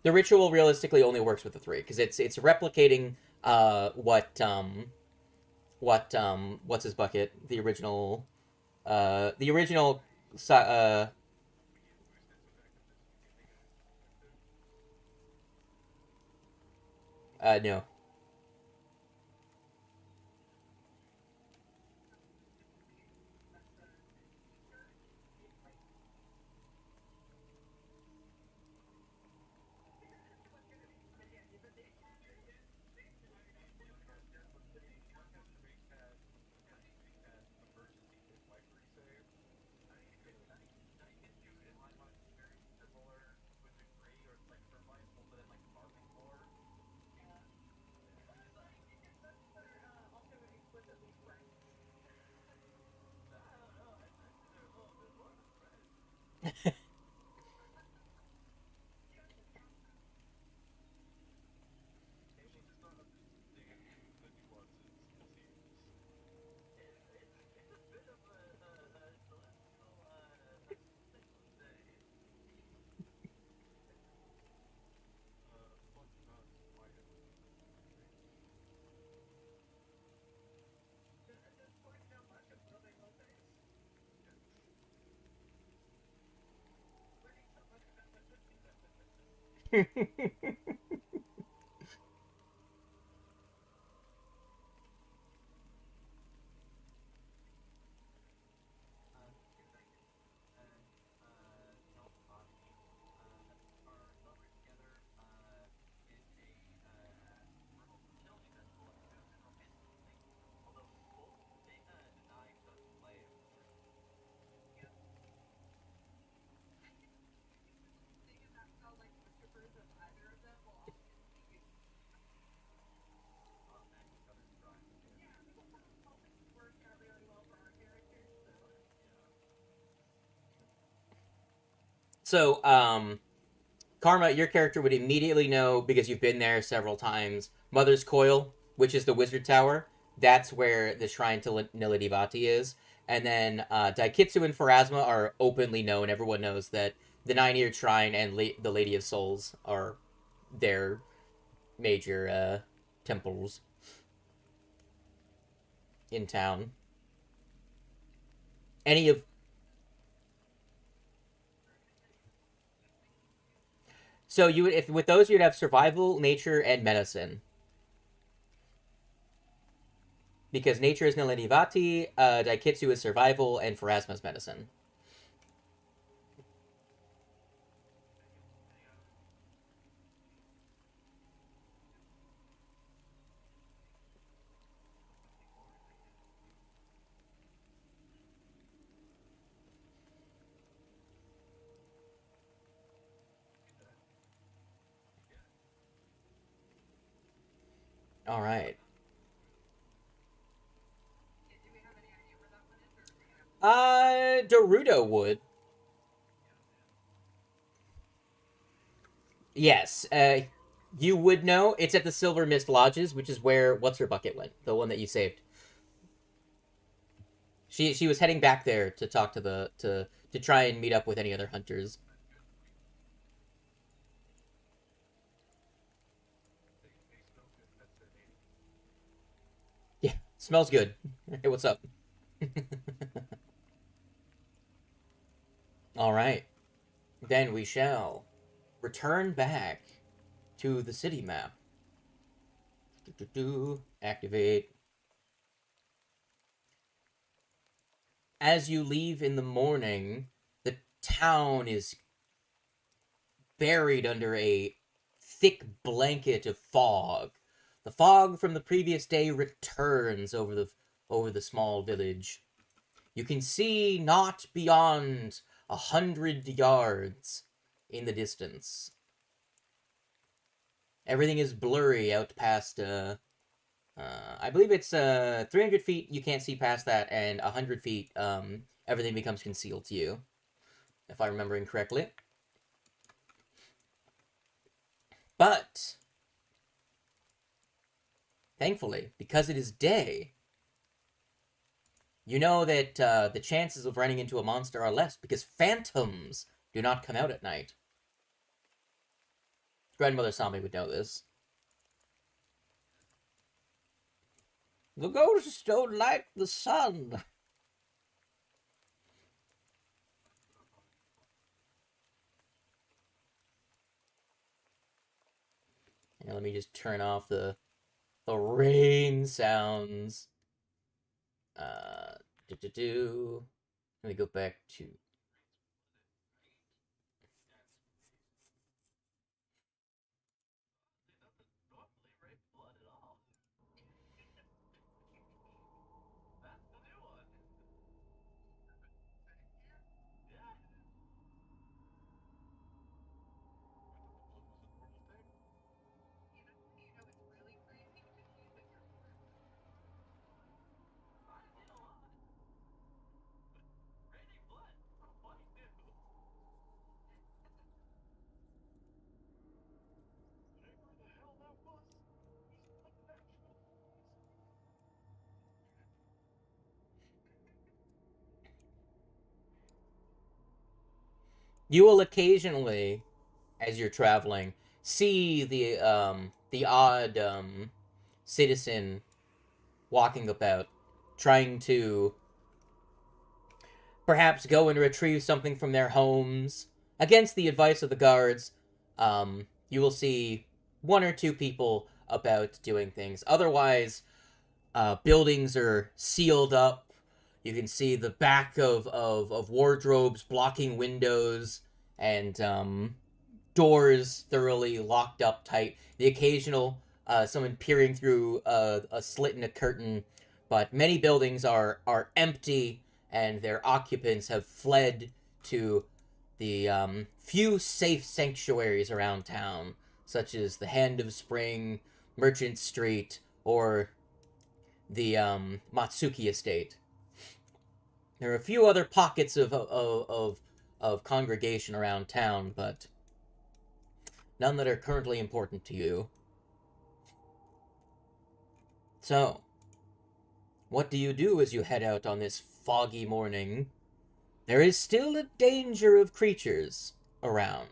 A: The ritual realistically only works with the 3 because it's replicating what's his bucket, the original no. So, Karma, your character would immediately know because you've been there several times. Mother's Coil, which is the Wizard Tower, that's where the Shrine to ᴬᴿᴼᴁ is. And then ᴀᴁ and Pharasma are openly known. Everyone knows that the Nine-Eared Shrine and the Lady of Souls are their major temples in town. Any of So you would, if with those, you'd have survival, nature, and medicine. Because nature is ᴬᴿᴼᴁ, ᴀᴁ is survival, and Pharasma is medicine. All right. Dorudo would. Yes. You would know. It's at the Silver Mist Lodges, which is where What's Her Bucket went, the one that you saved. She was heading back there to talk to to try and meet up with any other hunters. Yeah, smells good. Hey, what's up? All right. Then we shall return back to the city map. Activate. As you leave in the morning, the town is buried under a thick blanket of fog. The fog from the previous day returns over the small village. You can see not beyond 100 yards in the distance. Everything is blurry out past, I believe it's 300 feet, you can't see past that, and 100 feet, everything becomes concealed to you, if I'm remembering correctly. But, thankfully, because it is day, you know that the chances of running into a monster are less, because phantoms do not come out at night. Grandmother Sami would know this. The ghosts don't like the sun. And let me just turn off the rain sounds. Let me go back to. You will occasionally, as you're traveling, see the odd citizen walking about, trying to perhaps go and retrieve something from their homes. Against the advice of the guards, you will see one or two people about doing things. Otherwise, buildings are sealed up. You can see the back of wardrobes blocking windows, and doors thoroughly locked up tight. The occasional someone peering through a slit in a curtain, but many buildings are empty, and their occupants have fled to the few safe sanctuaries around town, such as the Hand of Spring, Merchant Street, or the Matsuki Estate. There are a few other pockets of of congregation around town, but none that are currently important to you. So, what do you do as you head out on this foggy morning? There is still a danger of creatures around.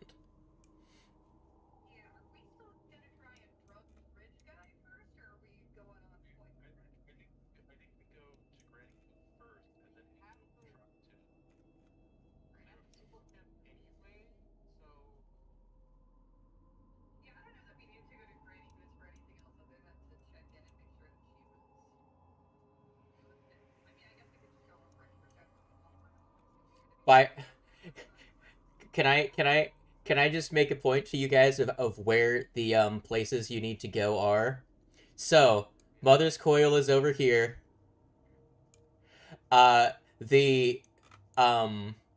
A: By can I can I can I just make a point to you guys of where the places you need to go are? So, Mother's Coil is over here. The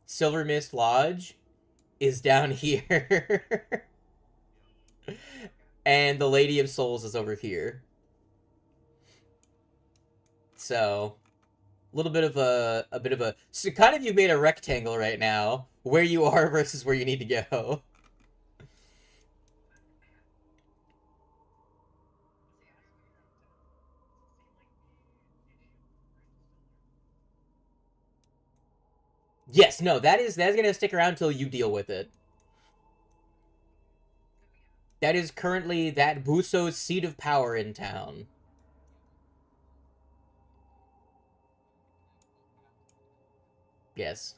A: Silver Mist Lodge is down here. And the Lady of Souls is over here. So, a little bit of a so kind of you've made a rectangle right now where you are versus where you need to go. Yes, no, that's gonna stick around until you deal with it. That is currently that Buso's seat of power in town. Yes.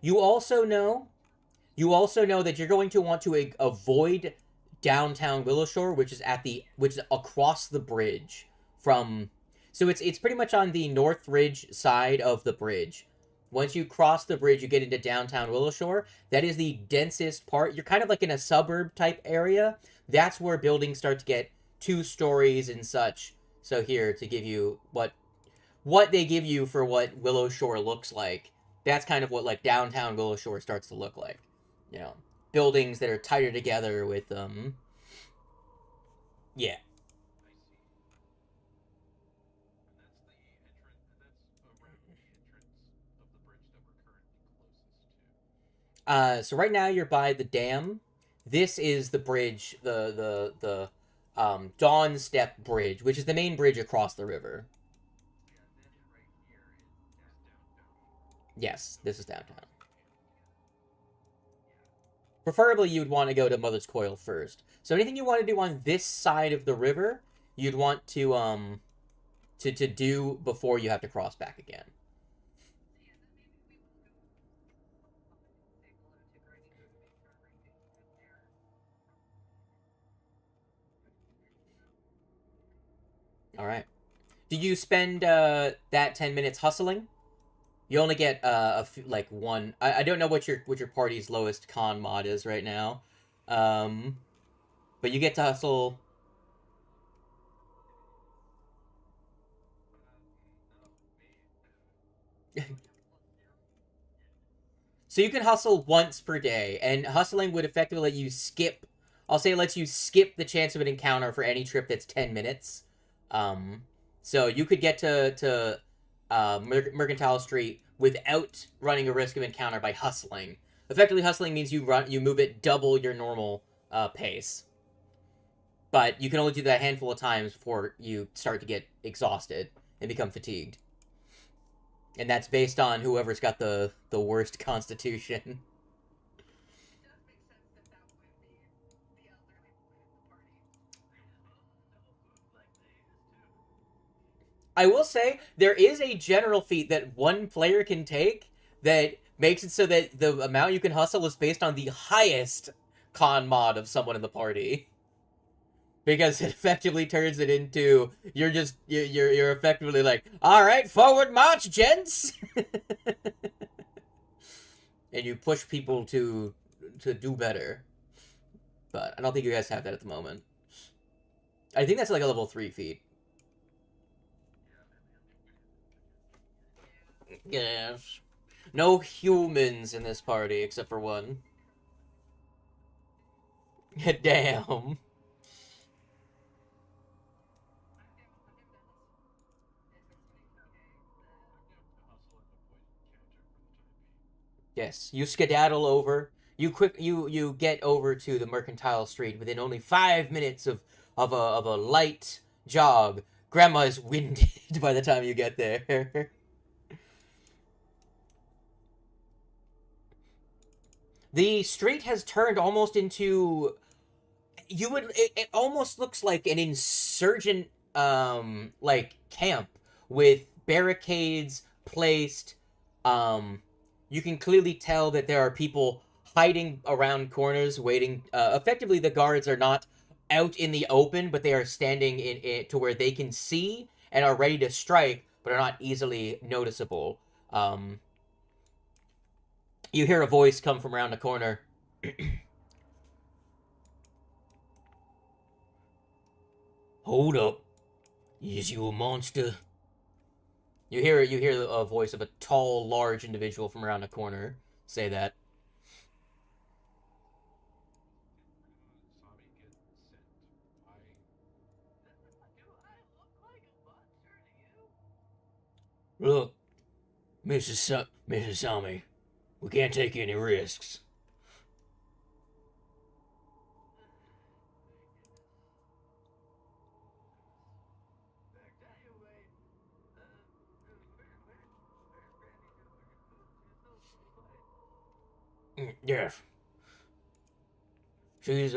A: You also know you also know that you're going to want to avoid downtown Willowshore, which is across the bridge from. So it's pretty much on the North Ridge side of the bridge. Once you cross the bridge, you get into downtown Willowshore. That is the densest part. You're kind of like in a suburb type area. That's where buildings start to get 2 stories and such. So here to give you what they give you for what Willowshore looks like. That's kind of what like downtown Willowshore starts to look like. You know, buildings that are tighter together with yeah. So right now you're by the dam. This is the bridge, the Dawn Step Bridge, which is the main bridge across the river. Yes, this is downtown. Preferably, you'd want to go to Mother's Coil first. So anything you want to do on this side of the river, you'd want to do before you have to cross back again. All right. Do you spend that 10 minutes hustling? You only get like one. I don't know what your party's lowest con mod is right now, um, but you get to hustle. So you can hustle once per day, and hustling would effectively let you skip. I'll say it lets you skip the chance of an encounter for any trip that's 10 minutes. Um, so you could get to Mercantile Street without running a risk of encounter by hustling. Effectively, hustling means you move at double your normal pace, but you can only do that a handful of times before you start to get exhausted and become fatigued. And that's based on whoever's got the worst constitution. I will say there is a general feat that one player can take that makes it so that the amount you can hustle is based on the highest con mod of someone in the party. Because it effectively turns it into you're effectively like, all right, forward march, gents, and you push people to do better. But I don't think you guys have that at the moment. I think that's like a level 3 feat. Yes. No humans in this party except for one. Damn. Yes, you skedaddle over. You get over to the Mercantile Street within only 5 minutes of a light jog. Grandma is winded by the time you get there. The street has turned almost into it almost looks like an insurgent like camp with barricades placed. You can clearly tell that there are people hiding around corners waiting. Effectively, the guards are not out in the open, but they are standing in it to where they can see and are ready to strike, but are not easily noticeable. You hear a voice come from around the corner. Hold up. Is you a monster? You hear a voice of a tall, large individual from around the corner say that. Look, Mrs. Sami, we can't take any risks. Yes. She's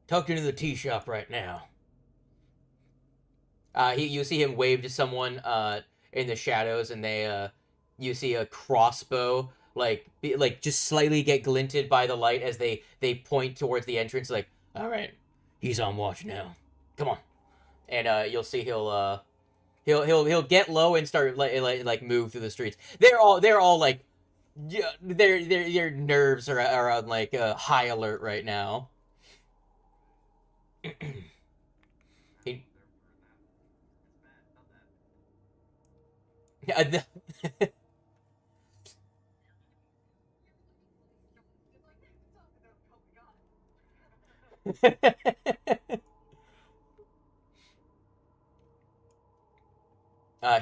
A: tucked into the tea shop right now. You see him wave to someone in the shadows, and you see a crossbow like just slightly get glinted by the light as they point towards the entrance. Like, all right, he's on watch now. Come on, and you'll see he'll get low and start like move through the streets. They're all like, yeah, their nerves are on like high alert right now. He,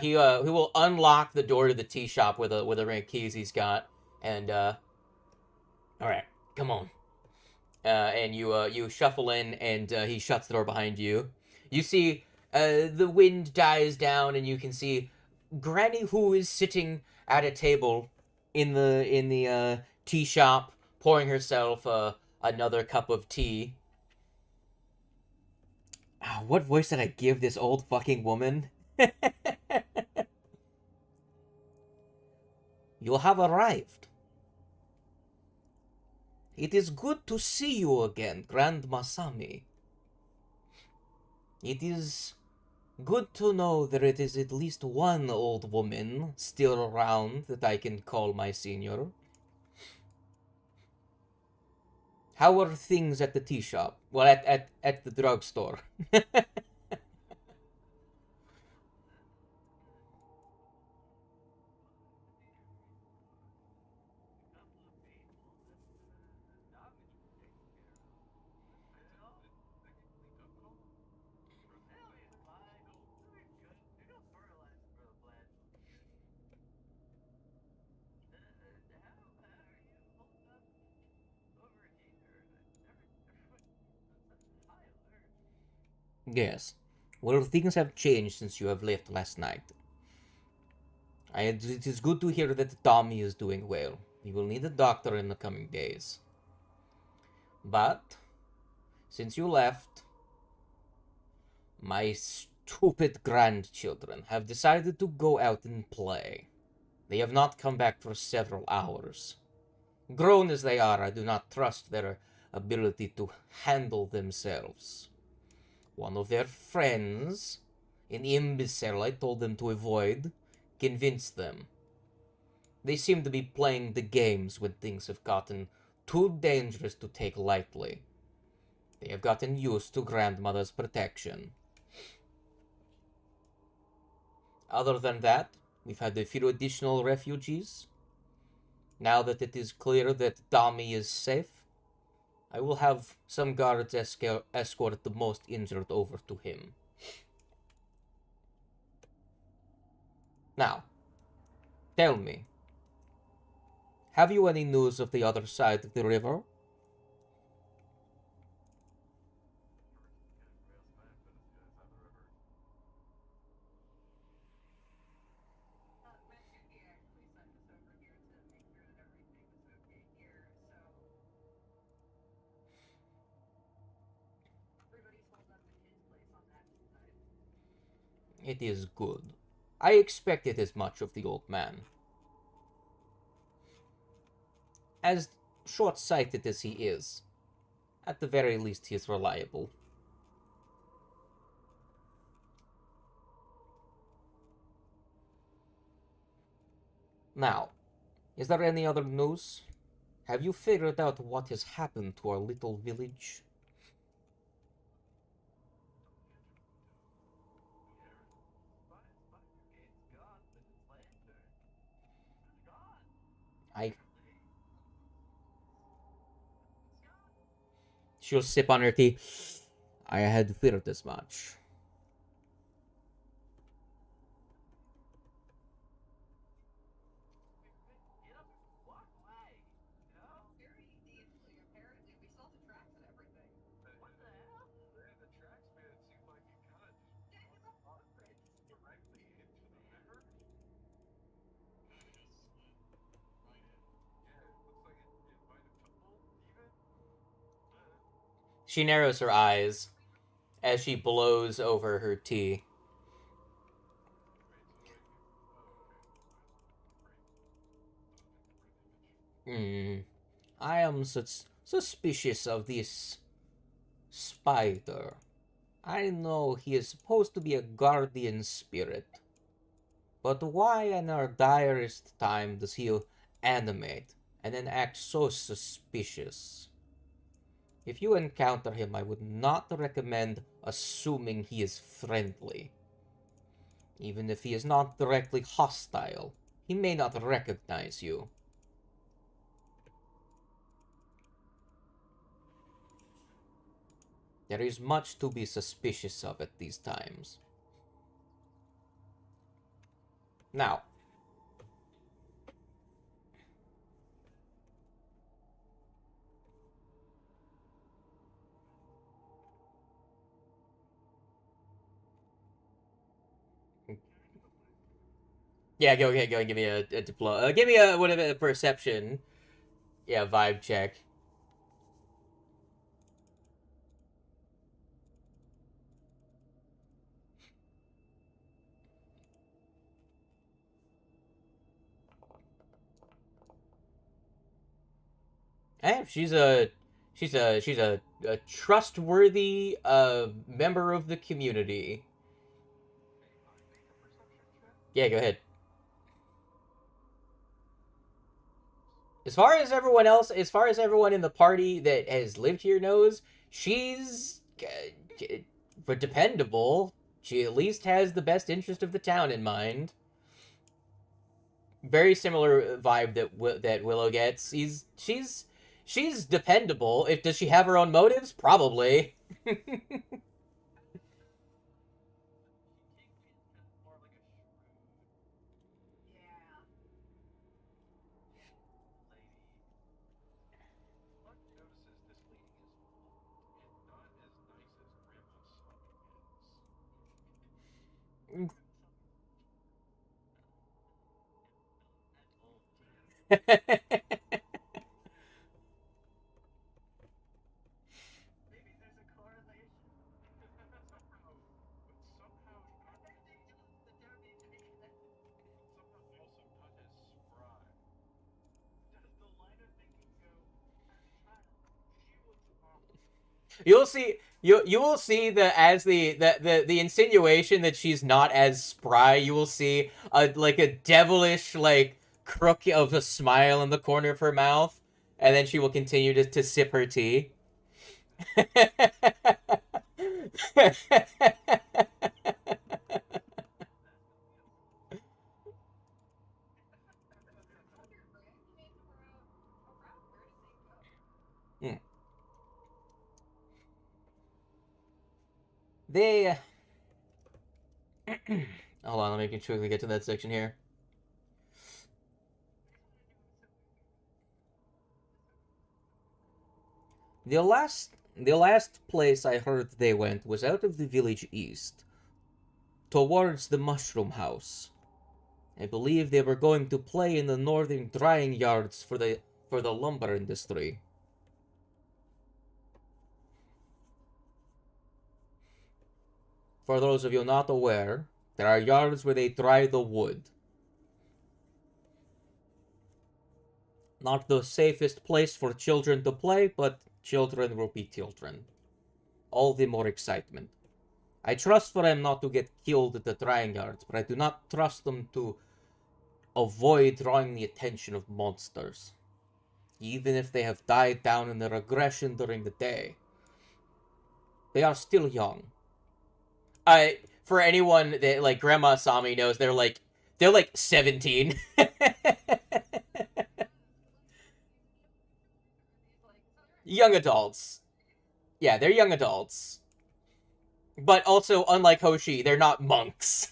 A: he will unlock the door to the tea shop with a ring of keys he's got, and all right, come on. And you shuffle in, and he shuts the door behind you. You see, the wind dies down, and you can see Granny, who is sitting at a table in the tea shop, pouring herself another cup of tea. What voice did I give this old fucking woman? You have arrived. It is good to see you again, Grandma Sami. It is good to know there is at least one old woman still around that I can call my senior. How are things at the tea shop? Well, at the drugstore. Yes. Well, things have changed since you have left last night. It is good to hear that Tommy is doing well. We will need a doctor in the coming days. But, since you left, my stupid grandchildren have decided to go out and play. They have not come back for several hours. Grown as they are, I do not trust their ability to handle themselves. One of their friends, an imbecile I told them to avoid, convinced them. They seem to be playing the games when things have gotten too dangerous to take lightly. They have gotten used to grandmother's protection. Other than that, we've had a few additional refugees. Now that it is clear that Tommy is safe, I will have some guards escort the most injured over to him. Now, tell me, Have you any news of the other side of the river? It is good. I expected as much of the old man. As short-sighted as he is, at the very least he is reliable. Now, is there any other news? Have you figured out what has happened to our little village? I... She'll sip on her tea. I had feared as much. She narrows her eyes as she blows over her tea. I am suspicious of this spider. I know he is supposed to be a guardian spirit. But why in our direst time does he animate and then act so suspicious? If you encounter him, I would not recommend assuming he is friendly. Even if he is not directly hostile, he may not recognize you. There is much to be suspicious of at these times. Now, yeah, go ahead, give me a diploma. Give me a whatever a perception. Yeah, vibe check. She's a trustworthy member of the community. Yeah, go ahead. As far as everyone in the party that has lived here knows, she's dependable. She at least has the best interest of the town in mind. Very similar vibe that Willow gets. She's dependable. If does she have her own motives? Probably. You'll see you will see that as the insinuation that she's not as spry, you will see a devilish crook of a smile in the corner of her mouth, and then she will continue to sip her tea. Hmm. They hold on, let me quickly get to that section here. The last place I heard they went was out of the village east, towards the mushroom house. I believe they were going to play in the northern drying yards for the lumber industry. For those of you not aware, there are yards where they dry the wood. Not the safest place for children to play, but children will be children. All the more excitement. I trust for them not to get killed at the drying yards, but I do not trust them to avoid drawing the attention of monsters, even if they have died down in their aggression during the day. They are still young. For anyone that like Grandma Sami knows, they're like 17. Young adults. Yeah, they're young adults. But also, unlike Hoshi, they're not monks.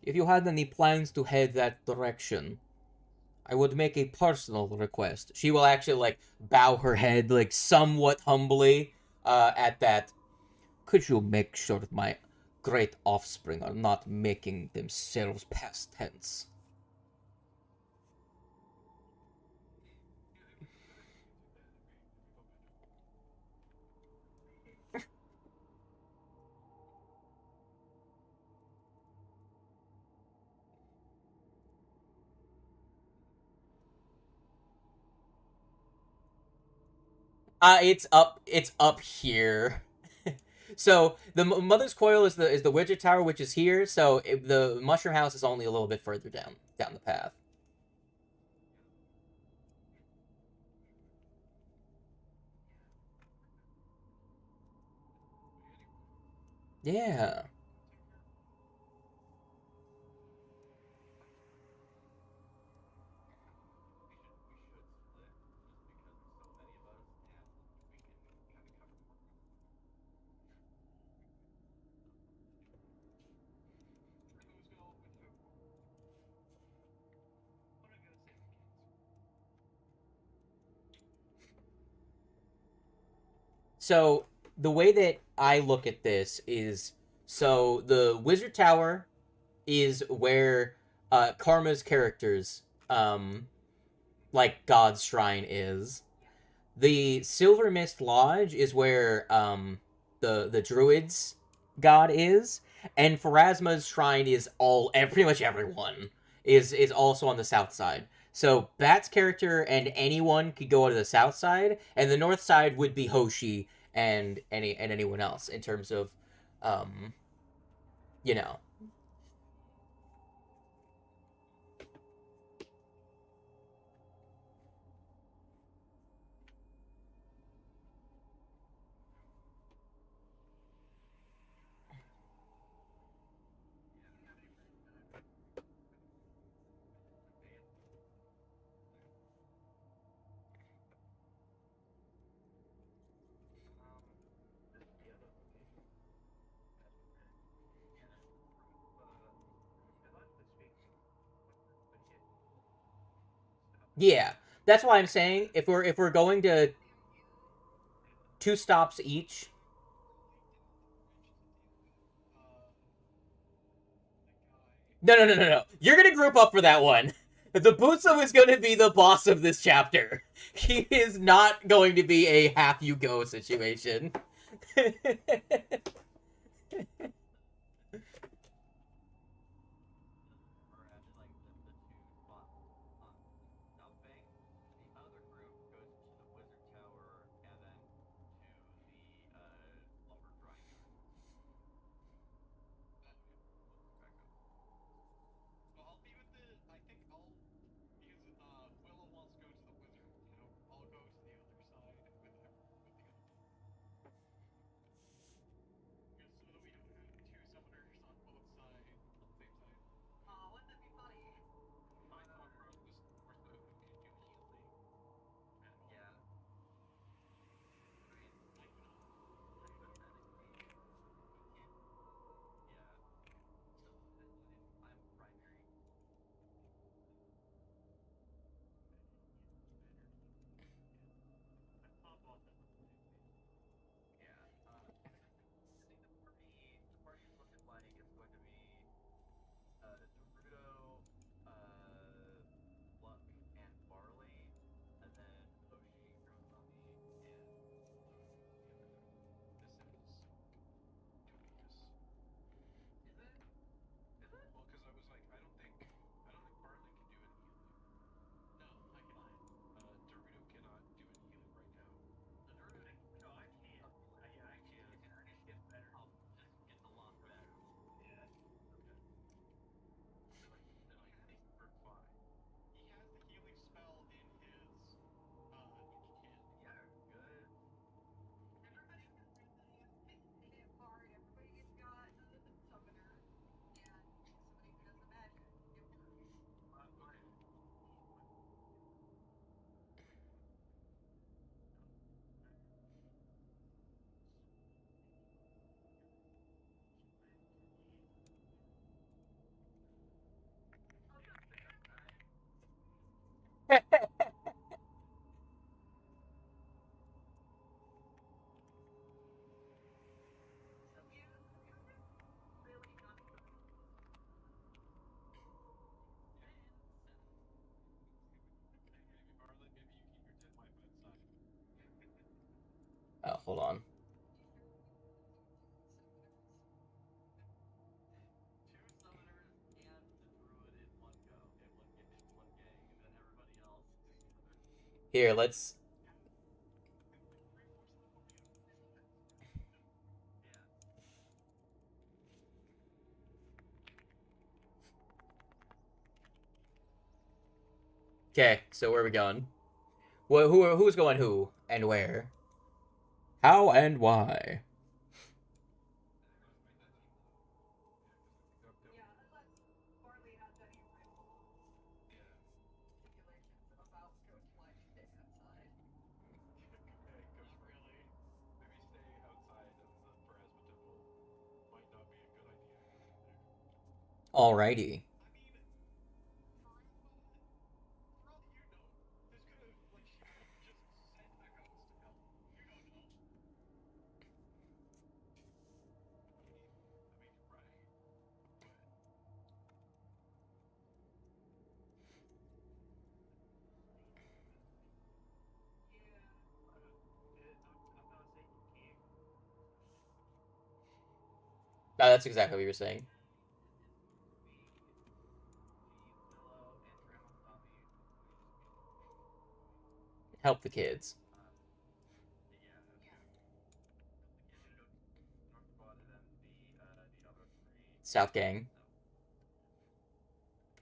A: If you had any plans to head that direction, I would make a personal request. She will actually like bow her head like somewhat humbly at that. Could you make sure that my great offspring are not making themselves past tense? It's up here. So the mother's coil is the widget tower, which is here. So the mushroom house is only a little bit further down the path. Yeah. So the way that I look at this is, so the wizard tower is where Karma's characters like God's shrine is. The Silver Mist Lodge is where the druids god is, and Pharasma's shrine is pretty much everyone is also on the south side. So Bat's character and anyone could go to the south side, and the north side would be Hoshi and anyone else in terms of um you know. Yeah, that's why I'm saying if we're going to two stops each. No, no, no, no, no. You're gonna group up for that one. The Buso is gonna be the boss of this chapter. He is not going to be a half you go situation. Here, let's... Okay, so where are we going? Who's going who and where? How and why? Alrighty. Oh, that's exactly what you were saying. Help the kids. South Gang.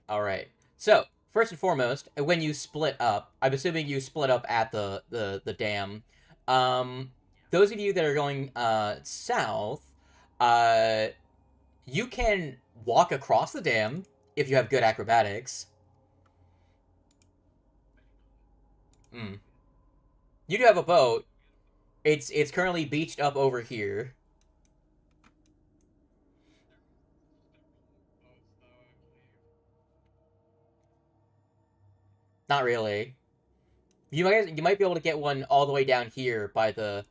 A: Alright. So, first and foremost, when you split up, I'm assuming you split up at the dam. Those of you that are going south, uh, you can walk across the dam if you have good acrobatics. Mm. You do have a boat. It's currently beached up over here. Not really. You might be able to get one all the way down here by the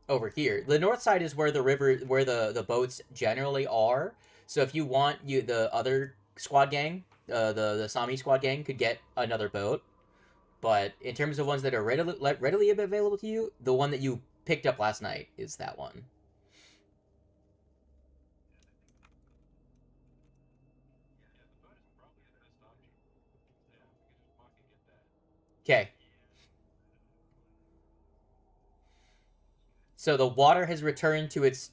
A: over here. The north side is where the river where the boats generally are. So if you want the other squad gang, the Sami squad gang could get another boat. But in terms of ones that are readily available to you, the one that you picked up last night is that one. Okay. So the water has returned to its...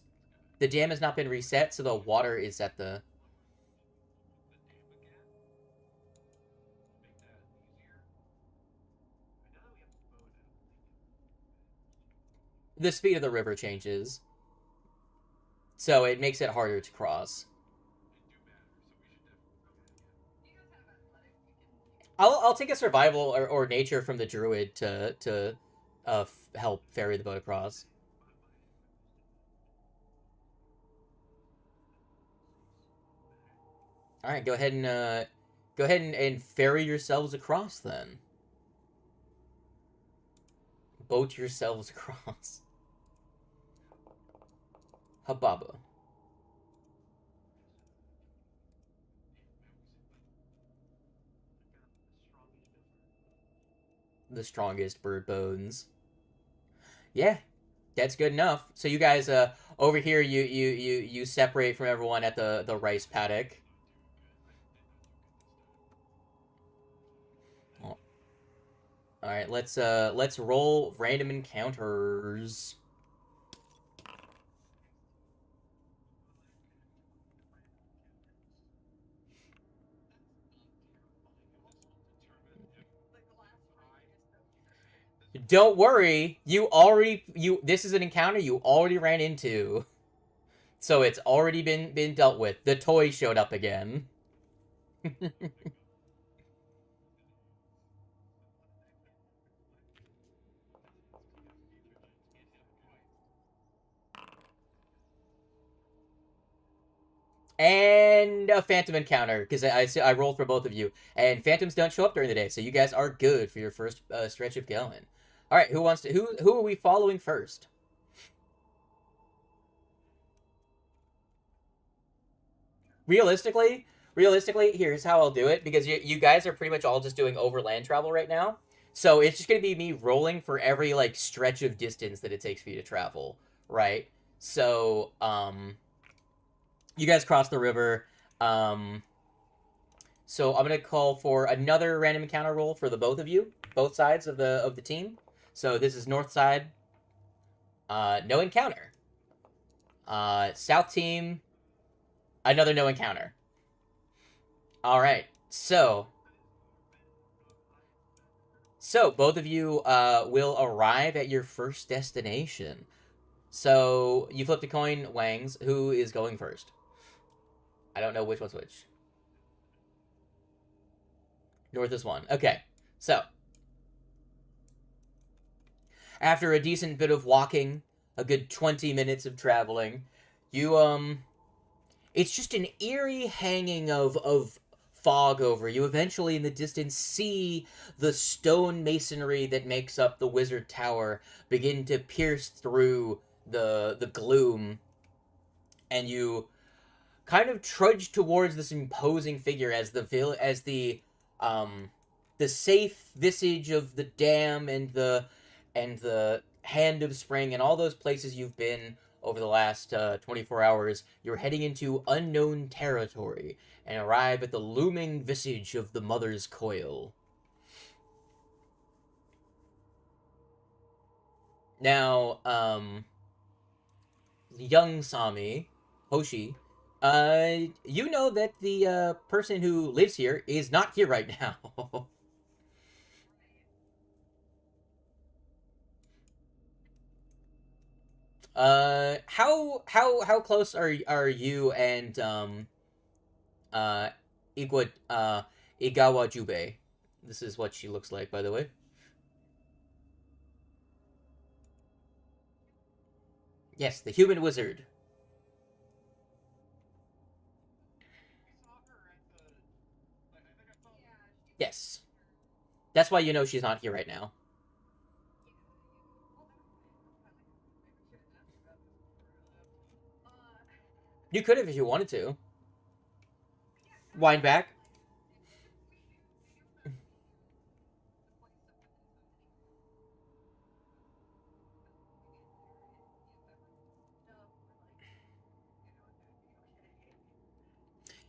A: The dam has not been reset, so the water is at the... The speed of the river changes. So it makes it harder to cross. I'll take a survival or nature from the druid to help ferry the boat across. All right, go ahead and ferry yourselves across then. Boat yourselves across. Hababa. The strongest bird bones. Yeah, that's good enough. So you guys over here you separate from everyone at the rice paddock. All right, let's roll random encounters. Don't worry, this is an encounter you already ran into. So it's already been dealt with. The toy showed up again. And a phantom encounter, because I rolled for both of you. And phantoms don't show up during the day, so you guys are good for your first stretch of going. All right, who are we following first? Realistically, here's how I'll do it, because you guys are pretty much all just doing overland travel right now. So it's just gonna be me rolling for every like stretch of distance that it takes for you to travel, right? So you guys cross the river. So I'm gonna call for another random encounter roll for the both of you, both sides of the team. So this is north side, no encounter. South team, another no encounter. All right, so both of you will arrive at your first destination. So you flip the coin, Wangs. Who is going first? I don't know which one's which. North is one. Okay, so after a decent bit of walking, a good 20 minutes of traveling, you it's just an eerie hanging of fog over you. Eventually, in the distance, see the stone masonry that makes up the wizard tower begin to pierce through the gloom, and you kind of trudge towards this imposing figure as the safe visage of the dam and the hand of spring and all those places you've been over the last 24 hours. You're heading into unknown territory and arrive at the looming visage of the mother's coil. Now, young Sami, Hoshi, you know that the person who lives here is not here right now. How close are you and uh Igawa Jubei? This is what she looks like, by the way. Yes, the human wizard. Yes. That's why you know she's not here right now. You could have if you wanted to. Wind back.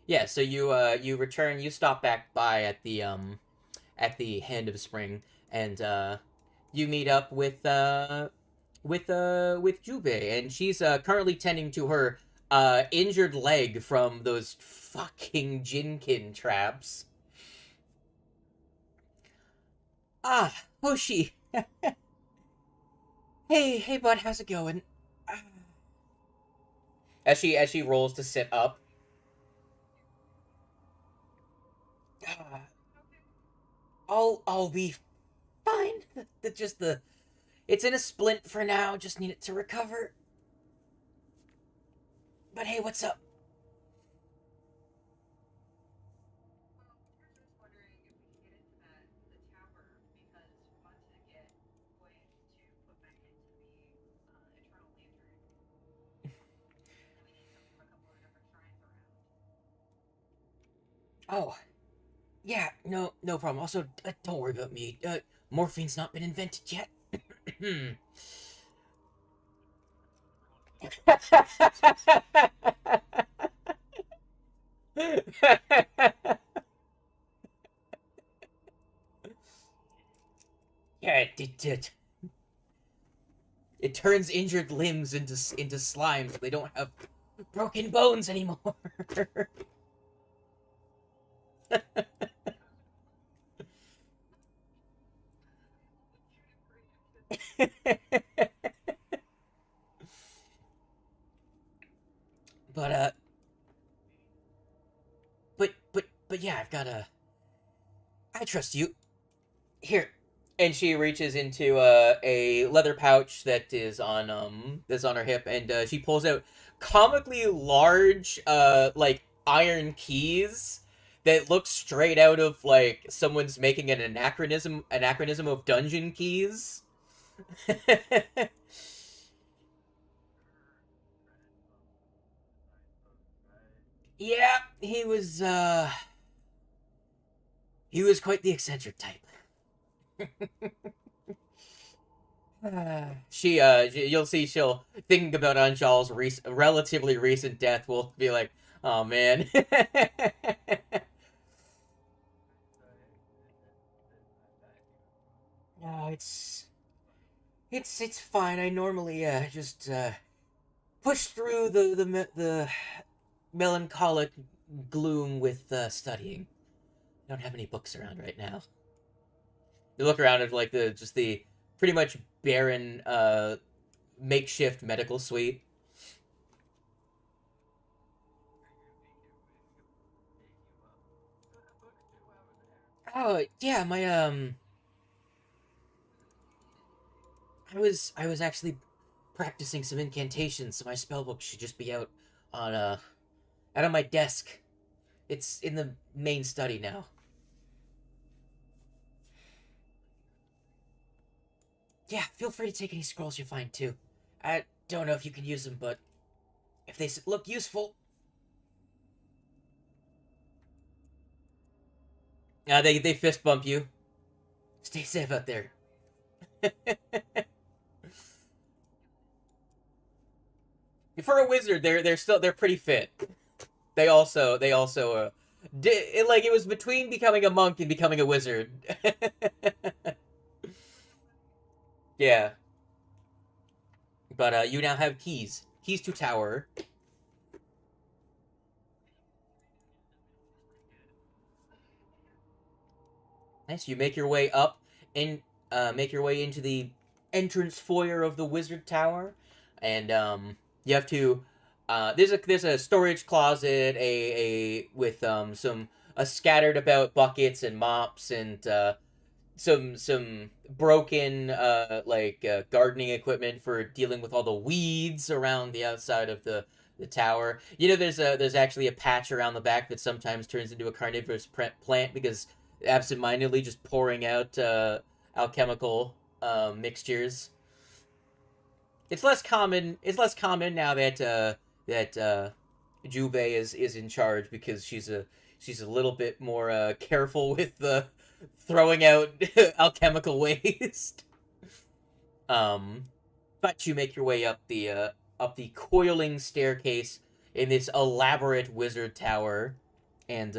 A: Yeah, so you return, you stop back by at the Hand of Spring, and you meet up with Jubei, and she's currently tending to her injured leg from those fucking Jinkin traps. Ah, Hoshi. Hey bud, how's it going? As she rolls to sit up. Ah, I'll be fine. Just the it's in a splint for now. Just need it to recover. But hey, what's up? Oh, yeah, no problem. Also, don't worry about me. Morphine's not been invented yet. Yeah, it turns injured limbs into slimes. So they don't have broken bones anymore. but but yeah, I trust you. Here. And she reaches into a leather pouch that's on her hip, and she pulls out comically large like iron keys that look straight out of like someone's making an anachronism of dungeon keys. Yeah, he was quite the eccentric type. You'll see she'll thinking about Anjal's relatively recent death will be like, oh man. No, it's fine. I normally just push through the melancholic gloom with studying. I don't have any books around right now. You look around at like the pretty much barren makeshift medical suite. Oh yeah, my I was actually practicing some incantations, so my spellbook should just be on out on my desk. It's in the main study now. Yeah, feel free to take any scrolls you find too. I don't know if you can use them, but if they look useful, they fist bump you. Stay safe out there. For a wizard, they're pretty fit. They also like it was between becoming a monk and becoming a wizard. Yeah, but you now have keys to tower. Nice. You make your way up and make your way into the entrance foyer of the wizard tower, and you have to. There's a storage closet, a with some scattered about buckets and mops and some broken gardening equipment for dealing with all the weeds around the outside of the tower. You know, there's actually a patch around the back that sometimes turns into a carnivorous plant because absentmindedly just pouring out alchemical mixtures. It's less common. It's less common now that Jubei is in charge because she's a little bit more careful with the throwing out alchemical waste. Um, but you make your way up the coiling staircase in this elaborate wizard tower, and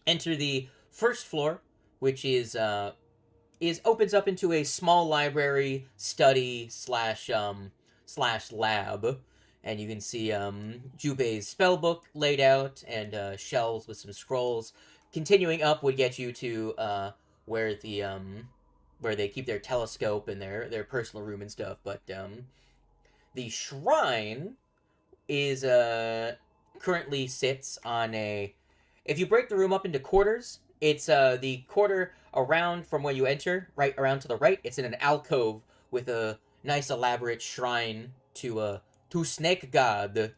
A: enter the first floor, which is opens up into a small library study slash lab, and you can see Jubei's spellbook laid out and shelves with some scrolls. Continuing up would get you to where the where they keep their telescope and their personal room and stuff. But the shrine is currently sits on a. If you break the room up into quarters, it's the quarter around from where you enter, right around to the right. It's in an alcove with a nice elaborate shrine to Snake God.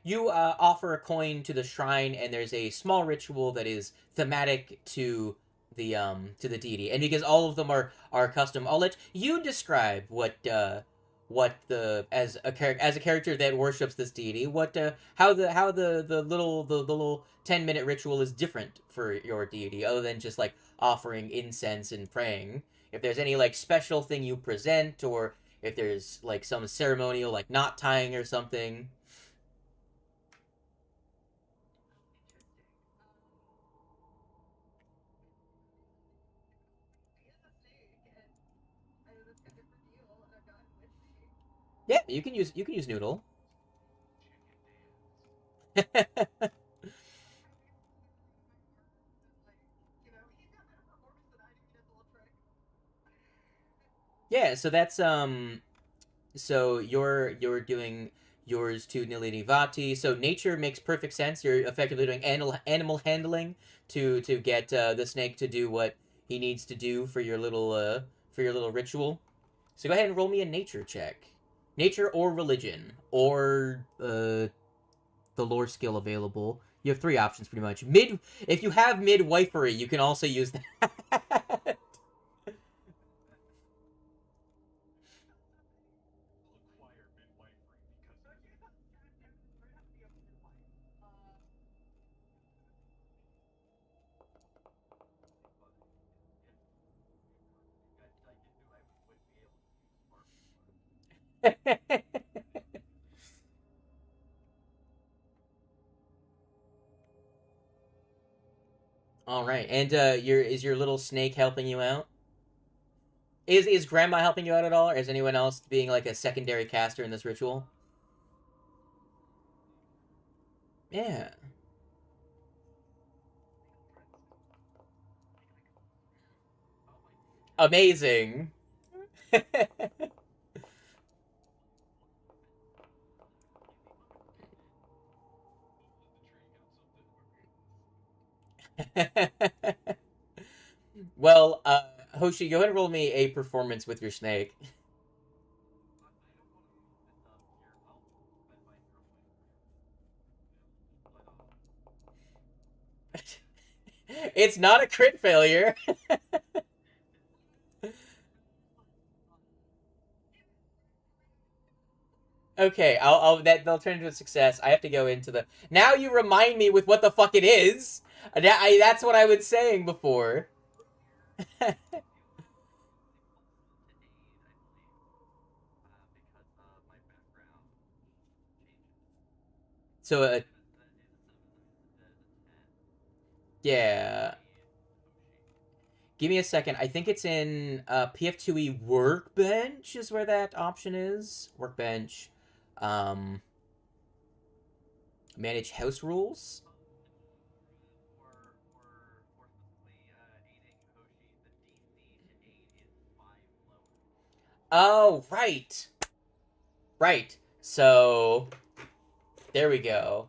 A: You offer a coin to the shrine, and there's a small ritual that is thematic to the deity. And because all of them are custom, I'll let you describe what the as a character that worships this deity, what how the little 10-minute ritual is different for your deity, other than just like offering incense and praying. If there's any like special thing you present, or if there's like some ceremonial like knot tying or something. Yeah, you can use noodle. Yeah, so that's so you're doing yours to Nilini. So nature makes perfect sense. You're effectively doing animal handling to get the snake to do what he needs to do for your little ritual. So go ahead and roll me a nature check. Nature or religion or the lore skill available. You have three options pretty much. Mid if you have midwifery, you can also use that. All right, and is your little snake helping you out? Is Grandma helping you out at all, or is anyone else being like a secondary caster in this ritual? Yeah, amazing. Well, Hoshi, go ahead and roll me a performance with your snake. It's not a crit failure. Okay, that'll turn into a success. I have to go into the. Now you remind me with what the fuck it is. That's what I was saying before. So, yeah. Give me a second. I think it's in PF2E Workbench is where that option is. Workbench. Um, manage house rules. Oh, right. Right. So, there we go.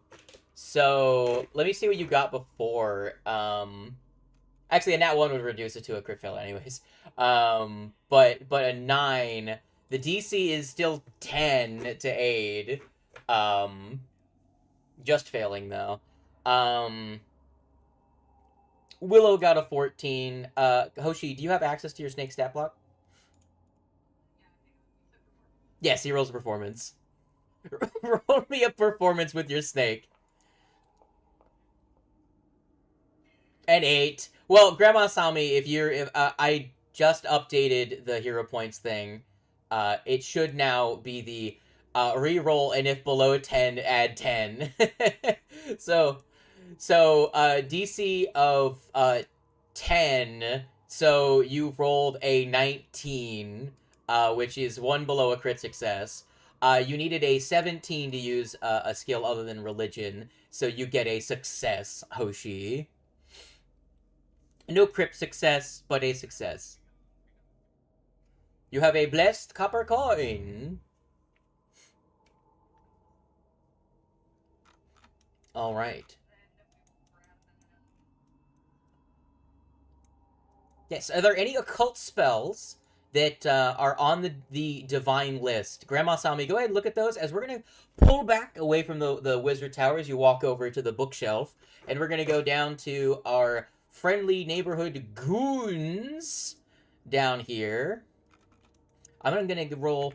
A: So, let me see what you got before. Actually, a nat 1 would reduce it to a crit fail anyways. But a 9, the DC is still 10 to aid. Um, just failing though. Um, Willow got a 14. Hoshi, do you have access to your snake stat block? Yes, he rolls a performance. Roll me a performance with your snake. An 8. Well, Grandma saw me. If I just updated the hero points thing, it should now be the re-roll, and if below 10, add 10. so DC of 10. So you rolled a 19, which is one below a crit success. You needed a 17 to use a skill other than religion, so you get a success, Hoshi. No crit success, but a success. You have a blessed copper coin. All right. Yes. Are there any occult spells that are on the divine list? Grandma Sami, go ahead and look at those as we're going to pull back away from the wizard towers. You walk over to the bookshelf, and we're going to go down to our friendly neighborhood goons down here. I'm going to roll.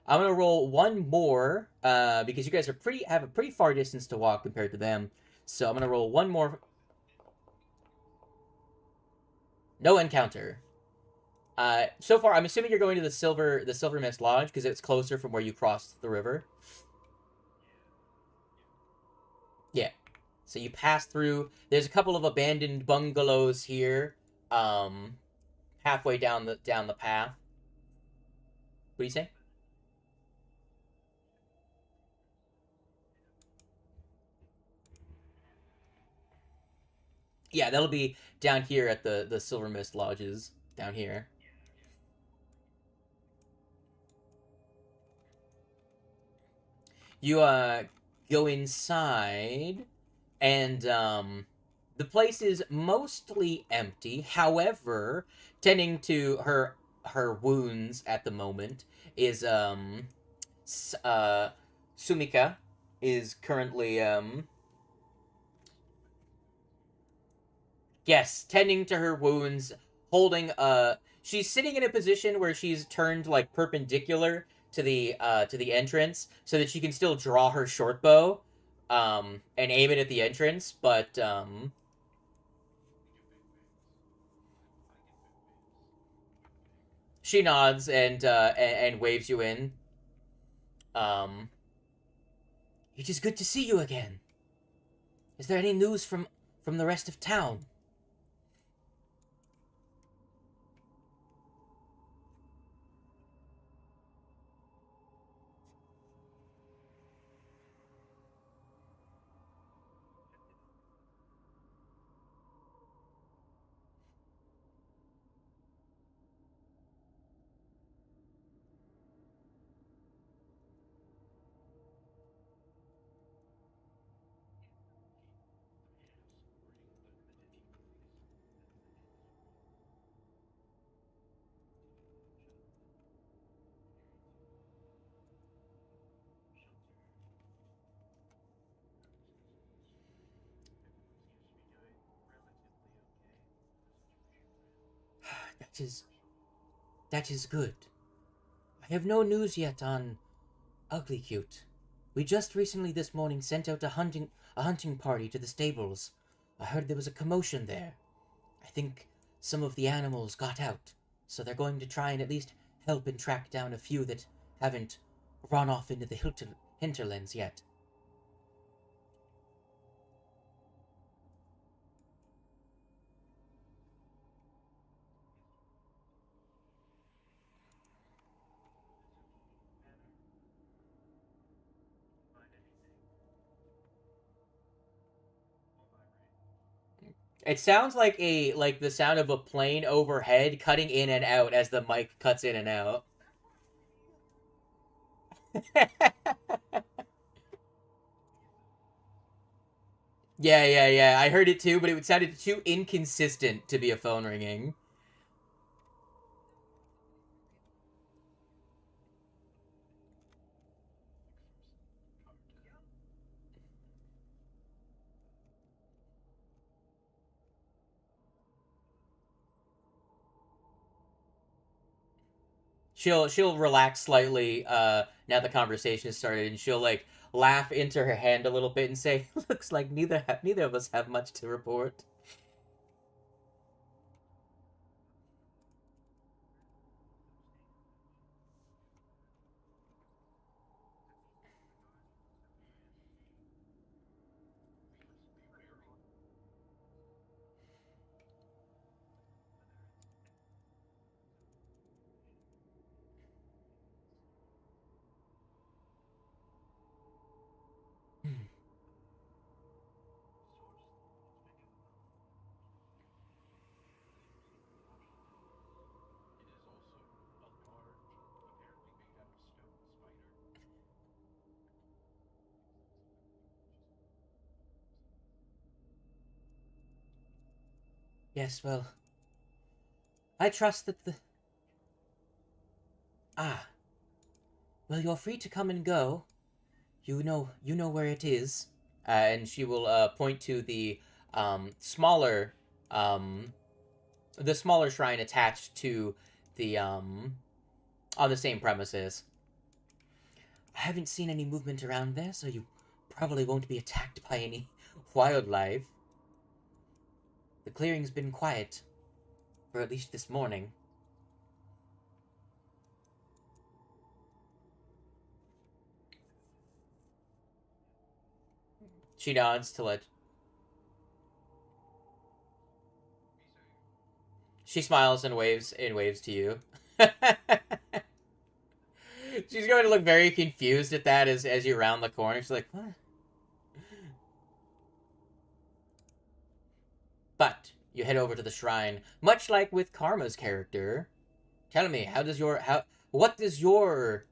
A: I'm gonna roll one more because you guys have a pretty far distance to walk compared to them. So I'm gonna roll one more. No encounter. So far, I'm assuming you're going to the Silver Mist Lodge because it's closer from where you crossed the river. Yeah. So you pass through. There's a couple of abandoned bungalows here. Um, halfway down the path. What do you say? Yeah, that'll be down here at the Silver Mist Lodges down here. You go inside, and the place is mostly empty. However, tending to her wounds at the moment is Sumika is currently yes, tending to her wounds, holding she's sitting in a position where she's turned like perpendicular to the entrance so that she can still draw her short bow and aim it at the entrance, but she nods and waves you in. Um, it is good to see you again. Is there any news from the rest of town? That is that is good. I have no news yet on ᴰᴰᴁ'ᴁ. We just recently this morning sent out a hunting party to the stables. I heard there was a commotion there. I think some of the animals got out, so they're going to try and at least help and track down a few that haven't run off into the hinterlands yet. It sounds like the sound of a plane overhead cutting in and out as the mic cuts in and out. Yeah. I heard it too, but it sounded too inconsistent to be a phone ringing. She'll relax slightly now the conversation has started, and she'll like laugh into her hand a little bit and say, "Looks like neither of us have much to report." Yes, well, I trust that the ah, well, you're free to come and go. You know where it is. And she will point to smaller um the smaller shrine attached to the on the same premises. I haven't seen any movement around there, so you probably won't be attacked by any wildlife. The clearing's been quiet, for at least this morning. She nods to let. She smiles and waves to you. She's going to look very confused at that as you round the corner. She's like, "What?" But you head over to the shrine, much like with Karma's character. Tell me, what does your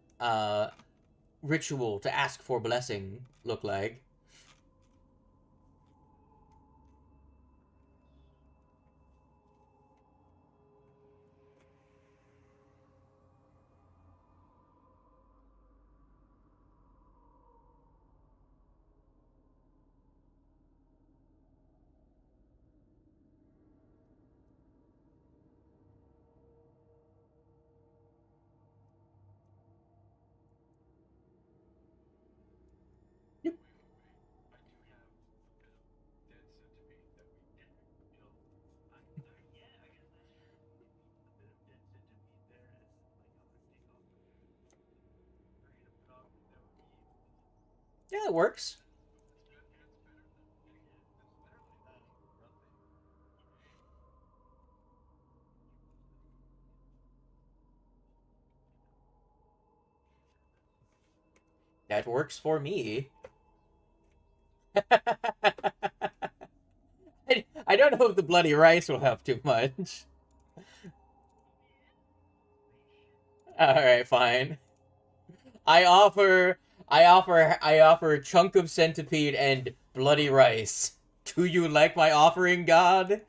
A: ritual to ask for blessing look like? Yeah, it works. That works for me. I don't know if the bloody rice will help too much. Alright, fine. I offer I offer a chunk of centipede and bloody rice. Do you like my offering, God?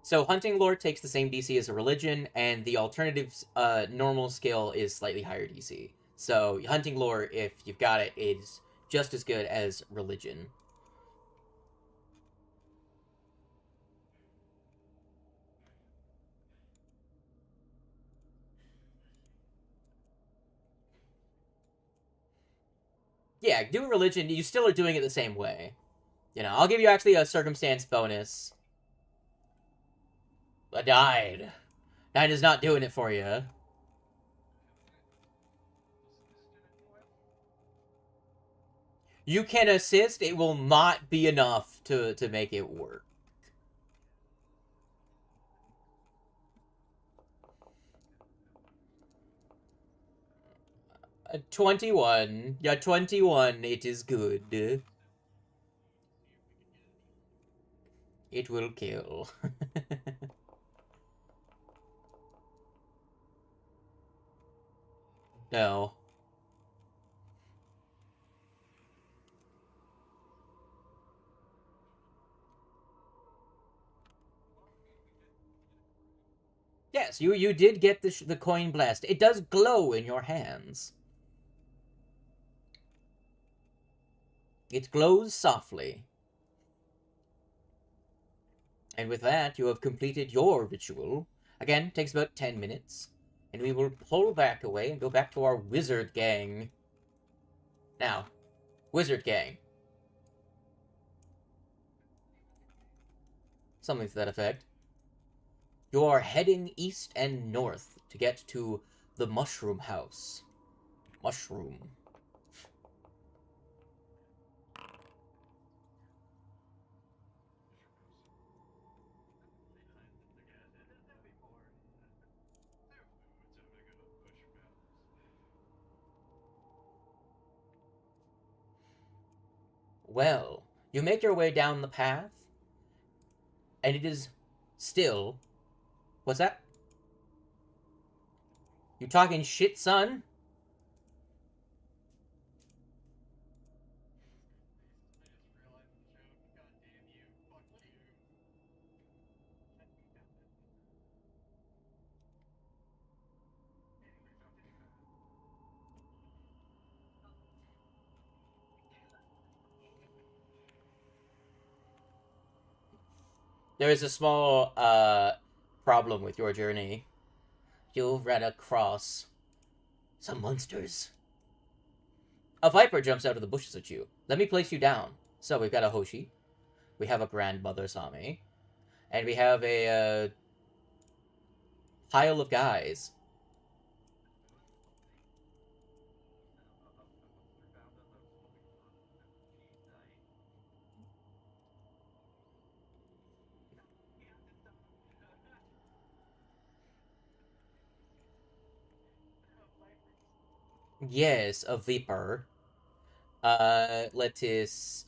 A: So hunting lore takes the same DC as a religion, and the alternative normal skill is slightly higher DC. So hunting lore, if you've got it, is just as good as religion. Yeah, doing religion, you still are doing it the same way. You know, I'll give you actually a circumstance bonus. I died. Nine is not doing it for you. You can assist. It will not be enough to make it work. 21. Yeah, 21. It is good. It will kill. No. Yes, you did get the coin blast. It does glow in your hands. It glows softly. And with that, you have completed your ritual. Again, takes about 10 minutes. And we will pull back away and go back to our wizard gang. Now, wizard gang. Something to that effect. You are heading east and north to get to the Mushroom House. Mushroom. Well, you make your way down the path, and it is still... What's that? You talking shit, son? There is a small, problem with your journey. You'll run across some monsters. A viper jumps out of the bushes at you. Let me place you down. So we've got a Hoshi, we have a grandmother Sami, and we have a pile of guys. Yes, a viper. Let's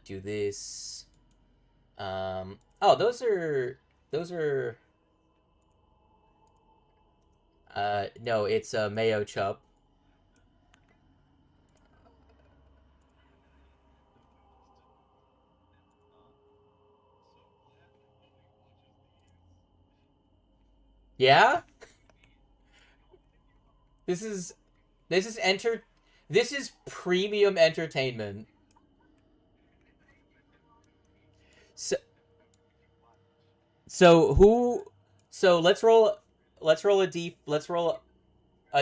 A: do this. Oh, those are no, it's Mayo Chup. Yeah? This is this is enter this is premium entertainment. So so who so let's roll a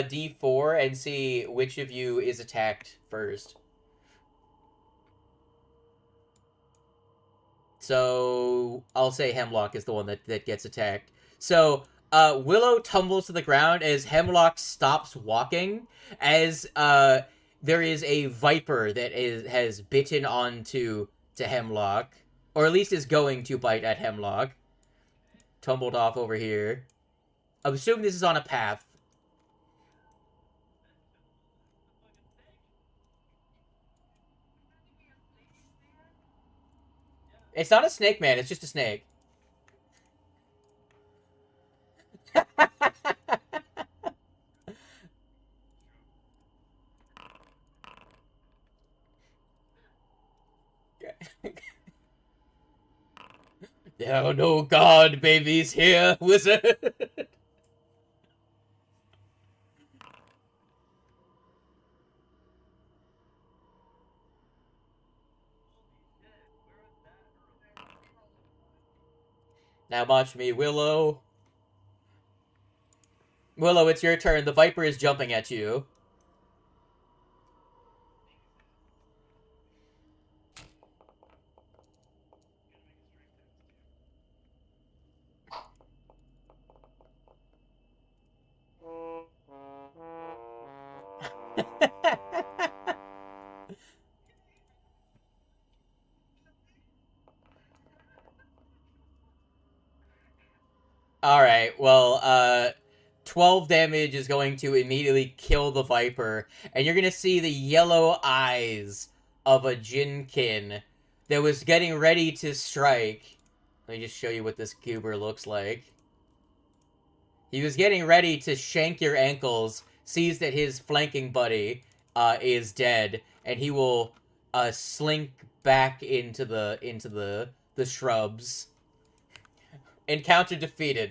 A: D4 and see which of you is attacked first. So I'll say Hemlock is the one that gets attacked. So Willow tumbles to the ground as Hemlock stops walking, as there is a viper that has bitten onto Hemlock, or at least is going to bite at Hemlock. Tumbled off over here. I'm assuming this is on a path. It's not a snake, man. It's just a snake. There are no god babies here, wizard. Now watch me, Willow. Willow, it's your turn. The viper is jumping at you. Alright, well, 12 damage is going to immediately kill the viper, and you're gonna see the yellow eyes of a Jinkin that was getting ready to strike. Let me just show you what this goober looks like. He was getting ready to shank your ankles, sees that his flanking buddy is dead, and he will slink back into the shrubs. Encounter defeated.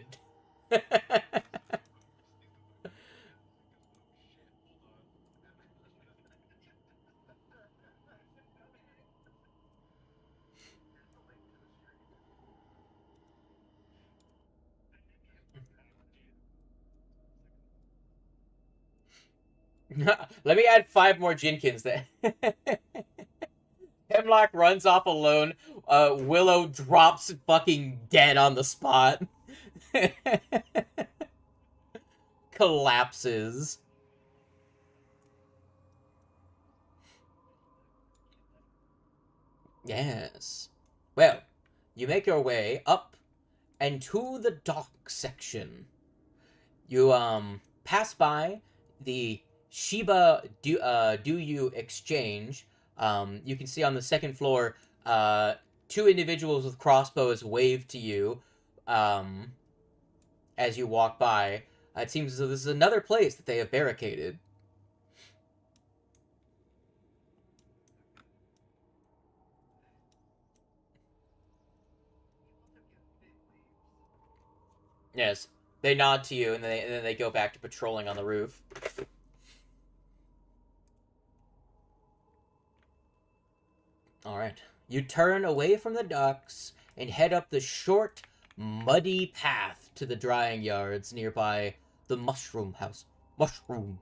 A: Let me add 5 more Jinkins then. Hemlock runs off alone. Willow drops fucking dead on the spot. Collapses. Yes. Well, you make your way up and to the dock section. You pass by the Shiba Do-You exchange. You can see on the second floor 2 individuals with crossbows wave to you as you walk by. It seems as though this is another place that they have barricaded. Yes, they nod to you, and then they go back to patrolling on the roof. Alright. You turn away from the docks and head up the short, muddy path to the drying yards nearby the mushroom house. Mushroom.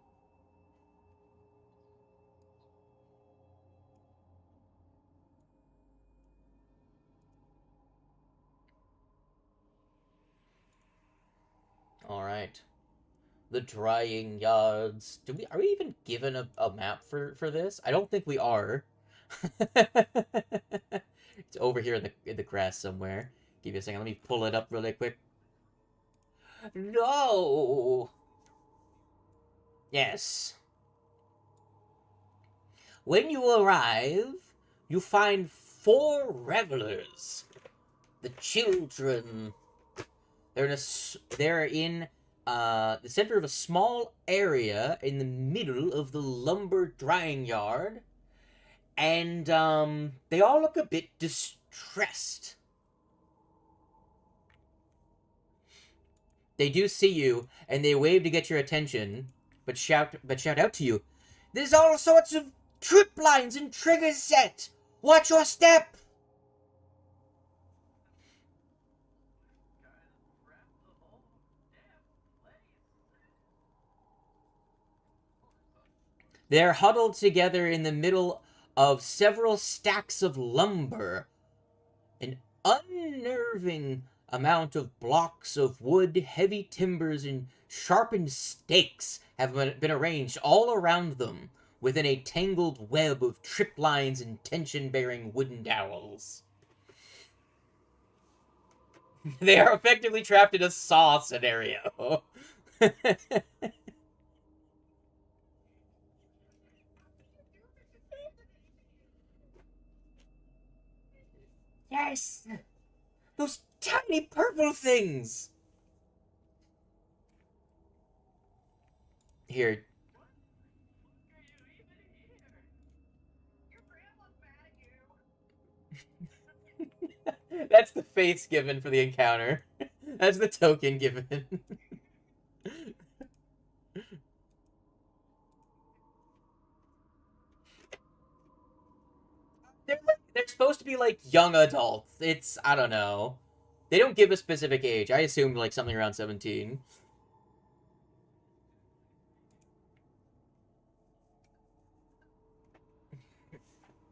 A: Alright. The drying yards. Are we even given a map for this? I don't think we are. It's over here in the grass somewhere. Give me a second. Let me pull it up really quick. No. Yes. When you arrive, you find 4 revelers. The children. They're in the center of a small area in the middle of the lumber drying yard. And they all look a bit distressed. They do see you, and they wave to get your attention, but shout out to you. There's all sorts of trip lines and triggers set. Watch your step. They're huddled together in the middle of several stacks of lumber. And unnerving amount of blocks of wood, heavy timbers, and sharpened stakes have been arranged all around them within a tangled web of trip lines and tension-bearing wooden dowels. They are effectively trapped in a Saw scenario. Yes! Those tiny purple things! Here. That's the face given for the encounter. That's the token given. They're supposed to be like young adults. It's, I don't know. They don't give a specific age. I assumed like something around 17.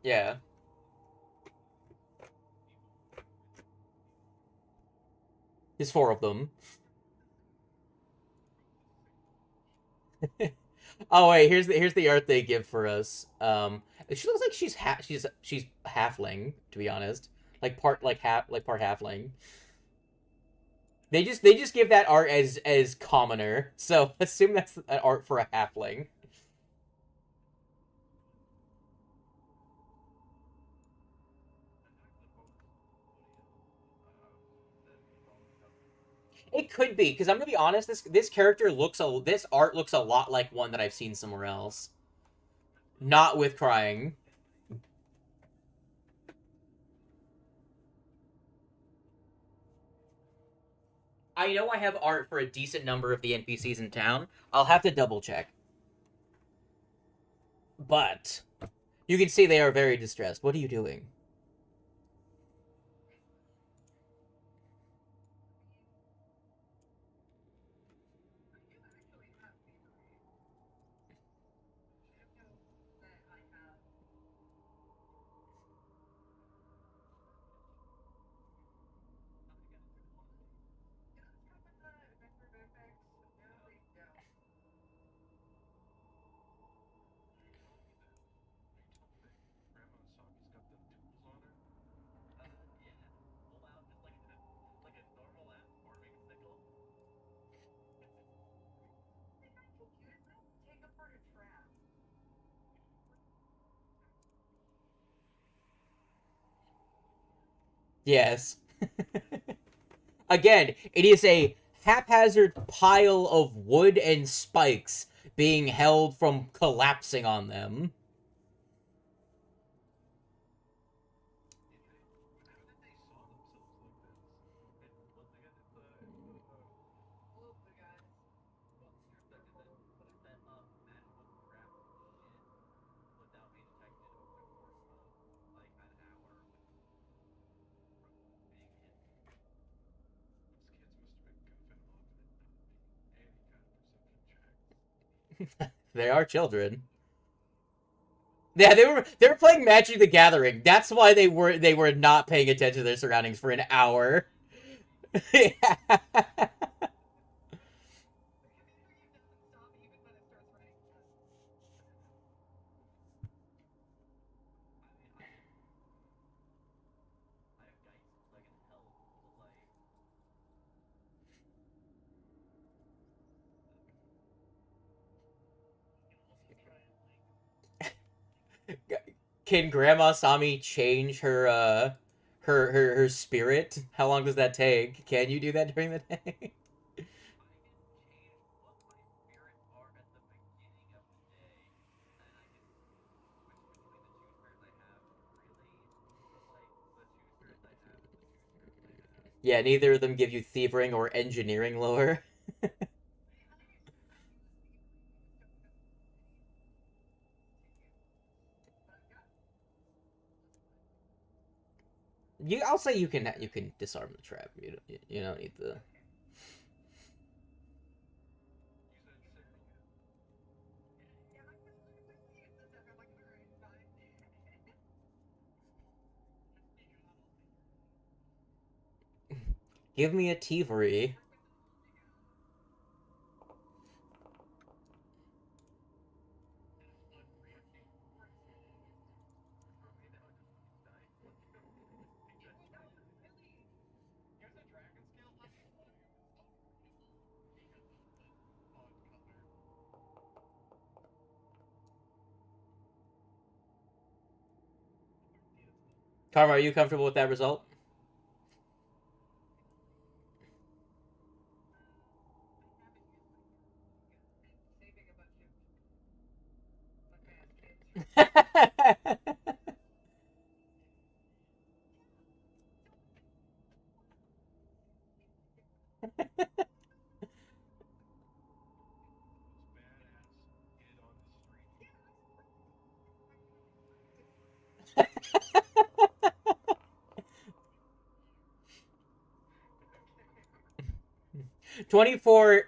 A: Yeah. There's four of them. Oh wait, here's the art they give for us. She looks like she's halfling, to be honest. Like part halfling. They just give that art as commoner. So assume that's an art for a halfling. It could be, because I'm gonna be honest, this character this art looks a lot like one that I've seen somewhere else. Not with crying. I know I have art for a decent number of the NPCs in town. I'll have to double check. But you can see they are very distressed. What are you doing? Yes. Again, it is a haphazard pile of wood and spikes being held from collapsing on them. They are children. Yeah, they were playing Magic the Gathering. That's why they were not paying attention to their surroundings for an hour. Yeah. Can Grandma Sami change her spirit? How long does that take? Can you do that during the day? Yeah, neither of them give you thieving or engineering lore. I'll say you can disarm the trap. You don't need the. Give me a thievery. Karma, are you comfortable with that result? $24.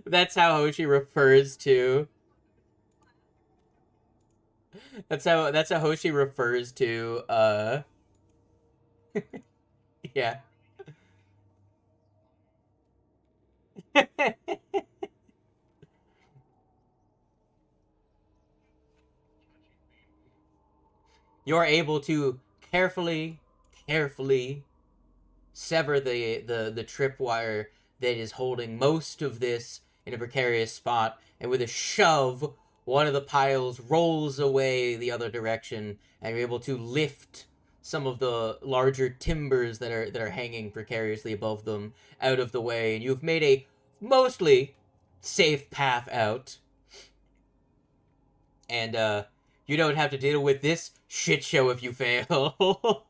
A: That's how Hoshi refers to. That's how Hoshi refers to. Yeah. You're able to carefully sever the tripwire that is holding most of this in a precarious spot, and with a shove, one of the piles rolls away the other direction, and you're able to lift some of the larger timbers that are hanging precariously above them out of the way, and you've made a mostly safe path out. And you don't have to deal with this shit show if you fail.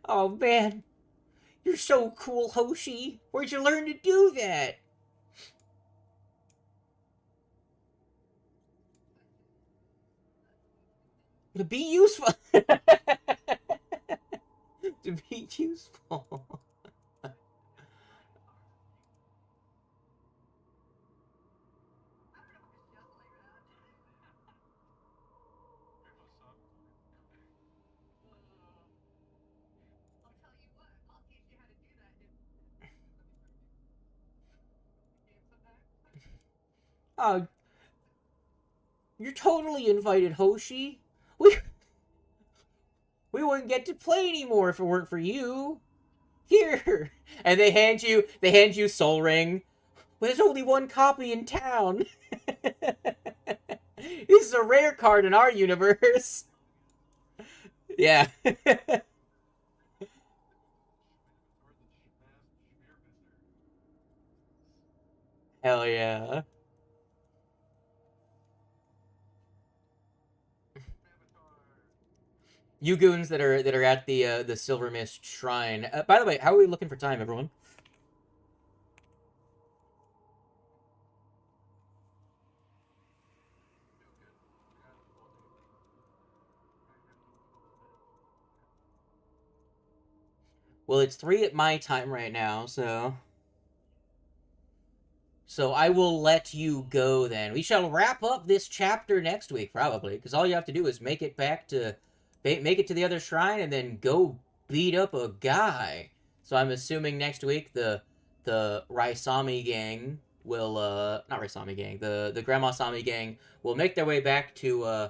A: Oh man, you're so cool, Hoshi. Where'd you learn to do that? To be useful. To be useful. Oh, you're totally invited, Hoshi. We wouldn't get to play anymore if it weren't for you. Here, and they hand you Soul Ring. Well, there's only one copy in town. This is a rare card in our universe. Yeah. Hell yeah. You goons that are at the Silver Mist Shrine. By the way, how are we looking for time, everyone? Well, it's 3 at my time right now, so I will let you go then. We shall wrap up this chapter next week, probably, because all you have to do is make it to the other shrine and then go beat up a guy. So I'm assuming next week the Raisami gang will not Raisami gang, the Grandma Sami gang will make their way back to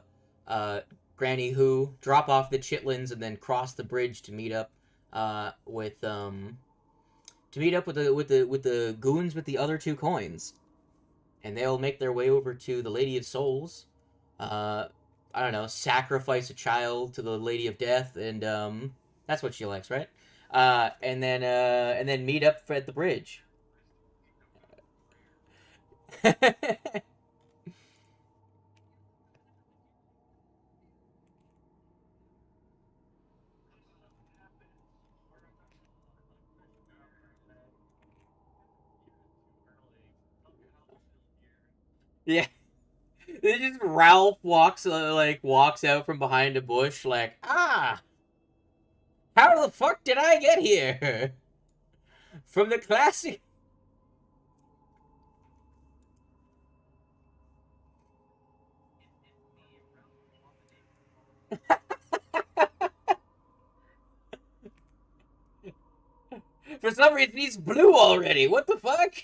A: Granny Who, drop off the chitlins, and then cross the bridge to meet up with the goons with the other 2 coins, and they'll make their way over to the Lady of Souls. Uh, I don't know, sacrifice a child to the Lady of Death, and that's what she likes, right? And then meet up at the bridge. Yeah, they just Ralph walks out from behind a bush like, how the fuck did I get here? From the classic. For some reason, he's blue already. What the fuck?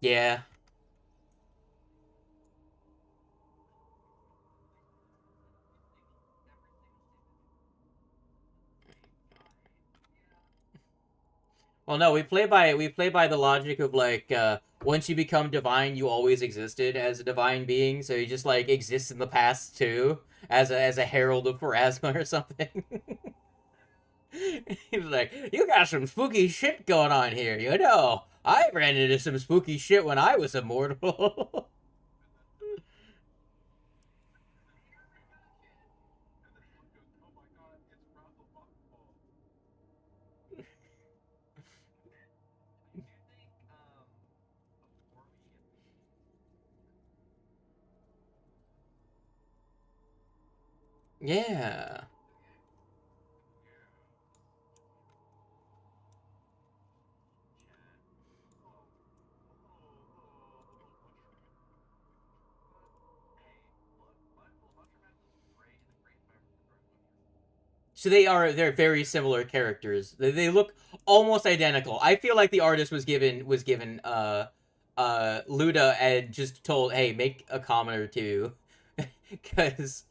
A: Yeah. Well, no, we play by the logic of like once you become divine, you always existed as a divine being, so you just like exist in the past too as a herald of Pharasma or something. He's like, you got some spooky shit going on here, you know. I ran into some spooky shit when I was immortal. Yeah. So they're very similar characters. They look almost identical. I feel like the artist was given Luda and just told, "Hey, make a comment or two," because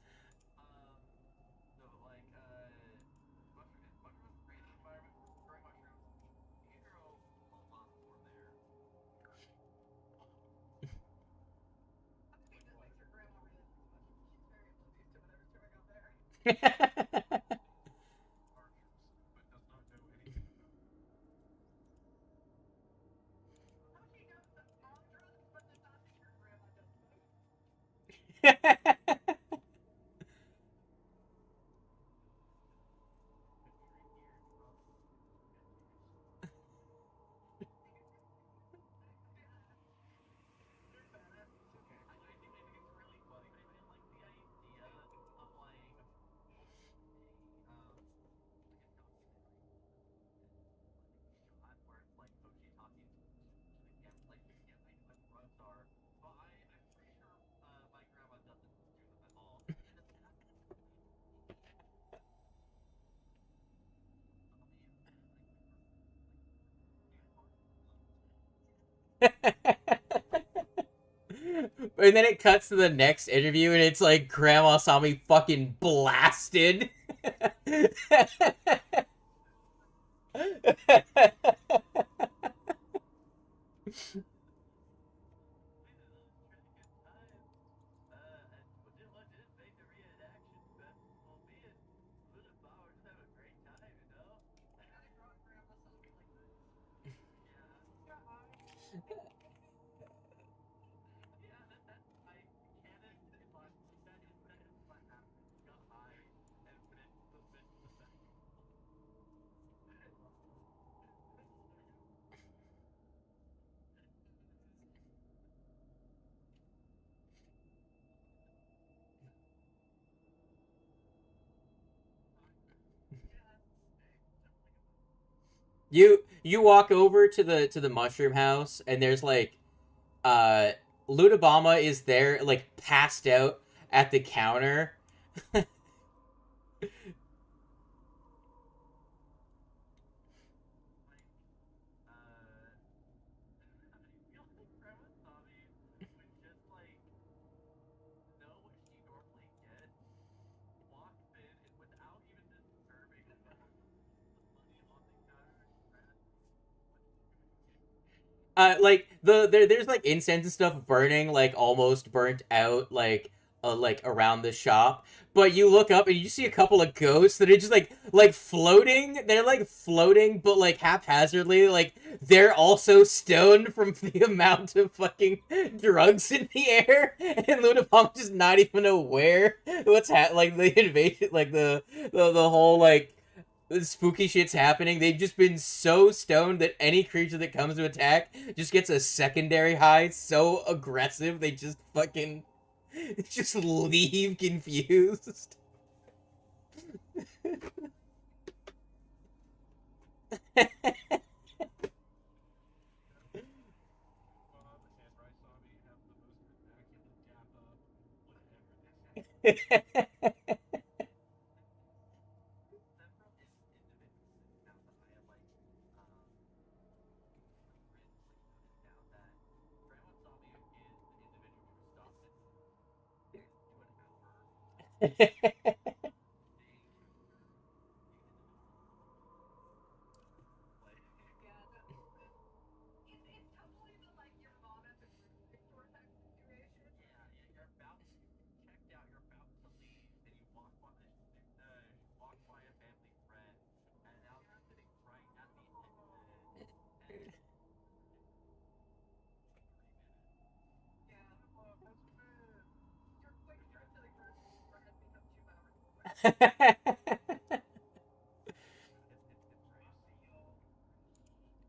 A: and then it cuts to the next interview, and it's like Grandma saw me fucking blasted. You walk over to the mushroom house, and there's like uh Ludabama is there, like passed out at the counter. Like there's like incense and stuff burning, like almost burnt out, like around the shop. But you look up and you see a couple of ghosts that are just like floating. They're like floating, but like haphazardly. Like they're also stoned from the amount of fucking drugs in the air, and Lunapalm just not even aware what's like the invasion, like the whole like spooky shit's happening. They've just been so stoned that any creature that comes to attack just gets a secondary high. So aggressive, they just fucking just leave confused.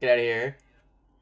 A: Get out of here.